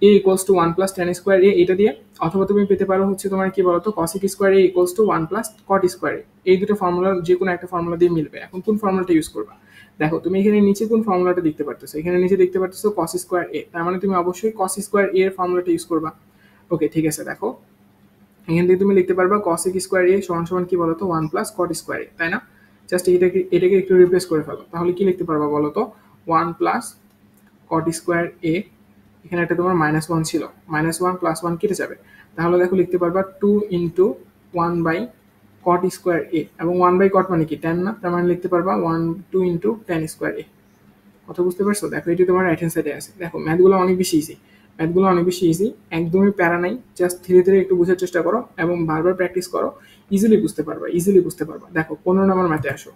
A equals to 1 plus tan square A এটা দিয়ে। অথবা তুমি পেতে পারো হচ্ছে তোমার কি বলতো? cosec square A equals to 1 plus cot square A. এই দুটো ফর্মুলার যে কোনো একটা ফর্মুলা দিয়ে মিলবে। এখন কোন ফর্মুলাটা ইউজ করবা? দেখো তুমি এখানে নিচে কোন ফর্মুলাটা দেখতে পারতেছো? এখানে নিচে দেখতে পারতেছো cos স্কোয়ার এ। তার মানে তুমি অবশ্যই cos স্কোয়ার এ এর ফর্মুলাটা ইউজ করবা। ওকে, ঠিক আছে। দেখো এখান থেকে তুমি লিখতে পারবা cosec স্কোয়ার এ সমান সমান কি বলতো? 1 প্লাস cot স্কোয়ার এ, তাই না? জাস্ট এটাকে একটু রিপ্লেস করে ফেলো। তাহলে কি লিখতে পারবা বলতো? 1 প্লাস cot স্কোয়ার এ, এখানে একটা তোমার মাইনাস 1 ছিল, মাইনাস 1 প্লাস 1 কেটে যাবে। তাহলে দেখো লিখতে পারবা 2 ইন্টু 1 বাই cot স্কোয়ার এ। এবং 1 বাই cot মানে কি? tan না? তার মানে লিখতে পারবা 2 ইন্টু tan স্কোয়ার এ। কথা বুঝতে পারছো? দেখো এটি তোমার রাইট হ্যান্ড সাইডে আছে। দেখো ম্যাথগুলো অনেক বেশি ইজি, ম্যাথগুলো অনেক বেশি ইজি, একদমই প্যারা নাই। জাস্ট ধীরে ধীরে একটু বোঝার চেষ্টা করো এবং বারবার প্র্যাকটিস করো, ইজিলি বুঝতে পারবা, ইজিলি বুঝতে পারবা। দেখো 15 নম্বর ম্যাথে আসো।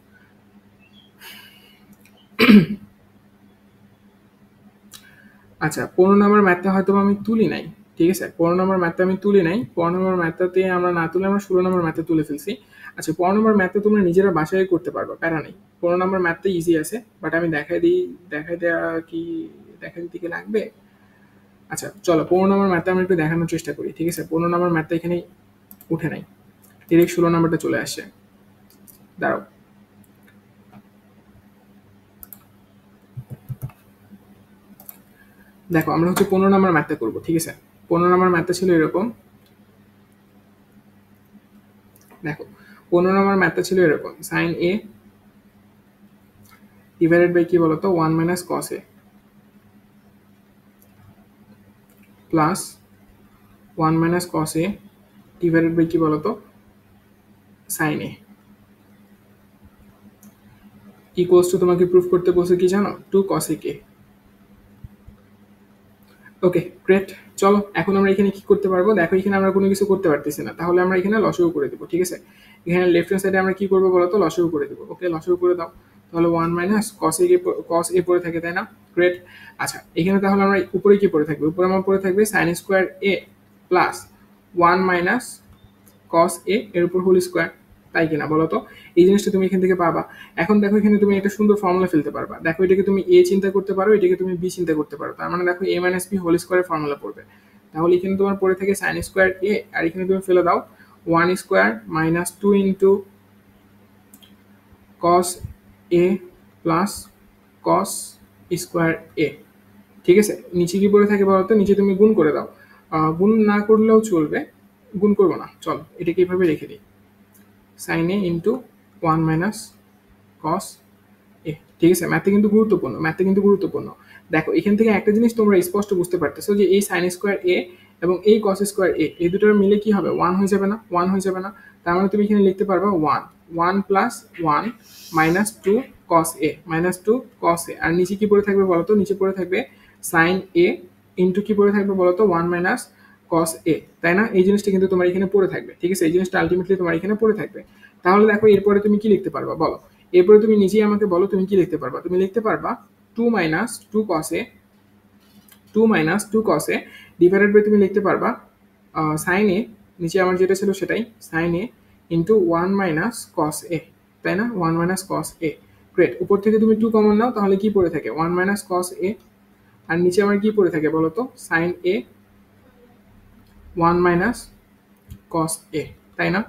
আচ্ছা 15 নম্বর ম্যাথটা হয়তো আমি তুলি নাই, ঠিক আছে? 15 নম্বর ম্যাথটা আমি তুলি নাই। 15 নম্বর ম্যাথটাতে আমরা না তুলে আমরা 16 নম্বর ম্যাথে তুলে ফেলছি। আচ্ছা 15 নম্বর ম্যাথটা তোমরা নিজেরা বাসায় করতে পারবা, প্যারা নেই। 15 নম্বর ম্যাথটা ইজি আছে, বাট আমি দেখাই দেওয়া কি দেখা দিতে কি লাগবে? আচ্ছা চলো 15 নম্বর ম্যাথটা আমরা একটু দেখানোর চেষ্টা করি, ঠিক আছে? 15 নম্বর ম্যাথটা এখানে উঠে নাই, ডিরেক্ট 16 নম্বরটা চলে আসছে। দাঁড়াও, দেখো আমরা হচ্ছে 15 নম্বর ম্যাথটা করবো, ঠিক আছে? 15 নম্বর ম্যাথটা ছিল এরকম। দেখো 15 নম্বর ম্যাথটা ছিল এরকম, সাইন এ ডিভাইডেড বাই কি বলতো? 1 minus cos A. Plus 1 minus cos A divided by কি বলতো সাইন এ ইকুয়ালস টু তোমাকে প্রুফ করতে বলছে কি জানো 2 cos a k। Okay great. চলো এখন আমরা এখানে কি করতে পারবো, দেখো এখানে আমরা কোনো কিছু করতে পারতেছি না, তাহলে আমরা এখানে লসাগু করে দেবো। ঠিক আছে, এখানে লেফট হ্যান্ড সাইডে আমরা কি করবো বলতো, লসাগু করে দেবো। ওকে লসাগু করে দাও, তাহলে 1 মাইনাস কস এ পড়ে থাকে, তাই না? গ্রেট। আচ্ছা এখানে তাহলে আমরা উপরে কি পড়ে থাকবে, উপরে আমার পড়ে থাকবে সাইন স্কোয়ার এ প্লাস 1 মাইনাস কস এ এর উপর হোল স্কোয়ার, তাই কিনা বলো তো? এই জিনিসটা তুমি এখান থেকে পাবা। এখন দেখো এখানে তুমি একটা সুন্দর ফর্মুলা ফেলতে পারবা। দেখো এটাকে তুমি এ চিন্তা করতে পারো, এটাকে তুমি বি চিন্তা করতে পারো, তার মানে দেখো এ মাইনাস বি হোল স্কোয়ারের ফর্মুলা পড়বে। তাহলে এখানে তোমার পড়ে থাকে সাইন স্কোয়ার এ, আর এখানে তুমি ফেলে দাও 1 square minus 2 into cos A plus cos square এ। ঠিক আছে, নিচে কি পড়ে থাকে বলতো, নিচে তুমি গুণ করে দাও। গুণ না করলেও চলবে, গুণ করবো না, চল এটাকে এইভাবে রেখে দিই, sign A into 1 minus cos এ। ঠিক আছে, ম্যাথে কিন্তু গুরুত্বপূর্ণ, ম্যাথে কিন্তু গুরুত্বপূর্ণ। দেখো এখান থেকে একটা জিনিস তোমরা স্পষ্ট বুঝতে পারতেছো যে এই সাইন স্কোয়ার এ এবং এই কস স্কোয়ার এ, এই দুটোর মিলে কি হবে, 1 হয়ে যাবে না? 1 হয়ে যাবে না? তার মানে তুমি এখানে লিখতে পারবা 1 plus 1 minus 2 cos A minus 2 cos A, আর নিচে কি পড়ে থাকবে বলতো, নিচে পড়ে থাকবে সাইন এ ইন্টু কি পড়ে থাকবে বলতো 1 মাইনাস কস এ, তাই না? এই জিনিসটা কিন্তু তোমার এখানে পড়ে থাকবে। ঠিক আছে, এই জিনিসটা আলটিমেটলি তোমার এখানে পড়ে থাকবে। তাহলে দেখো এরপরে তুমি কি লিখতে পারবা বলো, এরপরে তুমি নিজেই আমাকে বলো তুমি কি লিখতে পারবা। তুমি লিখতে পারবা 2 minus 2 cos A, 2 minus 2 cos A divided by তুমি লিখতে পারবা সাইন এ, নিচে আমার যেটা ছিল সেটাই sign A into 1 minus cos এ, তাই না? 1 মাইনাস কস এ। গ্রেট, উপর থেকে তুমি 2 কমন নাও, তাহলে কি পড়ে থাকে 1 মাইনাস কস এ, আর নিচে আমার কি পড়ে থাকে বলো তো, সাইন এ 1 মাইনাস কস এ, তাই না?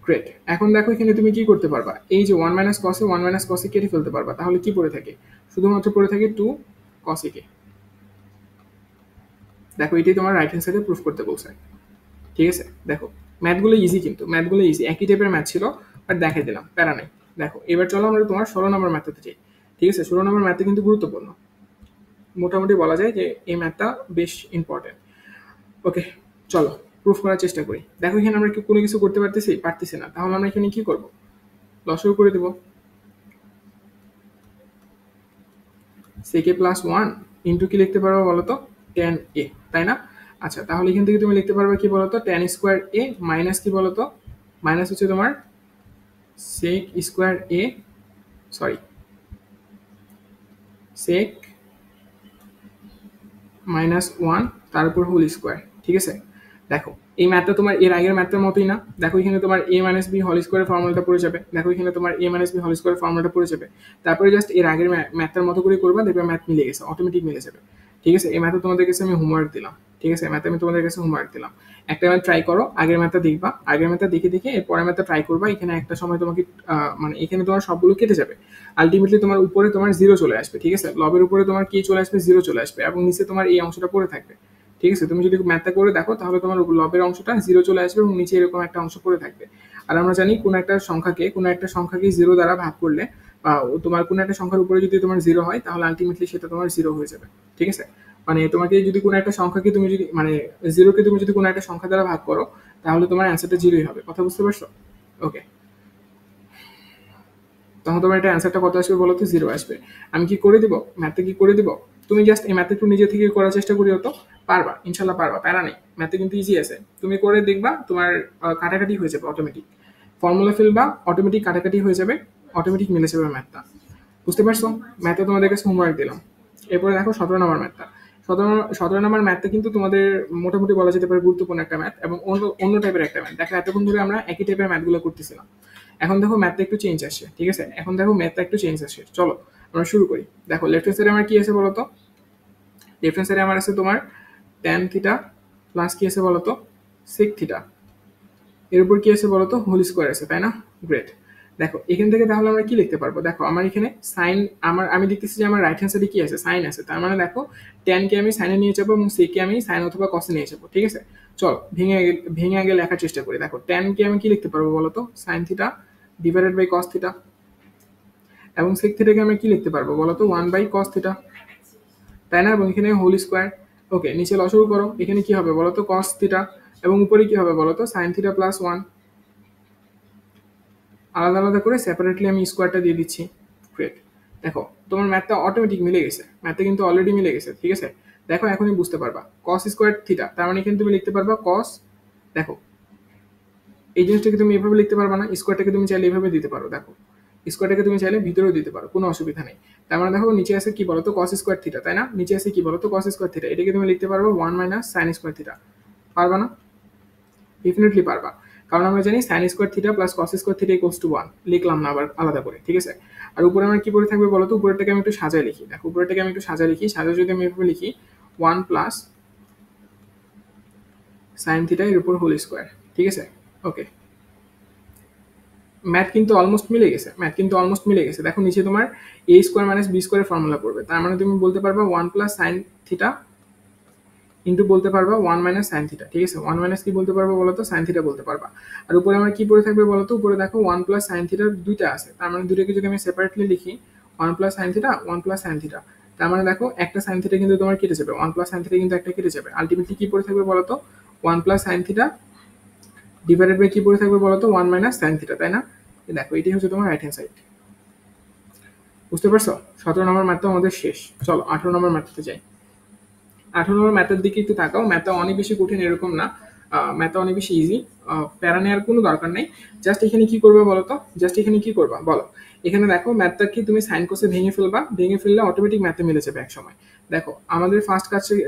গ্রেট। এখন দেখো এখানে তুমি কি করতে পারবা, এই যে 1 মাইনাস কসে 1 মাইনাস কসে কেটে ফেলতে পারবা, তাহলে কি পড়ে থাকে, শুধুমাত্র পড়ে থাকে 2 কসে কে। দেখো এটাই তোমার রাইট হ্যান্ড সাইডে প্রুফ করতে বলছে। ঠিক আছে, দেখো ম্যাথগুলো ইজি, কিন্তু ম্যাথগুলো ইজি, একই টাইপের ম্যাথ ছিল, বাট দেখাই দিলাম, প্যারা নাই। দেখো এবার চলো আমরা তোমার 16 নম্বর ম্যাথতে যাই। ঠিক আছে, 16 নম্বর ম্যাথে কিন্তু গুরুত্বপূর্ণ, মোটামুটি বলা যায় যে এই ম্যাথটা বেশ ইম্পর্টেন্ট। ওকে চলো প্রুফ করার চেষ্টা করি। দেখো এখানে আমরা কি কোনো কিছু করতে পারতেছি না, তাহলে আমরা এখানে কি করবো, লসাগু করে দেবো। সেকে প্লাস 1 ইন্টু কি লিখতে পারবো বলতো, টেন এ, তাই না? আচ্ছা তাহলে এখান থেকে তুমি লিখতে পারবে কি বলতো, টেন স্কোয়ার এ মাইনাস কি বলতো, মাইনাস হচ্ছে তোমার সেক স্কোয়ার এ, সরি সেক মাইনাস 1 তার উপর হোল স্কোয়ার। ঠিক আছে, দেখো এই ম্যাথটা তোমার এর আগের ম্যাথটার মতোই না। দেখো এখানে তোমার এ মাইনাস বি হোল স্কোয়ারের ফর্মুলাটা পড়ে যাবে। দেখো এখানে তোমার এ মাইনাস বি হোল স্কোয়ারের ফর্মুলাটা পড়ে যাবে, তারপরে জাস্ট এর আগের ম্যাথটার মতো করে করবা, দেখবে ম্যাথ মিলে গেছে, অটোমেটিক মিলে যাবে। ঠিক আছে, এই ম্যাথে তোমাদের কাছে আমি হোমওয়ার্ক দিলাম। ঠিক আছে, ম্যাথে আমি তোমাদের কাছে হোমওয়ার্ক দিলাম, একটা ম্যাথ ট্রাই করো, আগের ম্যাথটা দেখবা, আগের ম্যাথটা দেখে দেখে এর পরের ম্যাথটা ট্রাই করবা। এখানে একটা সময় তোমাকে মানে এখানে তোমার সবগুলো কেটে যাবে, আলটিমেটলি তোমার উপরে তোমার জিরো চলে আসবে। ঠিক আছে, লবের উপরে তোমার কি চলে আসবে, জিরো চলে আসবে, এবং নিচে তোমার এই অংশটা পড়ে থাকবে। ঠিক আছে, তুমি যদি ম্যাথটা করে দেখো তাহলে তোমার লবের অংশটা জিরো চলে আসবে এবং নিচে এরকম একটা অংশ পড়ে থাকবে। আর আমরা জানি কোনো একটা সংখ্যাকে জিরো দ্বারা ভাগ করলে বা তোমার কোনো একটা সংখ্যার উপরে যদি তোমার জিরো হয় তাহলে আলটিমেটলি সেটা তোমার জিরো হয়ে যাবে। ঠিক আছে, মানে তোমাকে যদি কোনো একটা সংখ্যাকে তুমি যদি মানে জিরোকে তুমি যদি কোনো একটা সংখ্যা দ্বারা ভাগ করো তাহলে তোমার অ্যান্সারটা জিরোই হবে। কথা বুঝতে পারছো? ওকে, তখন তোমার এটা অ্যান্সারটা কত আসবে বলো তো, জিরো আসবে। আমি কি করে দিব, ম্যাথে কি করে দিব, তুমি জাস্ট এই ম্যাথে একটু নিজে থেকে করার চেষ্টা করিও, তো পারবা, ইনশাল্লাহ পারবা, প্যারা নেই, ম্যাথে কিন্তু ইজি আছে। তুমি করে দেখবা তোমার কাটাকাটি হয়ে যাবে, অটোমেটিক ফর্মুলা ফেলবা, অটোমেটিক কাটাকাটি হয়ে যাবে, অটোমেটিক মিলে যাবে ম্যাথটা। বুঝতে পারছো? ম্যাথে তোমাদের কাছে হোমওয়ার্ক দিলাম। এরপরে দেখো 17 নম্বর ম্যাথটা। 17 নম্বর ম্যাথটা কিন্তু তোমাদের মোটামুটি বলা যেতে পারে গুরুত্বপূর্ণ একটা ম্যাথ এবং অন্য অন্য টাইপের একটা ম্যাথ। দেখো এতক্ষণ ধরে আমরা একই টাইপের ম্যাথগুলো করতেছিলাম, এখন দেখো ম্যাথটা একটু চেঞ্জ আসছে। ঠিক আছে, এখন দেখো ম্যাথটা একটু চেঞ্জ আসছে। চলো আমরা শুরু করি। দেখো লেফট হ্যান্ড সাইডে আমার কি আছে বলতো, লেফট হ্যান্ড সাইডে আমার আছে তোমার ট্যান থিটা প্লাস কি আছে বলতো, সেক থিটা, এর উপর কি আছে বলতো, হোল স্কোয়ার আছে, তাই না? গ্রেট। দেখো এখান থেকে তাহলে আমরা কি লিখতে পারবো, দেখো আমার এখানে সাইন, আমি দেখতেছি যে আমার রাইট হ্যান্ড সাইডে কি আছে, সাইন আছে, তার মানে দেখো ট্যানকে আমি সাইনে নিয়ে যাবো এবং সেকে আমি সাইন অথবা কসে নিয়ে যাবো। ঠিক আছে, চলো ভেঙে আগে লেখার চেষ্টা করি। দেখো ট্যানকে আমি কি লিখতে পারবো বলতো, sine theta divided by cos theta, এবং সেক থিটাকে আমি কি লিখতে পারবো বলতো, 1 বাই কস থিটা, তাই না? এবং এখানে হোল স্কোয়ার, ওকে, নিচে লসাগু করো, এখানে কি হবে বলো তো cos থিটা, এবং উপরে কি হবে বলো তো sin থিটা প্লাস 1। আলাদা আলাদা করে সেপারেটলি আমি স্কোয়ারটা দিয়ে দিচ্ছি। গ্রেট। দেখো তোমার ম্যাথটা অটোমেটিক মিলে গেছে, ম্যাথটা কিন্তু অলরেডি মিলে গেছে, ঠিক আছে। দেখো এখনই বুঝতে পারবা cos স্কোয়ার থিটা, তার মানে এখানে তুমি লিখতে পারবা cos, দেখো এই জিনিসটাকে তুমি এভাবে লিখতে পারবা না, স্কোয়ারটাকে তুমি চাইলে এভাবে দিতে পারো, দেখো স্কোয়ারটাকে তুমি চাইলে ভিতরেও দিতে পারো, কোনো অসুবিধা নেই। তার মানে দেখো নিচে আছে কি বলতো cos স্কোয়ার থিটা, তাই না, নিচে আছে কি বলতো cos স্কোয়ার থিটা, এটাকে তুমি লিখতে পারবো 1 মাইনাস sin স্কোয়ার থিটা। পারবা না? ডেফিনেটলি পারবা, কারণ আমরা জানি sin square theta plus cos square theta equals to 1, লিখলাম না আবার আলাদা করে, ঠিক আছে। আর উপরে আমার কি পড়ে থাকবে বলতো, উপরেরটাকে আমি একটু সাজায় লিখি, দেখো উপরেরটাকে আমি একটু সাজায় লিখি, সাজায় যদি আমি এভাবে লিখি 1 প্লাস sin থিটা এর উপর হোল স্কোয়ার, ঠিক আছে। ওকে, ম্যাথ কিন্তু অলমোস্ট মিলে গেছে, ম্যাথ কিন্তু অলমোস্ট মিলে গেছে। দেখো নিচে তোমার a স্কোয়ার মাইনাস b স্কোয়ারের ফর্মুলা পড়বে, তার মানে তুমি বলতে পারবা 1 প্লাস sin থিটা ইন্টু বলতে পারবা 1 মাইনাস সাইন থিটা, ঠিক আছে। 1 মাইনাস কি বলতে পারবা বলো তো, সাইন থিটা বলতে পারবা। আর উপরে আমার কি পড়ে থাকবে বলো তো, উপরে দেখো 1 প্লাস সাইন থিটার দুইটা আছে, তার মানে দুইটাকে যদি আমি সেপারেটলি লিখি 1 plus sine theta 1 plus sine theta, তার মানে দেখো একটা সাইন থিটা কিন্তু তোমার কেটে যাবে, 1 প্লাস সাইন থিটা কিন্তু একটা কেটে যাবে, আলটিমেটলি কি পড়ে থাকবে বলো তো 1 plus sine theta divided by কি পড়ে থাকবে বলো তো 1 মাইনাস সাইন থিটা, তাই না। দেখো এটাই হচ্ছে তোমার রাইট হ্যান্ড সাইড। বুঝতে পারছো? 17 নম্বর ম্যাথটা আমাদের শেষ। চলো 18 নম্বর ম্যাথটাতে যাই। 18 নম্বর ম্যাথের দিকে একটু তাকাও, ম্যাথটা অনেক বেশি কঠিন এরকম না, ম্যাথটা অনেক বেশি ইজি, প্যারা নেওয়ার কোনো দরকার নেই। জাস্ট এখানে কি করবে বলো তো, জাস্ট এখানে কি করবা বলো, এখানে দেখো ম্যাথটা কি তুমি সাইন কোসে ভেঙে ফেলবা, ভেঙে ফেললে অটোমেটিক ম্যাথে মিলে যাবে এক সময়। দেখো আমাদের ফার্স্ট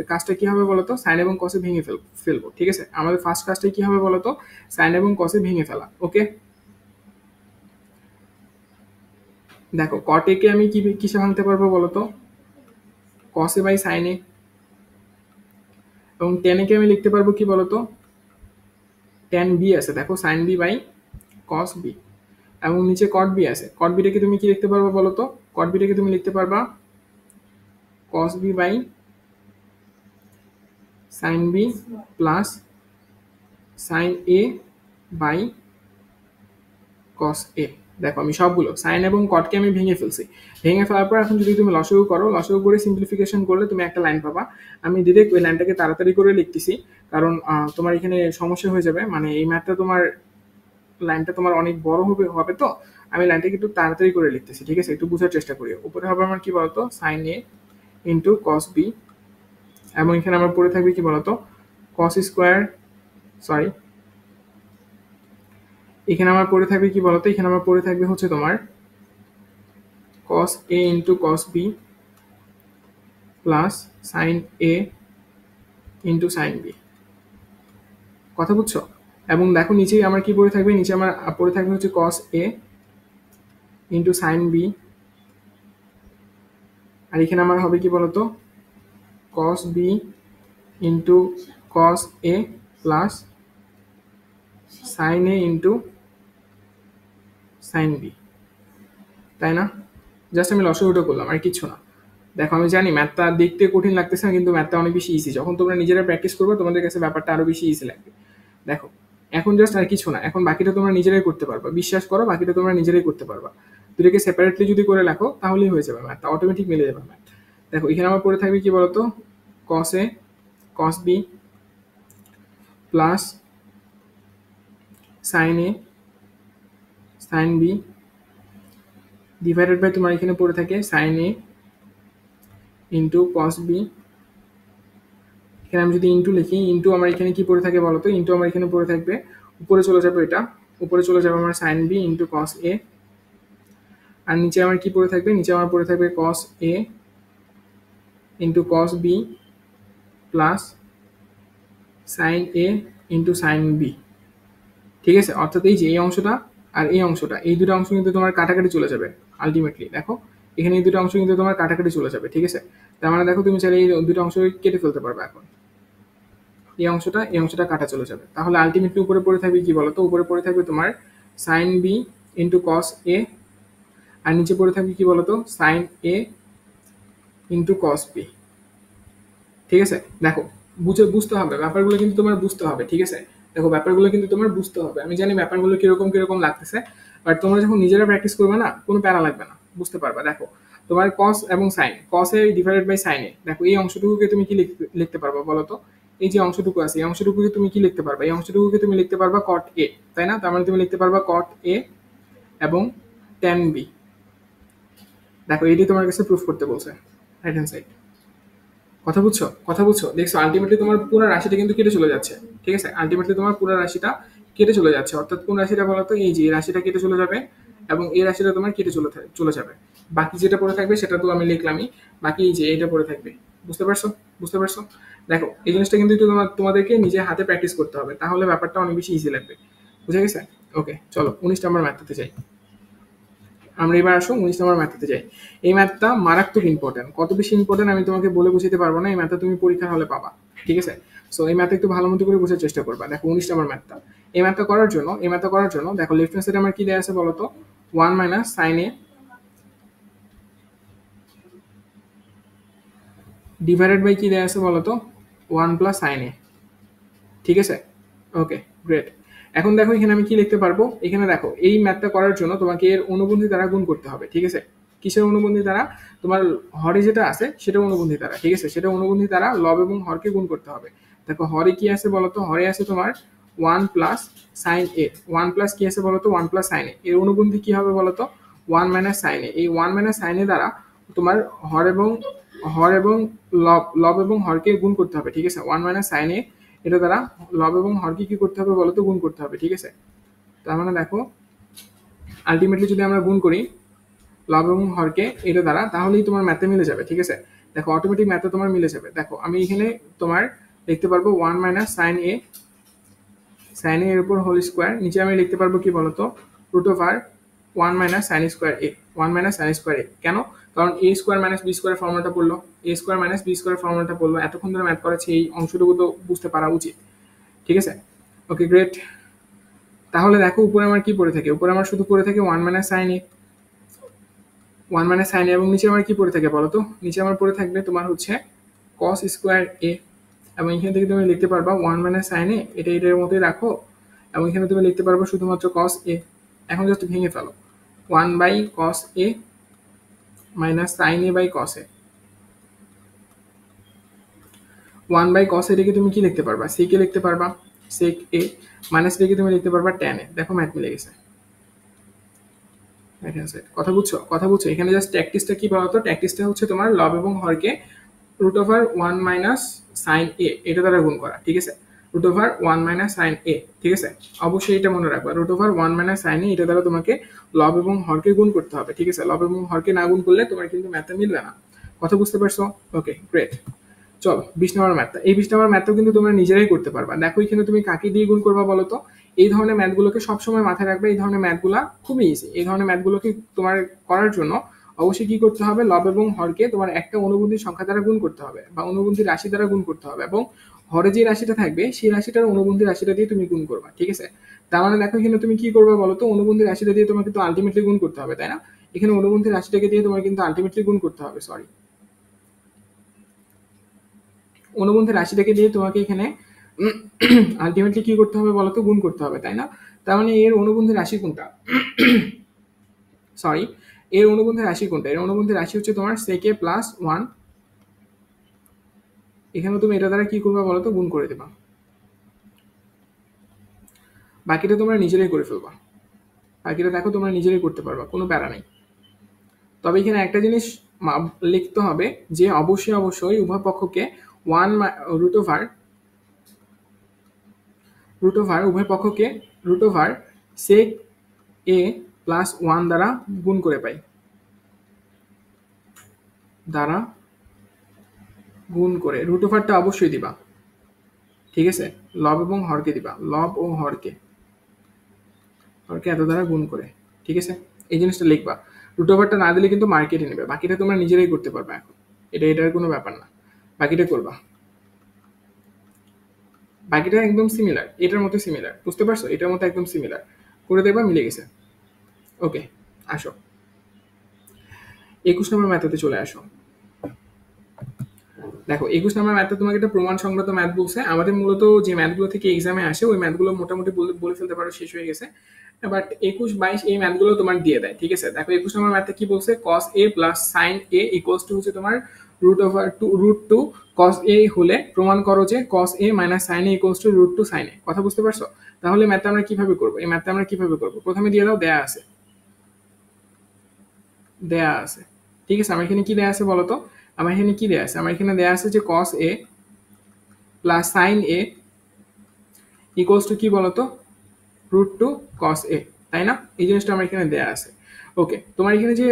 কাজটা কি হবে বলো তো, সাইন এবং কসে ভেঙে ফেলবো, ঠিক আছে। আমাদের ফার্স্ট কাজটা কি হবে বলো তো, সাইন এবং কসে ভেঙে ফেলা। ওকে, দেখো কট এ কে আমি কি কিসে ভাঙতে পারবো বলো তো, কসে বাই সাইনে, এবং টেনে কে আমি লিখতে পারবো কি বলতো, ট্যান বি আছে, দেখো sine B by cos B, এবং নিচে কট বি আছে, কট বিটাকে তুমি কি লিখতে পারবা বলো তো, কট বিটাকে তুমি লিখতে পারবা cos B by sine B plus sine A by cos A. দেখো আমি সবগুলো সাইন এবং কটকে আমি ভেঙে ফেলছি, ভেঙে ফেলার পর এখন যদি তুমি লসাগু করো, লসাগু করে সিম্পলিফিকেশন করলে তুমি একটা লাইন পাবা। আমি ডিরেক্ট ওই লাইনটাকে তাড়াতাড়ি করে লিখতেছি, কারণ তোমার এখানে সমস্যা হয়ে যাবে, মানে এই ম্যাথটা তোমার লাইনটা তোমার অনেক বড় হবে হবে তো আমি লাইনটাকে একটু তাড়াতাড়ি করে লিখতেছি, ঠিক আছে, একটু বোঝার চেষ্টা করি। উপরে হবে আমার কি বলতো sine A into cos B, এবং এখানে আমার পড়ে থাকবে কি বলতো কস স্কোয়ার, সরি এখানে আমার পড়ে থাকবে কি বলতো, এখানে আমার পড়ে থাকবে হচ্ছে তোমার cos A into cos B plus sine A into sine B. কথা বুঝছো? এবং দেখো নিচে আমার কি পড়ে থাকবে, নিচে আমার পড়ে থাকবে হচ্ছে কস এ ইন্টু সাইন বি, আর এখানে আমার হবে কি বলতো কস B into cos A plus sine A into sine B, তাই না। জাস্ট আমি লসাগুটা করলাম আর কিছু না। দেখো আমি জানি ম্যাথটা দেখতে কঠিন লাগতেছে না, কিন্তু ম্যাথটা অনেক বেশি ইজি, যখন তোমরা নিজেরা প্র্যাকটিস করবে তোমাদের কাছে ব্যাপারটা আরো বেশি ইজি লাগবে। দেখো এখন জাস্ট আর কিছু না, এখন বাকিটা তোমরা নিজেরাই করতে পারবা, বিশ্বাস করো বাকিটা তোমরা নিজেরাই করতে পারবা। দুটোকে সেপারেটলি যদি করে রাখো তাহলেই হয়ে যাবে, ম্যাথটা অটোমেটিক মিলে যাবে ম্যাথ। দেখো এখানে আমার পড়ে থাকবে কি বলতো cos A cos B plus sine A sine B divided by তোমার এখানে পড়ে থাকে sine A into cos B, এখানে আমি যদি ইন্টু লিখি, ইন্টু আমার এখানে কি পড়ে থাকে বলতো, ইন্টু আমার এখানে পড়ে থাকবে উপরে চলে যাবে, এটা উপরে চলে যাবে আমার sine B into cos A, আর নিচে আমার কি পড়ে থাকবে, নিচে আমার পড়ে থাকবে cos A into cos B plus sine A into sine B, ঠিক আছে। অর্থাৎ এই যে এই অংশটা আর এই অংশটা, এই দুটো অংশ কিন্তু তোমার কাটাকাটি চলে যাবে আলটিমেটলি। দেখো এখানে এই দুটো অংশ কিন্তু তোমার কাটাকাটি চলে যাবে, ঠিক আছে। তার মানে দেখো তুমি চাইলে এই দুটো অংশ কেটে ফেলতে পারবে, এখন এই অংশটা কাটা চলে যাবে, তাহলে আলটিমেটলি উপরে পড়ে থাকবে কি বলতো, উপরে পড়ে থাকবে তোমার sign B into cos A, আর নিচে পড়ে থাকবে কি বলতো sine A into cos B, ঠিক আছে। দেখো বুঝতে হবে ব্যাপারগুলো, কিন্তু তোমার বুঝতে হবে, ঠিক আছে। দেখো ব্যাপারগুলো কিন্তু তোমার বুঝতে হবে, আমি জানি ব্যাপারগুলো কিরকম কিরকম লাগতেছে, বাট তোমরা যখন নিজেরা প্র্যাকটিস করবে না কোনো প্যারা লাগবে না, বুঝতে পারবা। দেখো তোমার কস এবং sine, cos A divided by sine A. দেখো এই অংশটুকুকে তুমি কি লিখতে পারবা বলো তো? এই যে অংশটুকু আছে এই অংশটুকুকে তুমি কি লিখতে পারবা? এই অংশটুকুকে তুমি লিখতে পারবা কট এ, তাই না? তার মানে তুমি লিখতে পারবা কট এ এবং ট্যান বি। দেখো এটি তোমার কাছে প্রুফ করতে বলছে, রাইট হ্যান্ড সাইড। কথা বুঝছো? কথা বুঝছো? দেখছো আলটিমেটলি তোমার পুরো রাশিটা কিন্তু কেটে চলে যাচ্ছে, ঠিক আছে? আলটিমেটলি তোমার পুরো রাশিটা কেটে চলে যাচ্ছে, অর্থাৎ কোন রাশিটা বলতো? এই যে এই রাশিটা কেটে চলে যাবে এবং এই রাশিটা তোমার কেটে চলে যাবে। বাকি যেটা পড়ে থাকবে সেটা তো আমি লিখলামই, বাকি এই যে এটা পড়ে থাকবে। বুঝতে পারছো? বুঝতে পারছো? দেখো এই জিনিসটা কিন্তু একটু তোমাদেরকে নিজে হাতে প্র্যাকটিস করতে হবে, তাহলে ব্যাপারটা অনেক বেশি ইজি লাগবে। বুঝে গেছে? ওকে, চলো 19 নম্বর ম্যাথটাতে যাই। আমরা এবার আসো 19 নম্বর ম্যাথটাতে যাই। এই ম্যাথটা মারাত্মক ইম্পর্টেন্ট, কত বেশি ইম্পর্টেন্ট আমি তোমাকে বলে বুঝাতে পারবো না। এই ম্যাথটা তুমি পরীক্ষার হলে পাবা, ঠিক আছে? সো এই ম্যাথটা একটু ভালো মতো করে বোঝার চেষ্টা করবা। দেখো 19 নম্বর ম্যাথটা, এই ম্যাথটা করার জন্য দেখো লেফট হ্যান্ড সাইডে আমার কি দেওয়া আছে বলতো? 1 minus sine A divided by কি দেওয়া আছে বলতো? 1 প্লাস সাইন এ, ঠিক আছে? ওকে, গ্রেট। এখন দেখো এখানে আমি কি লিখতে পারবো? এখানে দেখো এই ম্যাথটা করার জন্য তোমাকে এর অনুবন্ধী দ্বারা গুণ করতে হবে, ঠিক আছে? কিসের অনুবন্ধী দ্বারা? তোমার হরে যেটা আছে সেটা অনুবন্ধী দ্বারা, ঠিক আছে? সেটা অনুবন্ধী দ্বারা লব এবং হরকে গুণ করতে হবে। দেখো হরে কি আছে বলতো? হরে আছে তোমার 1 প্লাস সাইন এ। 1 প্লাস কি আছে বলতো? 1 প্লাস সাইন এ। এর অনুবন্ধী কি হবে বলতো? 1 মাইনাস সাইন এ। এই 1 মাইনাস সাইন এ দ্বারা তোমার হর এবং লব এবং হরকে গুণ করতে হবে, ঠিক আছে? 1 মাইনাস সাইন এ এটা দ্বারা লব এবং হরকে কি করতে হবে বলতো? গুণ করতে হবে, ঠিক আছে? তার মানে দেখো আলটিমেটলি যদি আমরা গুণ করি লব এবং হরকে এটা দ্বারা, তাহলেই তোমার ম্যাথে মিলে যাবে, ঠিক আছে? দেখো অটোমেটিক ম্যাথে তোমার মিলে যাবে। দেখো আমি এখানে তোমার লিখতে পারবো 1 মাইনাস সাইন এ এর উপর হোল স্কোয়ার, নিচে আমি লিখতে পারবো কি বলতো? Root over 1 minus sine square A. 1 minus sine square A কেন? কারণ A square minus B square ফর্মুলাটা পড়লো, A square minus B square ফর্মুলাটা পড়লো। এতক্ষণ ধরে ম্যাথ করেছি, এই অংশটুকু তো বুঝতে পারা উচিত, ঠিক আছে? ওকে, গ্রেট। তাহলে দেখো উপরে আমার কি পড়ে থাকে? উপরে আমার শুধু পড়ে থাকে 1 minus sine A, 1 minus sine A, এবং নিচে আমার কি পড়ে থাকে বলো তো? নিচে আমার পড়ে থাকবে তোমার হচ্ছে কস স্কোয়ার এ, এবং এখান থেকে তুমি লিখতে পারবা 1 মাইনাস সাইন এ, এটা এটার মতোই রাখো, এবং এখানে তুমি লিখতে পারবো শুধুমাত্র কস এ। এখন জাস্ট ভেঙে ফেলো, 1 by cos A minus sine A by cos A. 1 by cos এটাকে তুমি কি লিখতে পারবা? সেকে লিখতে পারবা, সেক এ, মাইনাস এটাকে তুমি লিখতে পারবা ট্যান এ। দেখো ম্যাথ মিলে গেছে, রাইট হ্যান্ড সাইড। কথা বুঝছো? কথা বুঝছো? এখানে জাস্ট ট্যাকটিসটা কি বলতো? ট্যাকটিসটা হচ্ছে তোমার লব এবং হরকে রুট ওভার 1 মাইনাস সাইন এ এটা দ্বারা গুণ করা, ঠিক আছে? রুট ওভার 1 মাইনাস সাইন এ, ঠিক আছে? অবশ্যই এটা মনে রাখবা, রুট ওভার 1 মাইনাস সাইন এ এটা দ্বারা তোমাকে লব এবং হরকে গুণ করতে হবে, ঠিক আছে? লব এবং হরকে না গুণ করলে তোমার কিন্তু ম্যাথে মিলবে না। কথা বুঝতে পারছো? ওকে, গ্রেট। চলো 20 নম্বর ম্যাথটা, এই 20 নম্বর ম্যাথটাও কিন্তু তোমরা নিজেরাই করতে পারবা। দেখো এখানে তুমি কাকে দিয়ে গুণ করবা বলো তো? এই ধরনের ম্যাথগুলোকে সবসময় মাথায় রাখবে, এই ধরনের ম্যাথগুলা খুবই ইজি। এই ধরনের ম্যাথগুলোকে তোমার করার জন্য অবশ্যই কি করতে হবে? লব এবং হরকে তোমার একটা অনুবন্ধী সংখ্যা দ্বারা গুণ করতে হবে, বা অনুবন্ধী রাশি দ্বারা গুণ করতে হবে, এবং হরে যে রাশিটা থাকবে সেই রাশিটার অনুবন্ধী রাশিটা দিয়ে তুমি গুণ করবা, ঠিক আছে? তার মানে দেখো এখানে তুমি কি করবে বলো তো? অনুবন্ধী রাশিটা দিয়ে তোমাকে তো আলটিমেটলি গুণ করতে হবে, তাই না? এখানে অনুবন্ধী রাশিটাকে দিয়ে তোমার কিন্তু আলটিমেটলি গুণ করতে হবে, সরি, অনুবন্ধী রাশিটাকে দিয়ে তোমাকে এখানে আলটিমেটলি কি করতে হবে বলতো? গুণ করতে হবে, তাই না? তার মানে এর অনুবন্ধী রাশি কোনটা? সরি, এর অনুবন্ধী রাশি কোনটা? এর অনুবন্ধী রাশি হচ্ছে তোমার সেকে প্লাস 1। এখানে তুমি এটা দ্বারা কি করবে বলতো? গুণ করে দেবা। বাকিটা তোমরা নিজেরাই করে ফেলবা, বাকিটা দেখো তোমরা নিজেরাই করতে পারবা, কোনো প্যারা নেই। তবে এখানে একটা জিনিস লিখতে হবে যে অবশ্যই উভয় পক্ষকে 1 রুট ওভার উভয় পক্ষকে রুট ওভার সেক এ প্লাস 1 দ্বারা গুণ করে পাই, দ্বারা গুণ করে। রুট ওভারটা অবশ্যই দিবা, ঠিক আছে? লব এবং হরকে দিবা, লব ও হরকে এত দ্বারা গুণ করে, ঠিক আছে? এই জিনিসটা লিখবা। রুট ওভারটা না দিলে কিন্তু মার্কেটে নেবে, বাকিটা তোমরা নিজেরাই করতে পারবে। এখন এটার কোনো ব্যাপার না, বাকিটা করবা। বাকিটা একদম সিমিলার, এটার মতো সিমিলার, বুঝতে পারছো? এটার মতো একদম সিমিলার করে দেখবা, মিলে গেছে। ওকে, আসো 21 নম্বর ম্যাথতে চলে আসো। দেখো 21 নম্বর ম্যাথটা তোমাকে একটা প্রমাণ সংক্রান্ত ম্যাথ বলছে। আমাদের মূলত যে ম্যাথগুলো থেকে এক্সামে আসে ওই ম্যাথগুলো মোটামুটি বলে ফেলতে পারো শেষ হয়ে গেছে। বাট 21, 22 এই ম্যাথগুলো তোমার দিয়ে দেয়, ঠিক আছে। দেখো 21 নম্বর ম্যাথে কি বলছে, cos a plus sin a equals two হচ্ছে তোমার √2 cos a হলে প্রমাণ করো যে cos a minus sin a equals two √2 sin a। কথা বুঝতে পারছো? তাহলে ম্যাথটা আমরা কিভাবে করবো, এই ম্যাথটা আমরা কিভাবে করবো, প্রথমে দিয়ে দাও, দেয়া আছে, দেয়া আছে, ঠিক আছে। আমার এখানে কি দেয়া আছে বলো তো, আমার এখানে কি দেয়া আছে, আমার এখানে দেয়া আছে যে cos a plus sin a equals to কি বলতো, √2 cos a, তাই না? এই জিনিসটা আমার এখানে দেয়া আছে। ওকে, তোমার এখানে যে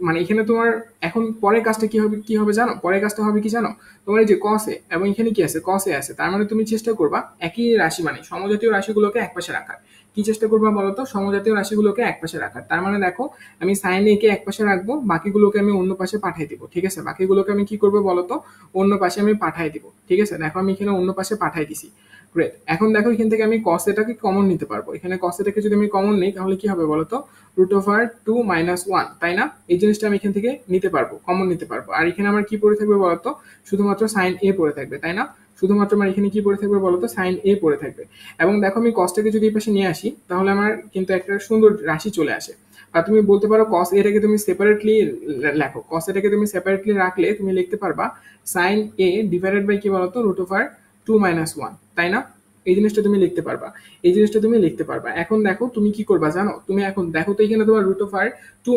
মানে এখানে তোমার এখন পরের কাজটা কি হবে জানো, পরের কাজটা হবে কি জানো, তোমার এই যে cos a এবং এখানে কি আছে, cos a আছে, তার মানে তুমি চেষ্টা করবা একই রাশি মানে সমজাতীয় রাশিগুলোকে একপাশে রাখার। কি চেষ্টা করবা বলতো, সমজাতীয় রাশিগুলোকে একপাশে রাখার। তার মানে দেখো আমি sin a কে একপাশে রাখবো, বাকিগুলোকে আমি অন্য পাশে পাঠিয়ে দিব, ঠিক আছে। বাকিগুলোকে আমি কি করবো বলতো, অন্য পাশে আমি পাঠিয়ে দিব, ঠিক আছে। দেখো আমি এখানে অন্য পাশে পাঠিয়ে দিছি, গ্রেট। এখন দেখো এখান থেকে আমি cos এটাকে কমন নিতে পারবো, এখানে cos এটাকে যদি আমি কমন নিই তাহলে কি হবে বলতো, √2 - 1, তাই না? এই জিনিসটা আমি এখান থেকে নিতে পারবো, কমন নিতে পারবো। আর এখানে আমার কি পড়ে থাকবে বলতো, শুধুমাত্র sin a পড়ে থাকবে, তাই না? শুধুমাত্র আমার এখানে কি পড়ে থাকবে বলতো, sin a পড়ে থাকবে। এবং দেখো আমি cosটাকে যদি এই পাশে নিয়ে আসি তাহলে আমার কিন্তু একটা সুন্দর রাশি চলে আসে। আর তুমি বলতে পারো cos এটাকে তুমি সেপারেটলি লেখো, cos এটাকে তুমি সেপারেটলি রাখলে তুমি লিখতে পারবা sin a ডিভাইডেড বাই কি বলতো, √2 - 1, তাই না? এই জিনিসটা তুমি লিখতে পারবা, এই জিনিসটা তুমি লিখতে পারবা। এখন দেখো তুমি কি করবা জানো, তুমি এখন দেখো তো এখানে তোমার √2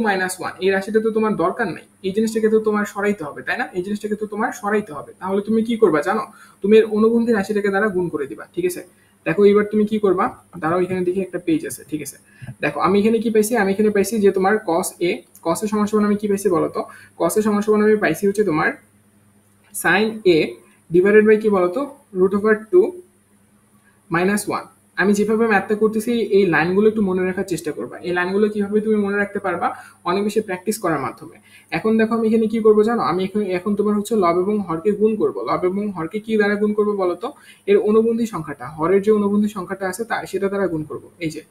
- 1 এই রাশিটা তো তোমার দরকার নাই, এই জিনিসটাকে তো তোমার সরাইতে হবে, তাই না? এই জিনিসটাকে তো তোমার সরাইতে হবে। তাহলে তুমি কি করবা জানো, তুমি এর অনুবন্ধী রাশিটাকে দ্বারা গুণ করে দিবা, ঠিক আছে। দেখো এবার তুমি কি করবা, দাঁড়াও এখানে দেখি একটা পেজ আছে, ঠিক আছে। দেখো আমি এখানে কি পাইছি, আমি এখানে পাইছি যে তোমার cos a, cos এর সমান সমান আমি কি পাইছি বলতো, cos এর সমান সমান আমি পাইছি হচ্ছে তোমার sin a ডিভাইডেড বাই কি বলতো, √2 -1। আমি যেভাবে ম্যাথটা করতেছি এই লাইনগুলো একটু মনে রাখার চেষ্টা করবা, এই লাইনগুলো কিভাবে তুমি মনে রাখতে পারবা, অনেক বেশি প্র্যাকটিস করার মাধ্যমে। এখন দেখো আমি এখানে কি করবো জানো, আমি এখন তোমার হচ্ছে লব এবং হরকে গুণ করবো, লব এবং হরকে কি দ্বারা গুণ করবো বলতো, এর অনুবন্ধী সংখ্যাটা, হরের যে অনুবন্ধী সংখ্যাটা আছে তা সেটা দ্বারা গুণ করবো। এই যে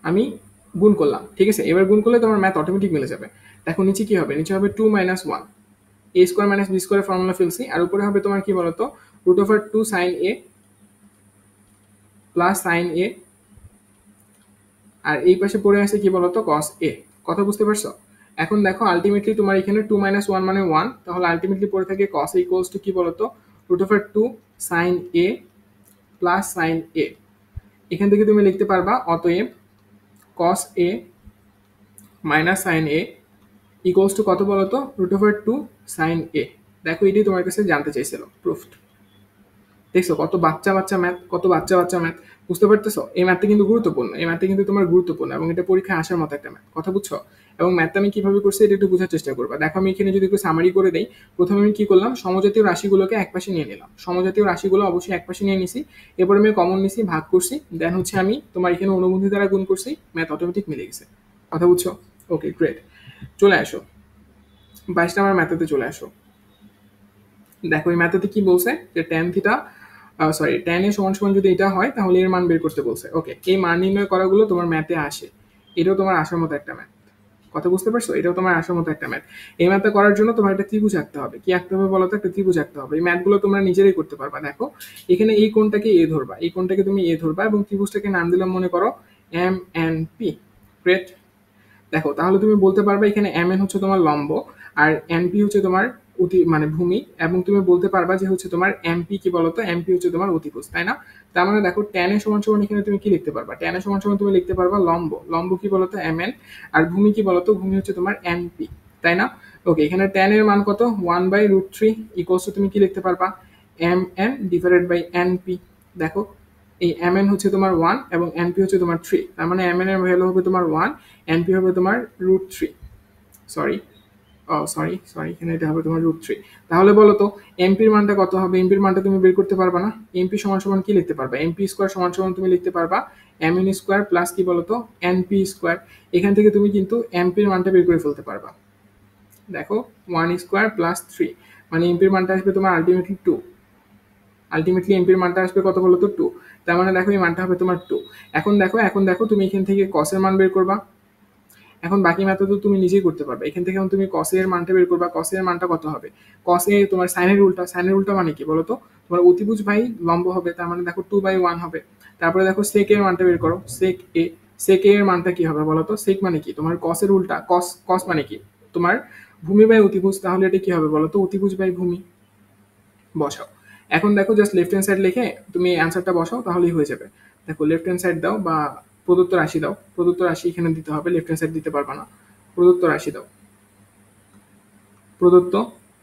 আমি গুণ করলাম, ঠিক আছে। এবার গুণ করলে তোমার ম্যাথ অটোমেটিক মিলে যাবে। দেখো নিচে কি হবে, নিচে হবে 2 - 1, a square minus b square formula ফেলছি, আর উপরে হবে তোমার কি বলতো, √2 sin a plus sin a, আর এই পাশে পড়ে আছে কি বলতো, cos a। কথা বুঝতে পারছো? এখন দেখো আলটিমেটলি তোমার এখানে 2 - 1 মানে 1, তাহলে আলটিমেটলি পড়ে থাকে cos a ইকুয়ালস টু কি বলতো, √2 sin a plus sin a। এখান থেকে তুমি লিখতে পারবা অতএব cos a minus sin a equals two কত বলতো, √2 sin a। দেখো এটাই তোমার কাছে জানতে চাইছিল, প্রুফড। দেখছো কত বাচ্চা বাচ্চা ম্যাথ, কত বাচ্চা বাচ্চা ম্যাথ, বুঝতে পারতেছো? এই ম্যাথটা কিন্তু গুরুত্বপূর্ণ, এই ম্যাথটা কিন্তু তোমার গুরুত্বপূর্ণ এবং এটা পরীক্ষায় আসার মতো একটা ম্যাথ। কথা বুঝছো? এবং ম্যাথটা আমি কিভাবে করছি এটা একটু বোঝার চেষ্টা করবা। দেখো আমি এখানে যদি একটু সামারি করে দেই, প্রথমে আমি কি করলাম, সমজাতীয় রাশিগুলোকে একপাশে নিয়ে নিলাম, সমজাতীয় রাশিগুলো অবশ্যই একপাশে নিয়ে নিছি, এরপর আমি কমন নিছি, ভাগ করছি, দেন হচ্ছে আমি তোমার এখানে অনুবন্ধী দ্বারা গুণ করছি, ম্যাথ অটোমেটিক মিলে গেছে। কথা বুঝছো? ওকে গ্রেট, চলে আসো 22 নাম্বার ম্যাথেতে চলে আসো। দেখো এই ম্যাথেতে কি বলছে যে tan থিটা, সরি tan এর সমান সমান যদি এটা হয় তাহলে এর মান বের করতে বলছে। ওকে, এই মান নির্ণয় করাগুলো তোমার ম্যাথে আসে, এটাও তোমার আসার মতো একটা ম্যাথ। কথা বুঝতে পারছো? এটাও তোমার আসার মতো একটা ম্যাথ। এই ম্যাথটা করার জন্য তোমার একটা ত্রিভুজ আঁকতে হবে। কি আঁকতে হবে বলো তো? একটা ত্রিভুজ আঁকতে হবে। এই ম্যাথগুলো তোমরা নিজেরাই করতে পারবা। দেখো এখানে এই কোণটাকে এ ধরবা, এই কোণটাকে তুমি এ ধরবা এবং ত্রিভুজটাকে নাম দিলাম মনে করো এম এন পি। গ্রেট। দেখো তাহলে তুমি বলতে পারবে এখানে এম এন হচ্ছে তোমার লম্ব আর এনপি হচ্ছে তোমার মানে ভূমি, এবং তুমি বলতে পারবা যে হচ্ছে তোমার এমপি কি বলতো, এমপি হচ্ছে তোমার অতিভুজ, তাই না? তার মানে দেখো tan এর সমান সমান এখানে তুমি কি লিখতে পারবা, tan এর সমান সমান তুমি লিখতে পারবা লম্ব, লম্ব কি বলতো এম এন, আর ভূমি কি বলতো, ভূমি হচ্ছে তোমার এনপি, তাই না? ওকে, এখানে tan এর মান কত, 1/√3 ইকুয়ালস টু তুমি কি লিখতে পারবা, M N divided by NP. দেখো এই এম এন হচ্ছে তোমার 1 এবং এনপি হচ্ছে তোমার 3, তার মানে এম এন এর ভ্যালু হবে তোমার 1, এনপি হবে তোমার √3, সরি সরি সরি এখানে এটা হবে তোমার √3। তাহলে বলো তো এমপির মানটা কত হবে, এমপির মানটা তুমি বের করতে পারবা না? এমপি সমান সমান কি লিখতে পারবা, এমপি স্কোয়ার সমান সমান তুমি লিখতে পারবা এম এন স্কোয়ার প্লাস কি বলতো এনপি স্কোয়ার। এখান থেকে তুমি কিন্তু এমপির মানটা বের করে ফেলতে পারবা। দেখো 1 স্কোয়ার প্লাস 3 মানে এমপির মানটা আসবে তোমার আলটিমেটলি 2, আলটিমেটলি এমপির মানটা আসবে কত বলতো 2, তার মানে দেখো এই মানটা হবে তোমার 2। এখন দেখো তুমি এখান থেকে কসের মান বের করবা, এখন বাকি ম্যাথ তো তুমি নিজেই করতে পারবে। এখান থেকে এখন তুমি কস এর মানটা বের করবা, কস এর মানটা কত হবে? কস এ তোমার সাইনের উল্টা, সাইনের উল্টা মানে কি বলো তো? তোমার অতিভুজ বাই লম্ব হবে, তার মানে দেখো 2/1 হবে। তারপরে দেখো সেক এর মানটা বের করো, সেক এ, সেক এর মানটা কি হবে বলো তো? সেক মানে কি? তোমার কস এর উল্টা, কস কস মানে কি? তোমার ভূমি বাই অতিভুজ, তাহলে এটা কি হবে বলো তো? অতিভুজ বাই ভূমি। বসাও। এখন দেখো জাস্ট লেফট হ্যান্ড সাইড লিখে তুমি অ্যান্সারটা বসাও, তাহলেই হয়ে যাবে। দেখো লেফট হ্যান্ড সাইড দাও বা প্রদত্ত রাশি দাও, প্রদত্ত রাশি এখানে দিতে হবে, লেফট হ্যান্ড সাইড দিতে পারবা না। প্রদত্ত রাশি দাও, প্রদত্ত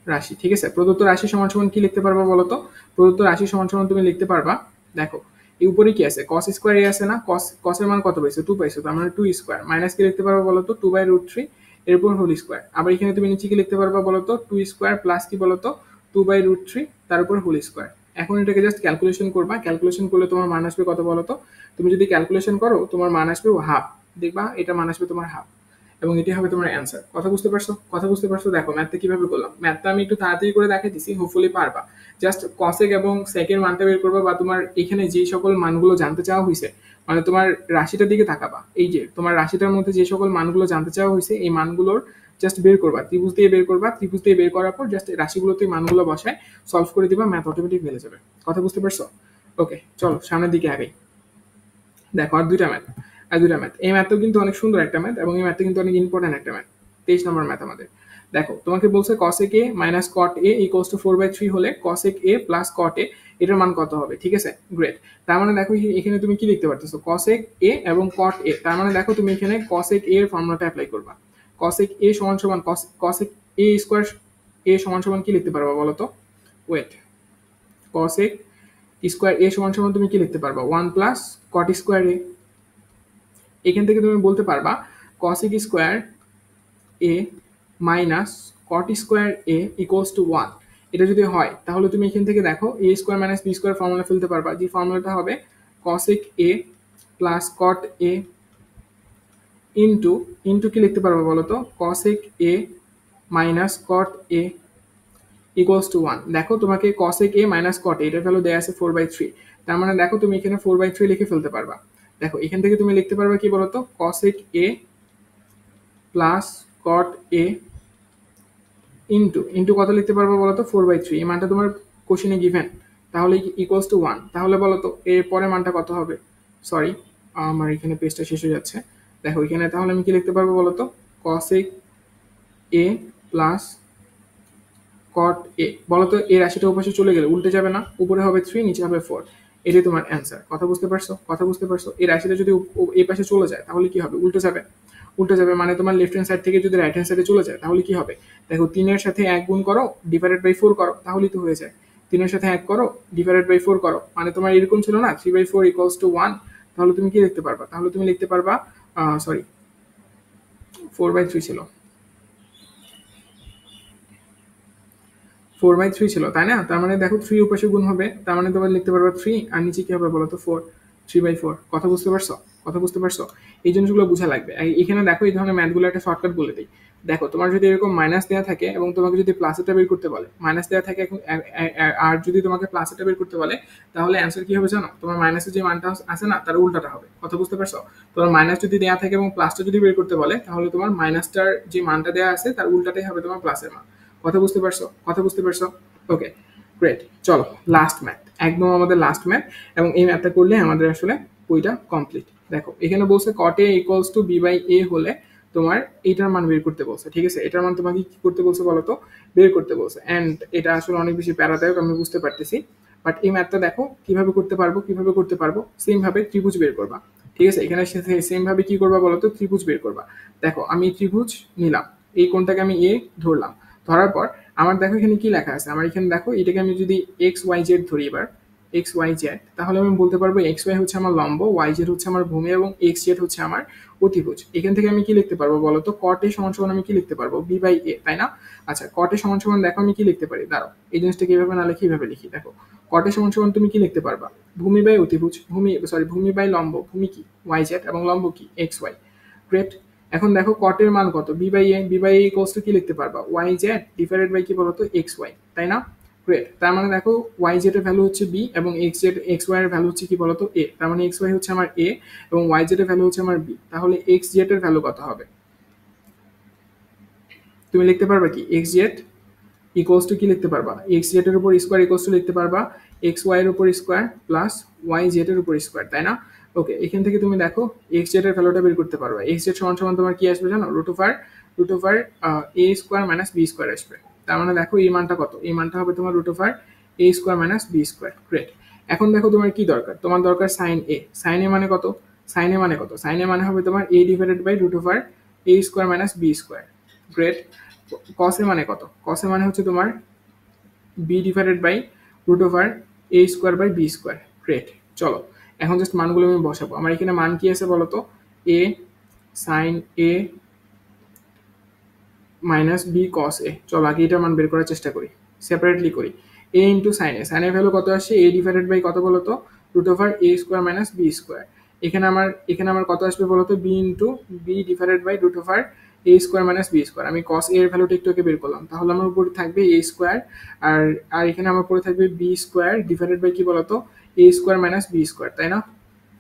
রাশি, ঠিক আছে। প্রদত্ত রাশি সমান সমান কি লিখতে পারবা বলো তো? প্রদত্ত রাশি সমান সমান তুমি লিখতে পারবা, দেখো এই উপরে কি আছে? কস স্কোয়ার এ আছে না? কস কসের মান কত পাইছো? 2 পাইছো, তার মানে 2 স্কোয়ার মাইনাস কি লিখতে পারবা বলো তো? 2/√3 এরপর হোল স্কোয়ার। আবার এখানে তুমি নিচে কি লিখতে পারবা বলো তো? 2 স্কোয়ার প্লাস কি বলো তো? 2/√3 তার উপর হোল স্কোয়ার। এখন এটাকে জাস্ট ক্যালকুলেশন করবা, ক্যালকুলেশন করলে তোমার মান আসবে কত বলো তো? তুমি যদি ক্যালকুলেশন করো তোমার মান আসবে হাফ, দেখবা এটা মান আসবে তোমার হাফ, এবং এটি হবে তোমার অ্যান্সার। কথা বুঝতে পারছো? কথা বুঝতে পারছো? দেখো ম্যাথটা কিভাবে করলাম, ম্যাথটা আমি একটু তাড়াতাড়ি করে দেখাই দিছি, হোপফুলি পারবা। জাস্ট কসেক এবং সেকের মানটা বের করবা, বা তোমার এখানে যে সকল মানগুলো জানতে চাওয়া হয়েছে, মানে তোমার রাশিটার দিকে তাকাবা, এই যে তোমার রাশিটার মধ্যে যে সকল মানগুলো জানতে চাওয়া হয়েছে এই মানগুলোর জাস্ট বের করবা, ত্রিভুজ দিয়ে বের করবা, ত্রিভুজ দিয়ে বের করার পর জাস্ট রাশিগুলোতে মানগুলো বসায় সলভ করে দিবা, ম্যাথ অটোমেটিক মিলে যাবে। কথা বুঝতে পারছো? ওকে, চলো সামনের দিকে আগাই। দেখো আর দুইটা ম্যাথ, আর দুইটা ম্যাথ। এই ম্যাথটাও কিন্তু অনেক সুন্দর একটা ম্যাথ, এবং এই ম্যাথটা কিন্তু অনেক ইম্পর্টেন্ট একটা ম্যাথ। 23 নম্বর ম্যাথ আমাদের। দেখো তোমাকে বলছে cosec a minus cot a equals two 4/3 হলে cosec a plus cot a এটার মান কত হবে? ঠিক আছে, গ্রেট। তার মানে দেখো এখানে তুমি কি লিখতে পারতেছো? cosec a এবং cot a, তার মানে দেখো তুমি এখানে cosec a এর ফর্মুলাটা অ্যাপ্লাই করবা। cosec a সমান সমান cosec a স্কয়ার a সমান সমান কি লিখতে পারবা বলো তো? ওয়েট, cosec স্কয়ার a সমান সমান তুমি কি লিখতে পারবা? 1 প্লাস cot স্কয়ার a। এখান থেকে তুমি বলতে পারবা cosec square a minus cot square a equals to 1। এটা যদি হয় তাহলে তুমি এখান থেকে দেখো a square minus b square formula ফেলতে পারবা, যে ফর্মুলাটা হবে cosec a plus cot a into into কি লিখতে পারবো বলো তো? cosec a minus cot a equals to 1। দেখো তোমাকে cosec a minus cot a এটার ভ্যালু দেয়া আছে 4/3, তার মানে দেখো তুমি এখানে 4/3 লিখে ফেলতে পারবা। দেখো এখান থেকে তুমি লিখতে পারবা কি বলতো? cosec a plus cot a into into কত লিখতে পারবো বলতো? 4/3। এই মানটা তোমার কোশ্চেনে গিভেন, তাহলে ইকুয়ালস টু 1। তাহলে বলতো এর পরে মানটা কত হবে? সরি, আমার এখানে পেজটা শেষ হয়ে যাচ্ছে। দেখো এখানে তাহলে আমি কি লিখতে পারবো বলতো? cosec a plus cot a। বলতো এই রাশিটা ওপাশে চলে গেলে উল্টে যাবে না? উপরে হবে 3, নিচে হবে 4। এটাই তোমার অ্যান্সার। কথা বুঝতে পারছো? কথা বুঝতে পারছো? এই রাশিটা যদি এই পাশে চলে যায় তাহলে কি হবে? উল্টে যাবে, উল্টে যাবে, মানে তোমার লেফট হ্যান্ড সাইড থেকে যদি রাইট হ্যান্ড সাইডে চলে যায় তাহলে কি হবে? দেখো 3 এর সাথে 1 গুণ করো, ডিভাইডেড বাই 4 করো, তাহলেই তো হয়ে যায়। 3 এর সাথে 1 করো, ডিভাইডেড বাই 4 করো, মানে তোমার এরকম ছিল না 3/4 ইকুয়ালস টু 1। তাহলে তুমি কি লিখতে পারবা? তাহলে তুমি লিখতে পারবা, সরি 4/3 ছিল, 4/3 ছিল, তাই না? তার মানে দেখো 3 উপাশে গুণ হবে, তার মানে তোমার লিখতে পারবা 3, আর নিচে কি হবে বলো তো? 4, 3/4। কথা বুঝতে পারছো? কথা বুঝতে পারছো? এই জিনিসগুলো বোঝা লাগবে। এখানে দেখো এই ধরনের ম্যাথগুলো একটা শর্টকাট বলে দিই। দেখো তোমার যদি এরকম মাইনাস দেওয়া থাকে এবং তোমাকে যদি প্লাসেরটা বের করতে বলে, মাইনাস দেওয়া থাকে এখন, আর যদি তোমাকে প্লাসেরটা বের করতে বলে, তাহলে অ্যান্সার কি হবে জানো? তোমার মাইনাসের যে মানটা আছে না তার উল্টাটা হবে। কথা বুঝতে পারছো? তোমার মাইনাস যদি দেওয়া থাকে এবং প্লাসটা যদি বের করতে বলে, তাহলে তোমার মাইনাসটার যে মানটা দেওয়া আছে তার উল্টাটাই হবে তোমার প্লাসের মান। কথা বুঝতে পারছো? কথা বুঝতে পারছো? ওকে, গ্রেট। চলো লাস্ট ম্যাথ, একদম আমাদের লাস্ট ম্যাথ, এবং এই ম্যাথটা করলে আমাদের আসলে বইটা কমপ্লিট। দেখো এখানে বলছে cot a equals two b/a হলে তোমার এইটার মান বের করতে বলছে, ঠিক আছে? এটার মান তোমাকে কি করতে বলছে বলো তো? বের করতে বলছে। অ্যান্ড এটা আসলে অনেক বেশি প্যারাদায়ক, আমি বুঝতে পারতেছি, বাট এই ম্যাথটা দেখো কিভাবে করতে পারবো, কিভাবে করতে পারবো। সেম ভাবে ত্রিভুজ বের করবা, ঠিক আছে? এখানে সেম ভাবে কি করবা বলো তো? ত্রিভুজ বের করবা। দেখো আমি ত্রিভুজ নিলাম, এই কোণটাকে আমি a ধরলাম, ধরার পর আমার দেখো এখানে কি লেখা আছে। আমার এখানে দেখো এটাকে আমি যদি এক্স ওয়াই জেড ধরি, এবার এক্স ওয়াই জেড, তাহলে আমি বলতে পারবো এক্স ওয়াই হচ্ছে আমার লম্ব, ওয়াই জেড হচ্ছে আমার ভূমি, এবং এক্স জেড হচ্ছে আমার অতিভুজ। এখান থেকে আমি কি লিখতে পারবো বলো তো? cot a সমান সমান আমি কি লিখতে পারবো? b/a, তাই না? আচ্ছা cot a সমান সমান দেখো আমি কি লিখতে পারি, দাঁড়াও এই জিনিসটা কিভাবে না লিখে এইভাবে লিখি। দেখো cot a সমান সমান তুমি কি লিখতে পারবা? ভূমি বাই অতিভুজ, ভূমি সরি ভূমি বাই লম্ব, ভূমি কি? ওয়াই জেড, এবং লম্ব কি? X Y. গ্রেট। এখন দেখো cot এর মান কত? b/a, b/a ইকুয়ালস টু কি লিখতে পারবা? ওয়াই জেড ডিভাইডেড বাই কি বলতো? এক্স ওয়াই, তাই না? গ্রেট। তার মানে দেখো ওয়াই জেড এর ভ্যালু হচ্ছে b, এবং এক্স ওয়াই এর ভ্যালু হচ্ছে কি বলতো? a। তার মানে এক্স ওয়াই হচ্ছে আমার a এবং ওয়াই জেড এর ভ্যালু হচ্ছে আমার b। তাহলে এক্স জেড এর ভ্যালু কত হবে? তুমি লিখতে পারবা কি এক্স জেড ইকুয়ালস টু কি লিখতে পারবা এক্স জেড এর উপর স্কোয়ার ইকুয়ালস টু লিখতে পারবা এক্স ওয়াই এর উপর স্কোয়ার প্লাস ওয়াই জেড এর উপর স্কোয়ার, তাই না? ওকে, এখান থেকে তুমি দেখো এক্স জেড এর ভ্যালুটা বের করতে পারবা। এক্স জেড সমান সমান তোমার কি আসবে জানো? Root over A square minus B square আসবে। তার মানে দেখো এই মানটা কত? এই মানটা হবে তোমার root over A square minus B square. Great. এখন দেখো তোমার কি দরকার? তোমার দরকার সাইন এ। সাইন এ মানে কত? সাইন এ মানে কত? সাইন এ মানে হবে তোমার A divided by root over A square minus B square. Great. Cos A মানে কত? কস এ মানে হচ্ছে তোমার B divided by root over A square by B square. Great. চলো এখন জাস্ট মানগুলো আমি বসাবো। আমার এখানে মান কি আছে বলো তো? এ sine A minus B cos এ। চলো আগে এটার মান বের করার চেষ্টা করি, সেপারেটলি করি। A into sine A, sine এর ভ্যালু কত আসছে? এ ডিভাইডেড বাই কত বলো তো? Root over A square minus B square. এখানে আমার কত আসবে বলো তো? B into B divided by root over A square minus B square. আমি কস এর ভ্যালুটা একটু বের করলাম, তাহলে আমার উপরে থাকবে এ স্কোয়ার, আর আর এখানে আমার উপরে থাকবে বি স্কোয়ার ডিভাইডেড বাই কি বলতো? A square minus B square, তাই না?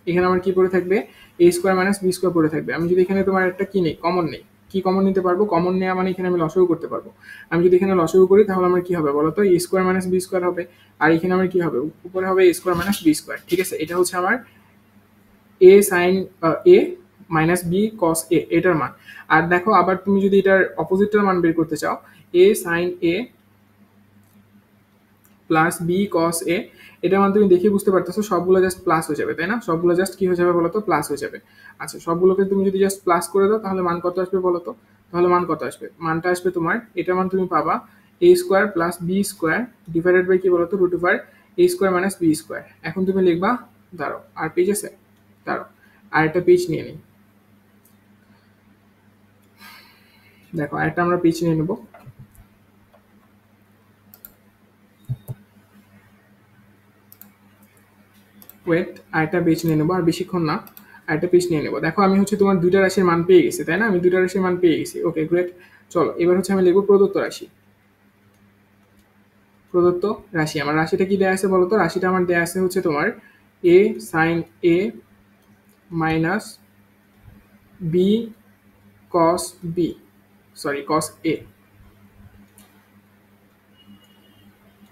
এখানে আমার কি পড়ে থাকবে? এ স্কোয়ার মাইনাস বি স্কোয়ার পড়ে থাকবে। আমি যদি এখানে তোমার একটা কি নেই, কমন নেই, কি কমন নিতে পারবো? কমন নেওয়া মানে এখানে আমি লসাগু করতে পারবো। আমি যদি এখানে লসাগু করি তাহলে আমার কি হবে বলতো? A square minus B square হবে, আর এখানে আমার কি হবে? উপরে হবে এ স্কোয়ার মাইনাস বি স্কোয়ার। ঠিক আছে, এটা হচ্ছে আমার এ sine A minus B cos এ, এটার মান। আর দেখো আবার তুমি যদি এটার অপোজিটটার মান বের করতে চাও, এ সাইন এ প্লাস বি কস এ, এটা মানে তুমি দেখে বুঝতে পারতেছো সবগুলো জাস্ট প্লাস হয়ে যাবে, তাই না? সবগুলো জাস্ট কি হয়ে যাবে বলতো? প্লাস হয়ে যাবে। আচ্ছা, সবগুলোকে তুমি যদি জাস্ট প্লাস করে দাও তাহলে মান কত আসবে বলতো? তাহলে মান কত আসবে? মানটা আসবে তোমার, এটার মান তুমি পাবা A square plus B square divided by কি বলতো? Root over A square minus B square. এখন তুমি লিখবা, দাঁড়াও আর পেজ আছে, দাঁড়াও আর একটা পেজ নিয়ে নিই। দেখো আরেকটা আমরা পেজ নিয়ে নেবো। ওয়েট, আরেকটা পেজ নিয়ে নেবো, আর বেশিক্ষণ না, আরেকটা পেজ নিয়ে নেবো। দেখো আমি হচ্ছে তোমার দুইটা রাশির মান পেয়ে গেছি, তাই না? আমি দুইটা রাশির মান পেয়ে গেছি। ওকে গ্রেট। চলো এবার হচ্ছে আমি লিখবো প্রদত্ত রাশি। প্রদত্ত রাশি, আমার রাশিটা কি দেয়া আছে বলতো? রাশিটা আমার দেয়া আছে হচ্ছে তোমার A sine A minus B cos B, sorry cos A,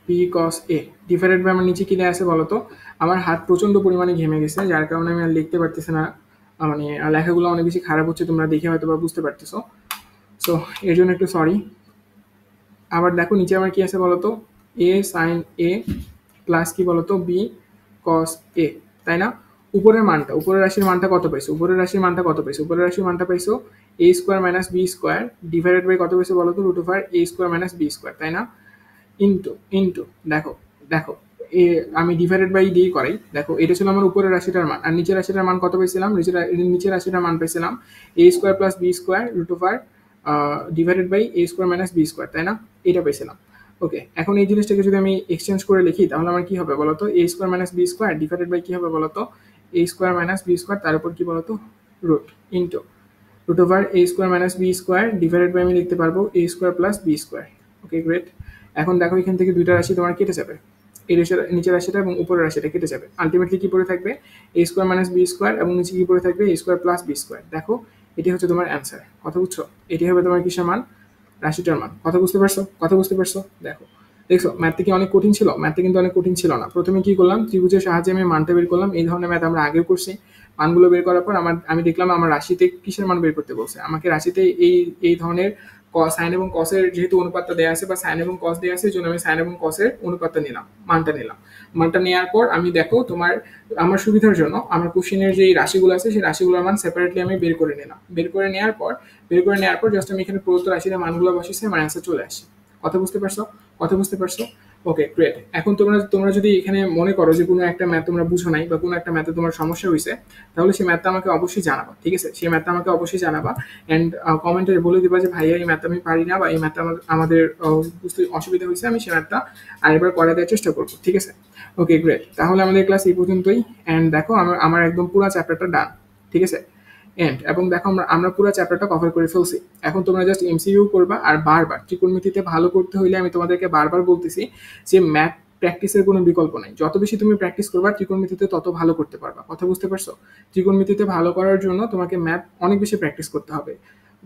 B cos A divided by আমার নিচে কি দেয়া আছে বলতো? আমার হাত প্রচন্ড পরিমাণে ঘেমে গেছে, যার কারণে আমি আর লিখতে পারতেছি না, মানে লেখাগুলো অনেক বেশি খারাপ হচ্ছে, তোমরা দেখে হয়তো বা বুঝতে পারতেছো। সো এর জন্য একটু সরি। আবার দেখো নিচে আমার কি আছে বলতো? এ সাইন এ প্লাস কি বলতো? বি কস এ, তাই না? উপরের মানটা, উপরের রাশির মানটা কত পাইছো? উপরের রাশির মানটা কত পাইছো? উপরের রাশির মানটা পাইছো A square minus B square divided by কত পাইছো বলতো? Root over A square minus B square, তাই না? ইন্টু ইন্টু দেখো দেখো এ আমি ডিভাইডেড বাই দিয়ে করাই। দেখো এটা ছিল আমার উপরের রাশিটার মান, আর নিচের রাশিটার মান কত পাইছিলাম? নিচের রাশিটার মান পাইছিলাম A square plus B square root over divided by A square minus B square, তাই না? এটা পেয়েছিলাম। ওকে, এখন এই জিনিসটাকে যদি আমি এক্সচেঞ্জ করে লিখি তাহলে আমার কি হবে বলতো? A square minus B square divided by কি হবে বলতো? A square minus B square, তার উপর কি বলতো? Root into root over A square minus B square divided by আমি লিখতে পারবো A square plus B square. Okay great. এখন দেখো এখান থেকে দুইটা রাশি তোমার কেটে যাবে, এই নিচের রাশিটা এবং উপরের রাশিটা কেটে যাবে। আলটিমেটলি কি পড়ে থাকবে? এ স্কোয়ার মাইনাস বি স্কোয়ার, এবং নিচে কি পড়ে থাকবে? এ স্কোয়ার প্লাস বি স্কোয়ার। দেখো এটি হচ্ছে তোমার অ্যান্সার। কথা বুঝছো? এটি হবে তোমার কিসের মান? রাশিটার মান। কথা বুঝতে পারছো? কথা বুঝতে পারছো? দেখো দেখছো ম্যাথটা কি অনেক কঠিন ছিল? ম্যাথটা কিন্তু অনেক কঠিন ছিল না। প্রথমে কি করলাম? ত্রিভুজের সাহায্যে আমি মানটা বের করলাম। এই ধরনের ম্যাথ আমরা আগেও করছি। মানগুলো বের করার পর আমি দেখলাম আমার রাশিতে কিসের মান বের করতে বলছে। আমাকে রাশিতে এই ধরনের সাইন এবং কসের যেহেতু অনুপাতটা দেওয়া আছে, বা সাইন এবং কস দেওয়া আছে, এই জন্য আমি সাইন এবং কসের অনুপাতটা নিলাম, মানটা নিলাম। মানটা নেওয়ার পর আমি দেখো তোমার আমার সুবিধার জন্য আমার কোশ্চেনের যে রাশিগুলো আছে সেই রাশিগুলোর মান সেপারেটলি আমি বের করে নিলাম। বের করে নেওয়ার পর জাস্ট আমি এখানে প্রদত্ত রাশির মানগুলো বসেছি, আমার অ্যান্সার চলে আসছে। কথা বুঝতে পারছো? কথা বুঝতে পারছো? ওকে গ্রেট। এখন তোমরা যদি এখানে মনে করো যে কোনো একটা ম্যাথ তোমরা বুঝো নাই, বা কোনো একটা ম্যাথে তোমার সমস্যা হয়েছে, তাহলে সেই ম্যাথটা আমাকে অবশ্যই জানাবা। ঠিক আছে, সেই ম্যাথটা আমাকে অবশ্যই জানাবা, অ্যান্ড কমেন্টে বলে দিবা যে ভাইয়া এই ম্যাথটা আমি পারি না, বা এই ম্যাথটা আমাদের বুঝতে অসুবিধা হয়েছে, আমি সেই ম্যাথটা আরেকবার করে দেওয়ার চেষ্টা করবো। ঠিক আছে, ওকে গ্রেট। তাহলে আমাদের ক্লাস এই পর্যন্তই, অ্যান্ড দেখো আমার একদম পুরো চ্যাপ্টারটা ডান। ঠিক আছে, এবং দেখো আমরা পুরো চ্যাপ্টারটা কভার করে ফেলছি। এখন তোমরা জাস্ট এমসিকিউ করবা, আর বারবার ত্রিকোণমিতিতে ভালো করতে হইলে আমি তোমাদেরকে বারবার বলতেছি যে ম্যাথ প্র্যাকটিসের কোনো বিকল্প নাই। যত বেশি তুমি প্র্যাকটিস করবা ত্রিকোণমিতিতে তত ভালো করতে পারবা। কথা বুঝতে পারছো? ত্রিকোণমিতিতে ভালো করার জন্য তোমাকে ম্যাথ অনেক বেশি প্র্যাকটিস করতে হবে।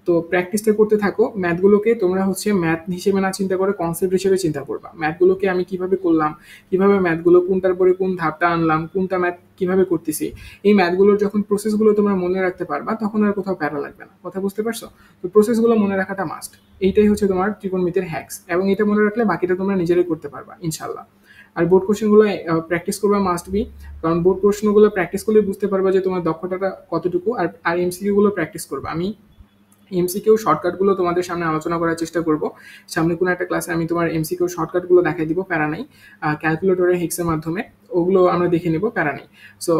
তো প্র্যাকটিসটা করতে থাকো। ম্যাথগুলোকে তোমরা হচ্ছে ম্যাথ হিসেবে না চিন্তা করে কনসেপ্ট হিসেবে চিন্তা করবা। ম্যাথগুলোকে আমি কিভাবে করলাম, কিভাবে ম্যাথগুলো কোনটার পরে কোন ধাপটা আনলাম, কোনটা ম্যাথ কিভাবে করতেছি, এই ম্যাথগুলোর যখন প্রসেসগুলো তোমরা মনে রাখতে পারবা তখন আর কোথাও প্যারা লাগবে না। কথা বুঝতে পারছো? তো প্রসেসগুলো মনে রাখাটা মাস্ট। এইটাই হচ্ছে তোমার ত্রিকোণমিতির হ্যাক্স, এবং এটা মনে রাখলে বাকিটা তোমরা নিজেরাই করতে পারবা ইনশাল্লাহ। আর বোর্ড কোশ্চেনগুলো প্র্যাকটিস করবা মাস্ট বি, কারণ বোর্ড প্রশ্নগুলো প্র্যাকটিস করলে বুঝতে পারবা যে তোমার দক্ষতাটা কতটুকু। আর এমসিকিউ গুলো প্র্যাকটিস করবা। আমি এমসিকিউ শর্টকাটগুলো তোমাদের সামনে আলোচনা করার চেষ্টা করব। সামনে কোনো একটা ক্লাসে আমি তোমার এমসিকিউ শর্টকাটগুলো দেখাই দিব, প্যারা নাই। ক্যালকুলেটরের হেক্সের মাধ্যমে ওগুলো আমরা দেখে নেব, প্যারা নেই। সো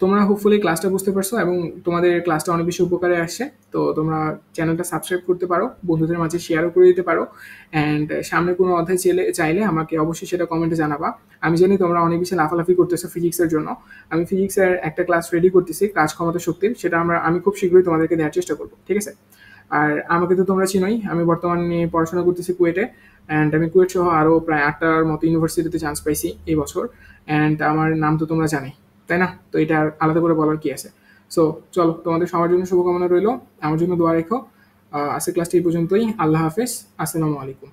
তোমরা হোপফুলি ক্লাসটা বুঝতে পারছো এবং তোমাদের ক্লাসটা অনেক বেশি উপকারে আসছে। তো তোমরা চ্যানেলটা সাবস্ক্রাইব করতে পারো, বন্ধুদের মাঝে শেয়ারও করে দিতে পারো। অ্যান্ড সামনে কোনো অধ্যায় চাইলে আমাকে অবশ্যই সেটা কমেন্টে জানাবা। আমি জানি তোমরা অনেক বেশি লাফালাফি করতেছো ফিজিক্সের জন্য। আমি ফিজিক্সের একটা ক্লাস রেডি করতেছি, কাজ ক্ষমতা শক্তির, সেটা আমি খুব শীঘ্রই তোমাদেরকে দেওয়ার চেষ্টা করবো, ঠিক আছে? আর আমাকে তো তোমরা চিনোই, আমি বর্তমানে পড়াশোনা করতেছি কুয়েটে। অ্যান্ড আমি কুয়েট সহ আরও প্রায় 8টার মতো ইউনিভার্সিটিতে চান্স পাইছি এই বছর। অ্যান্ড আমার নাম তো তোমরা জানোই, তাই না? তো এটা আর আলাদা করে বলার কি আছে? সো চলো, তোমাদের সবার জন্য শুভকামনা রইলো, আমার জন্য দোয়া রেখো। আজকের ক্লাসটি এই পর্যন্তই। আল্লাহ হাফেজ, আসসালামু আলাইকুম।